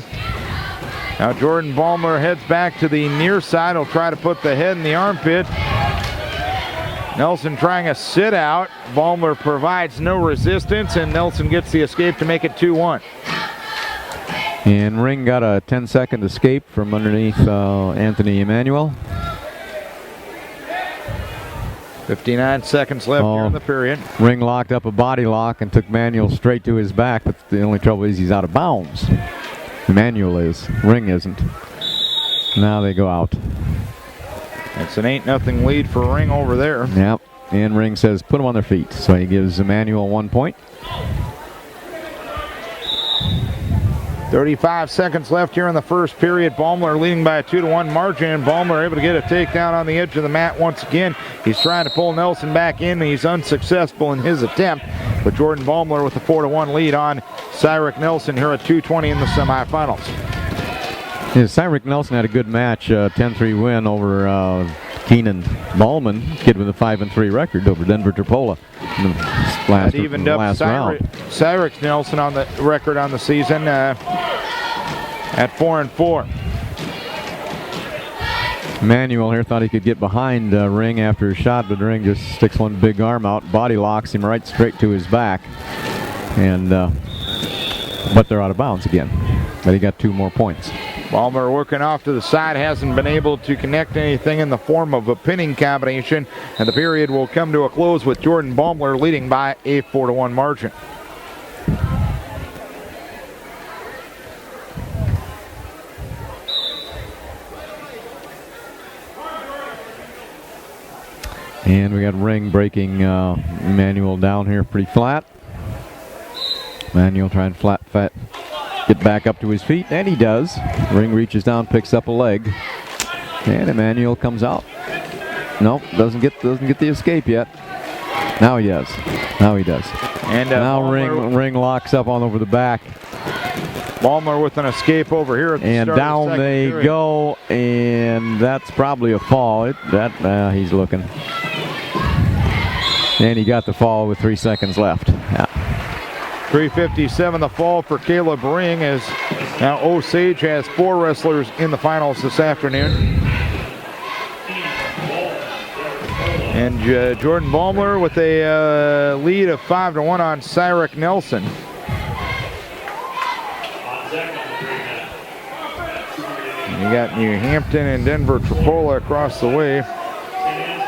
Now Jordan Balmer heads back to the near side. He'll try to put the head in the armpit. Nelson trying a sit out. Balmer provides no resistance, and Nelson gets the escape to make it 2-1. And Ring got a 10-second escape from underneath Anthony Emanuel. 59 seconds left here in the period. Ring locked up a body lock and took Manuel straight to his back, but the only trouble is he's out of bounds. Emanuel is. Ring isn't. Now they go out. It's an 8-0 lead for Ring over there. Yep. And Ring says put them on their feet. So he gives Emanuel 1 point. 35 seconds left here in the first period. Balmer leading by a 2-1 margin. Balmer able to get a takedown on the edge of the mat once again. He's trying to pull Nelson back in, and he's unsuccessful in his attempt. But Jordan Balmer with a 4-1 lead on Cyric Nelson here at 2:20 in the semifinals. Yeah, Cyric Nelson had a good match, 10-3 win over Keenan Ballman, kid with a 5-3 record over Denver Terpola in the last, evened up last round. Cyric Nelson on the record on the season at 4-4. Manuel here thought he could get behind Ring after a shot, but Ring just sticks one big arm out, body locks him right straight to his back, and but they're out of bounds again. But he got 2 more points. Balmer working off to the side, hasn't been able to connect anything in the form of a pinning combination, and the period will come to a close with Jordan Balmer leading by a 4-1 margin. And we got Ring breaking Emanuel down here pretty flat. Emanuel trying to get back up to his feet, and he does. Ring reaches down, picks up a leg, and Emanuel comes out. Nope, doesn't get the escape yet. Now he does. And now Ring locks up on over the back. Balmer with an escape over here at the and start down of the they period. go, and that's probably a fall. He's looking, and he got the fall with 3 seconds left. Yeah. 3:57 the fall for Caleb Ring, as now Osage has 4 wrestlers in the finals this afternoon. And Jordan Balmer with a lead of 5-1 on Cyric Nelson. And you got New Hampton and Denver Terpola across the way.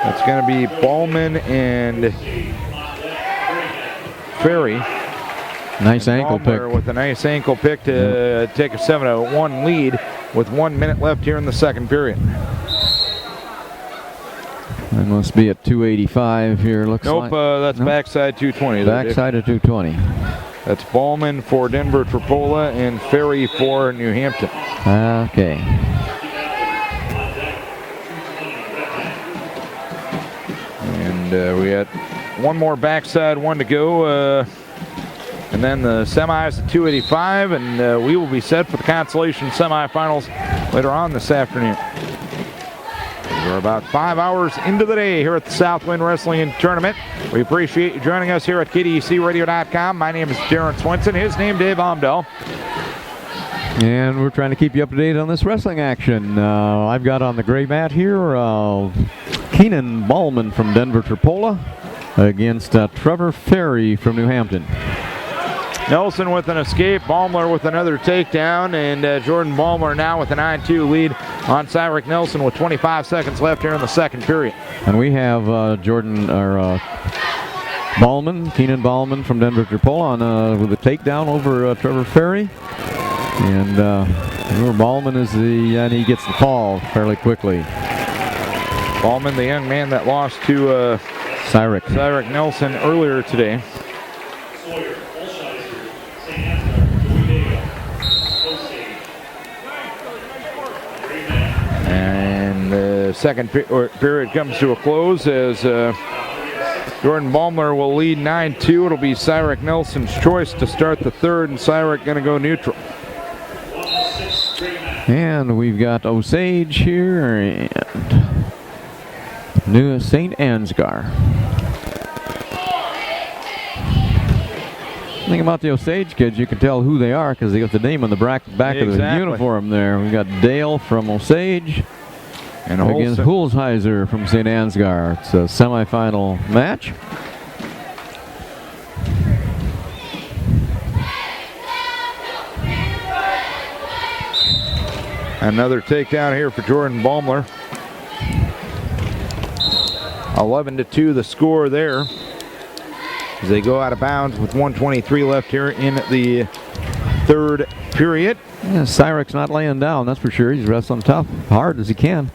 That's going to be Ballman and Ferry. Nice ankle pick. With a nice ankle pick to take a 7-1 lead with 1 minute left here in the second period. That must be at 285 here, looks like. Nope, that's backside 220. Backside of 220. That's Ballman for Denver Terpola and Ferry for New Hampton. Okay. And we had one more backside one to go. And then the semis at 285, and we will be set for the consolation semifinals later on this afternoon. We're about 5 hours into the day here at the Southwind Wrestling Tournament. We appreciate you joining us here at KDECradio.com. My name is Darren Swenson. His name, Dave Omdahl. And we're trying to keep you up to date on this wrestling action. I've got on the gray mat here Keenan Ballman from Denver Terpola against Trevor Ferry from New Hampton. Nelson with an escape, Balmer with another takedown, and Jordan Balmer now with a 9-2 lead on Cyrus Nelson with 25 seconds left here in the second period. And we have Keenan Ballman from Denver Tripol with a takedown over Trevor Ferry. And Ballman and he gets the fall fairly quickly. Ballman, the young man that lost to Cyrus Nelson earlier today. And the second period comes to a close as Jordan Baumler will lead 9-2. It'll be Cyrus Nelson's choice to start the third, and Cyrus going to go neutral. And we've got Osage here and New St. Ansgar. Thing about the Osage kids, you can tell who they are because they got the name on the back of the uniform there. We got Dale from Osage and against Hulsheiser from St. Ansgar. It's a semifinal match. Another takedown here for Jordan Baumler. 11-2 the score there as they go out of bounds with 1:23 left here in the third period. Yeah, Cyrus not laying down, that's for sure. He's wrestling tough, hard as he can.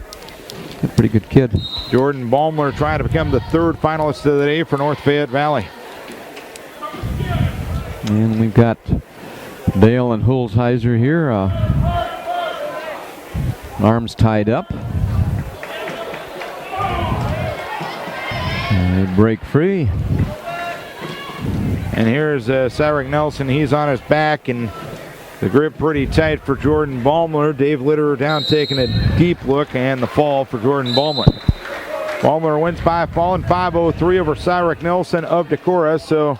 A pretty good kid. Jordan Baumler trying to become the third finalist of the day for North Fayette Valley. And we've got Dale and Hulsheiser here. Arms tied up. And they break free. And here's Cyrus Nelson. He's on his back, and the grip pretty tight for Jordan Baumler. Dave Litterer down taking a deep look, and the fall for Jordan Baumler. Baumler wins by fall in 5:03 over Cyrus Nelson of Decorah. So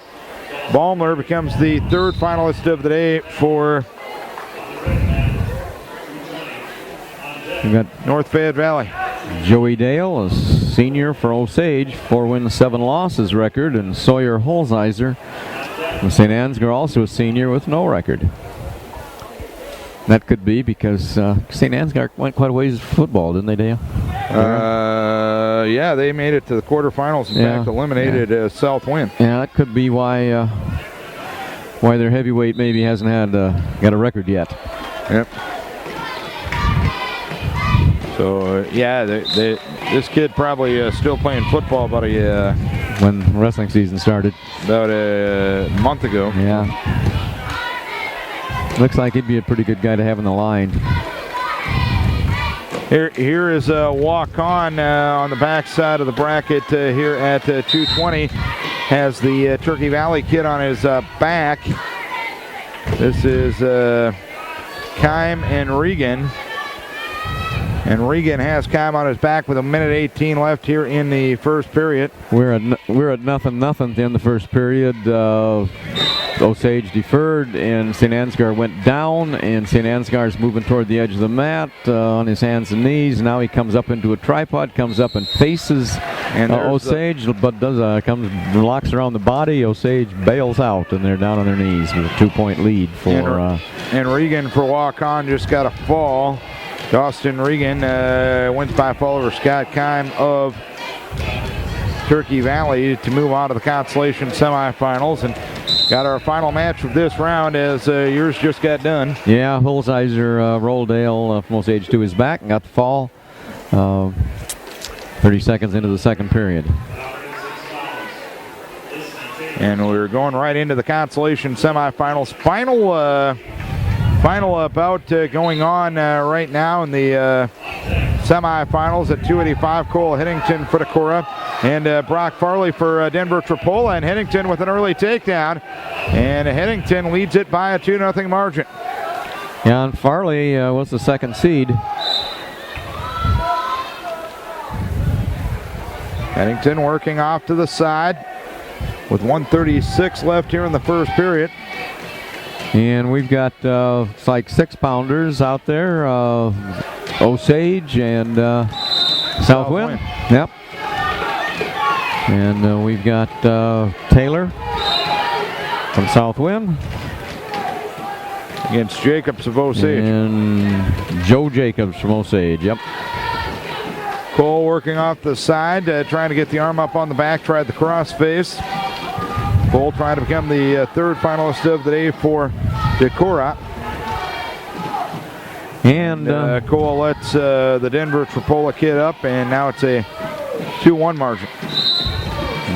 Baumler becomes the third finalist of the day for North Fayette Valley. Joey Dale, a senior for Osage, 4 wins, 7 losses record, and Sawyer Hulsheiser from St. Ansgar, also a senior with no record. That could be because St. Ansgar went quite a ways in football, didn't they, Dale? Yeah, they made it to the quarterfinals. In fact, eliminated Southwind. Yeah, that could be why their heavyweight maybe hasn't got a record yet. Yep. So, this kid probably still playing football about when wrestling season started. About a month ago. Yeah. Looks like he'd be a pretty good guy to have in the line. Here is a walk-on the backside of the bracket here at 220. Has the Turkey Valley kid on his back. This is Kime and Regan. And Regan has Kime on his back with 1:18 left here in the first period. We're at 0-0 at the end of the first period. Osage deferred, and St. Ansgar went down, and St. Ansgar's moving toward the edge of the mat on his hands and knees. Now he comes up into a tripod, comes up and faces Osage, but locks around the body. Osage bails out, and they're down on their knees with a 2-point lead for. And Regan for walk-on just got a fall. Dawson Regan wins by fall over Scott Kime of Turkey Valley to move on to the consolation semifinals. And got our final match of this round as yours just got done. Yeah, Hulsheiser rolled Dale from Osage to his back and got the fall 30 seconds into the second period. And we're going right into the consolation semifinals. Final bout going on right now in the semifinals at 285. Cole Headington for Decorah and Brock Farley for Denver Tripola. And Headington with an early takedown. And Headington leads it by a 2-0 margin. Yeah, and Farley was the second seed. Headington working off to the side with 1:36 left here in the first period. And we've got it's like 6-pounders out there, Osage and Southwind. Yep. And we've got Taylor from Southwind. against Jacobs of Osage. And Joe Jacobs from Osage, yep. Cole working off the side, trying to get the arm up on the back, tried the cross face. Cole trying to become the third finalist of the day for Decorah. And Cole lets the Denver Trapola kid up, and now it's a 2-1 margin.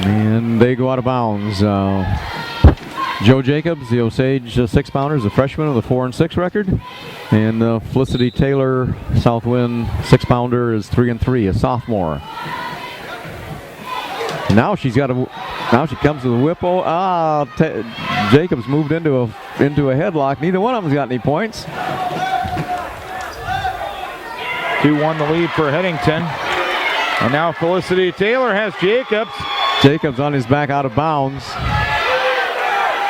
And they go out of bounds. Joe Jacobs, the Osage 6-pounder, is a freshman with a 4-6 record. And Felicity Taylor, Southwind 6-pounder, is 3-3, a sophomore. Now she's got a. Now she comes to the whip. Jacobs moved into a headlock. Neither one of them's got any points. 2-1 the lead for Headington. And now Felicity Taylor has Jacobs. Jacobs on his back out of bounds.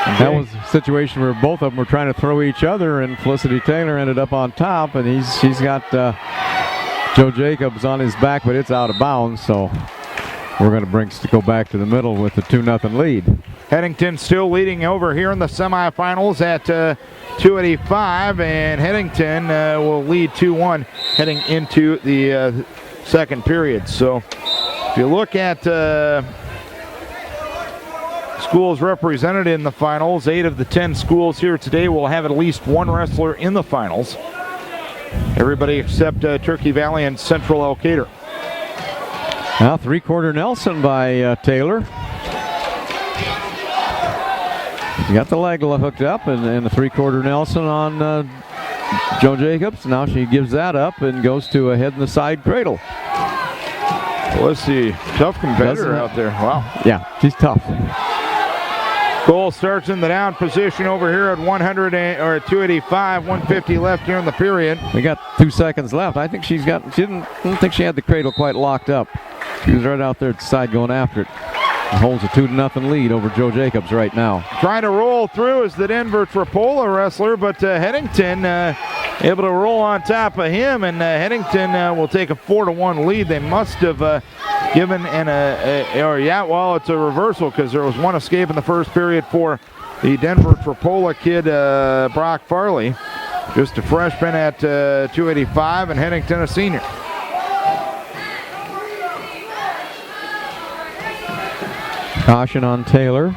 And that was a situation where both of them were trying to throw each other, and Felicity Taylor ended up on top, and she's got Joe Jacobs on his back, but it's out of bounds, so we're going to go back to the middle with the 2-0 lead. Headington still leading over here in the semifinals at 285, and Headington will lead 2-1 heading into the second period. So if you look at schools represented in the finals, 8 of the 10 schools here today will have at least one wrestler in the finals. Everybody except Turkey Valley and Central Elkader. Now, 3/4 Nelson by Taylor. You got the leg hooked up, and the 3/4 Nelson on Joe Jacobs. Now she gives that up and goes to a head in the side cradle. Well, let's see, tough competitor out there. Wow. Yeah, she's tough. Cole starts in the down position over here at 285, 150 left here in the period. We got 2 seconds left. I think I don't think she had the cradle quite locked up. She was right out there at the side going after it. And holds a 2-0 lead over Joe Jacobs right now. Trying to roll through is the Denver Trapola wrestler, but Headington able to roll on top of him, and Headington will take a 4-1 lead. They must have given it's a reversal because there was one escape in the first period for the Denver Trapola kid, Brock Farley. Just a freshman at 285, and Headington a senior. Caution on Taylor.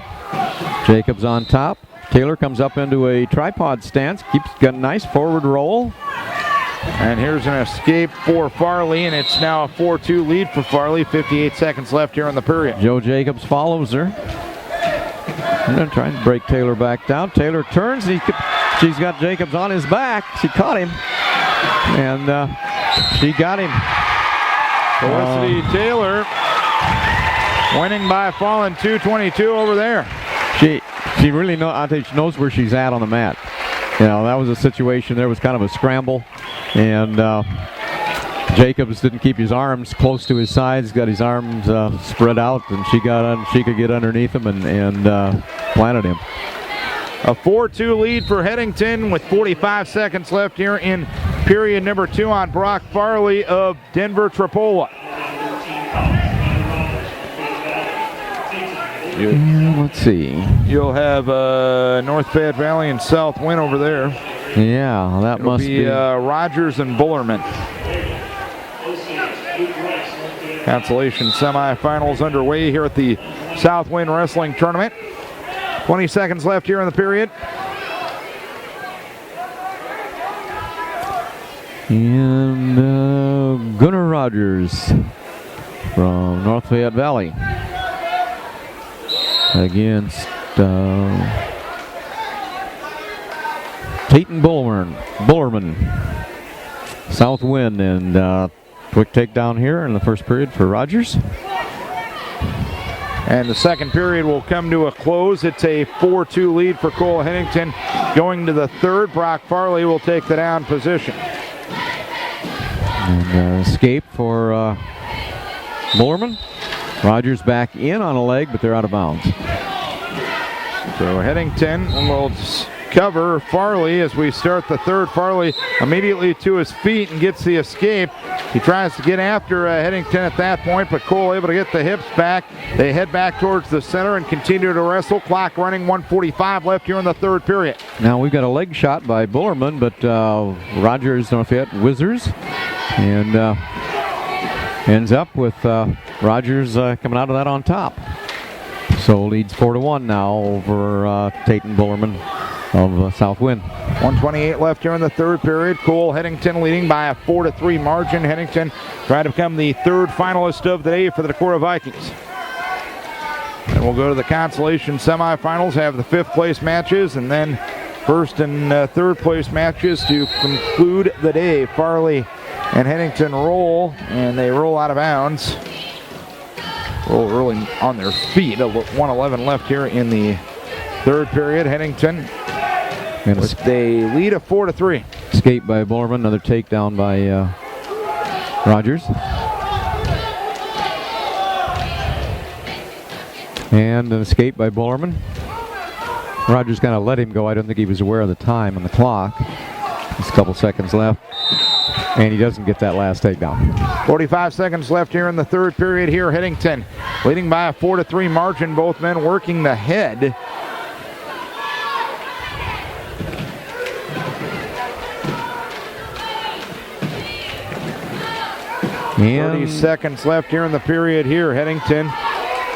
Jacobs on top. Taylor comes up into a tripod stance. Got a nice forward roll. And here's an escape for Farley, and it's now a 4-2 lead for Farley. 58 seconds left here in the period. Joe Jacobs follows her. I'm going to try and break Taylor back down. Taylor turns. She's got Jacobs on his back. She caught him. And she got him. Felicity Taylor winning by a falling 222 over there. She really I think she knows where she's at on the mat. You know, that was a situation. There was kind of a scramble, and Jacobs didn't keep his arms close to his sides. Got his arms spread out, and she could get underneath him and planted him. A 4-2 lead for Headington with 45 seconds left here in period number 2 on Brock Farley of Denver Trapola. Let's see. You'll have North Fayette Valley and South Wind over there. Yeah, that It'll must be Rogers and Bullerman. Consolation semifinals underway here at the South Wind Wrestling Tournament. 20 seconds left here in the period. And Gunnar Rogers from North Fayette Valley against Peyton Bullerman. South Wind, and quick takedown here in the first period for Rogers. And the second period will come to a close. It's a 4-2 lead for Cole Headington. Going to the third, Brock Farley will take the down position. And escape for Bullerman. Rogers back in on a leg, but they're out of bounds. So Headington will cover Farley as we start the third. Farley immediately to his feet and gets the escape. He tries to get after Headington at that point, but Cole able to get the hips back. They head back towards the center and continue to wrestle. Clock running, 1:45 left here in the third period. Now we've got a leg shot by Bullerman, but Rogers Northfield whizzers and ends up with Rogers coming out of that on top. So leads 4-1 now over Tate Bullerman of Southwind. 1:28 left here in the third period. Cole Headington leading by a 4-3 margin. Headington trying to become the third finalist of the day for the Decorah Vikings. And we'll go to the consolation semifinals, have the fifth place matches, and then first and third place matches to conclude the day. Farley and Headington roll, and they roll out of bounds. Roll early on their feet. 1:11 left here in the third period. Headington, they lead a 4-3. Escape by Bullerman, another takedown by Rogers. And an escape by Bullerman. Rogers kind of let him go. I don't think he was aware of the time on the clock. Just a couple seconds left. And he doesn't get that last takedown. 45 seconds left here in the third period here. Headington leading by a 4-3 margin. Both men working the head. And 30 seconds left here in the period here. Headington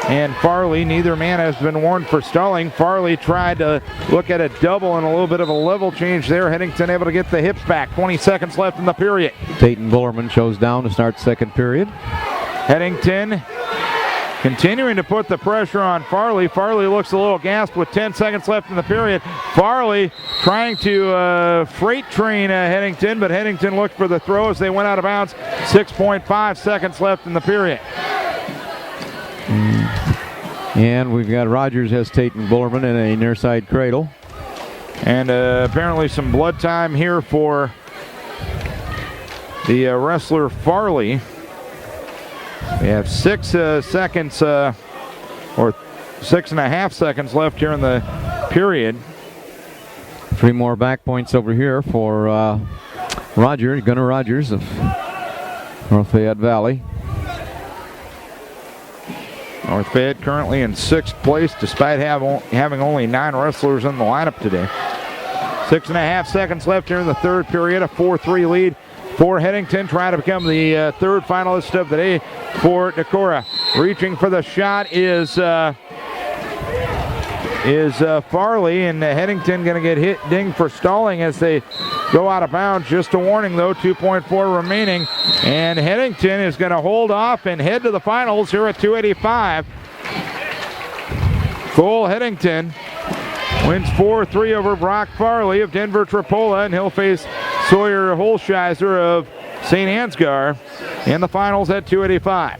and Farley, neither man has been warned for stalling. Farley tried to look at a double and a little bit of a level change there. Headington able to get the hips back. 20 seconds left in the period. Tate Bullerman shows down to start second period. Headington continuing to put the pressure on Farley. Farley looks a little gassed with 10 seconds left in the period. Farley trying to freight train Headington, but Headington looked for the throw as they went out of bounds. 6.5 seconds left in the period. And we've got Rogers has Tate Bullerman in a near side cradle. And apparently some blood time here for the wrestler Farley. We have 6 seconds, or 6.5 seconds left here in the period. 3 more back points over here for Gunnar Rogers of North Fayette Valley. North Fayette currently in 6th place despite having only 9 wrestlers in the lineup today. 6.5 seconds left here in the third period. A 4-3 lead for Headington, trying to become the third finalist of the day for Decorah. Reaching for the shot is Farley, and Headington going to get dinged for stalling as they go out of bounds. Just a warning though, 2.4 remaining, and Headington is going to hold off and head to the finals here at 285. Cole Headington wins 4-3 over Brock Farley of Denver Tripola, and he'll face Sawyer Holsheiser of St. Ansgar in the finals at 285.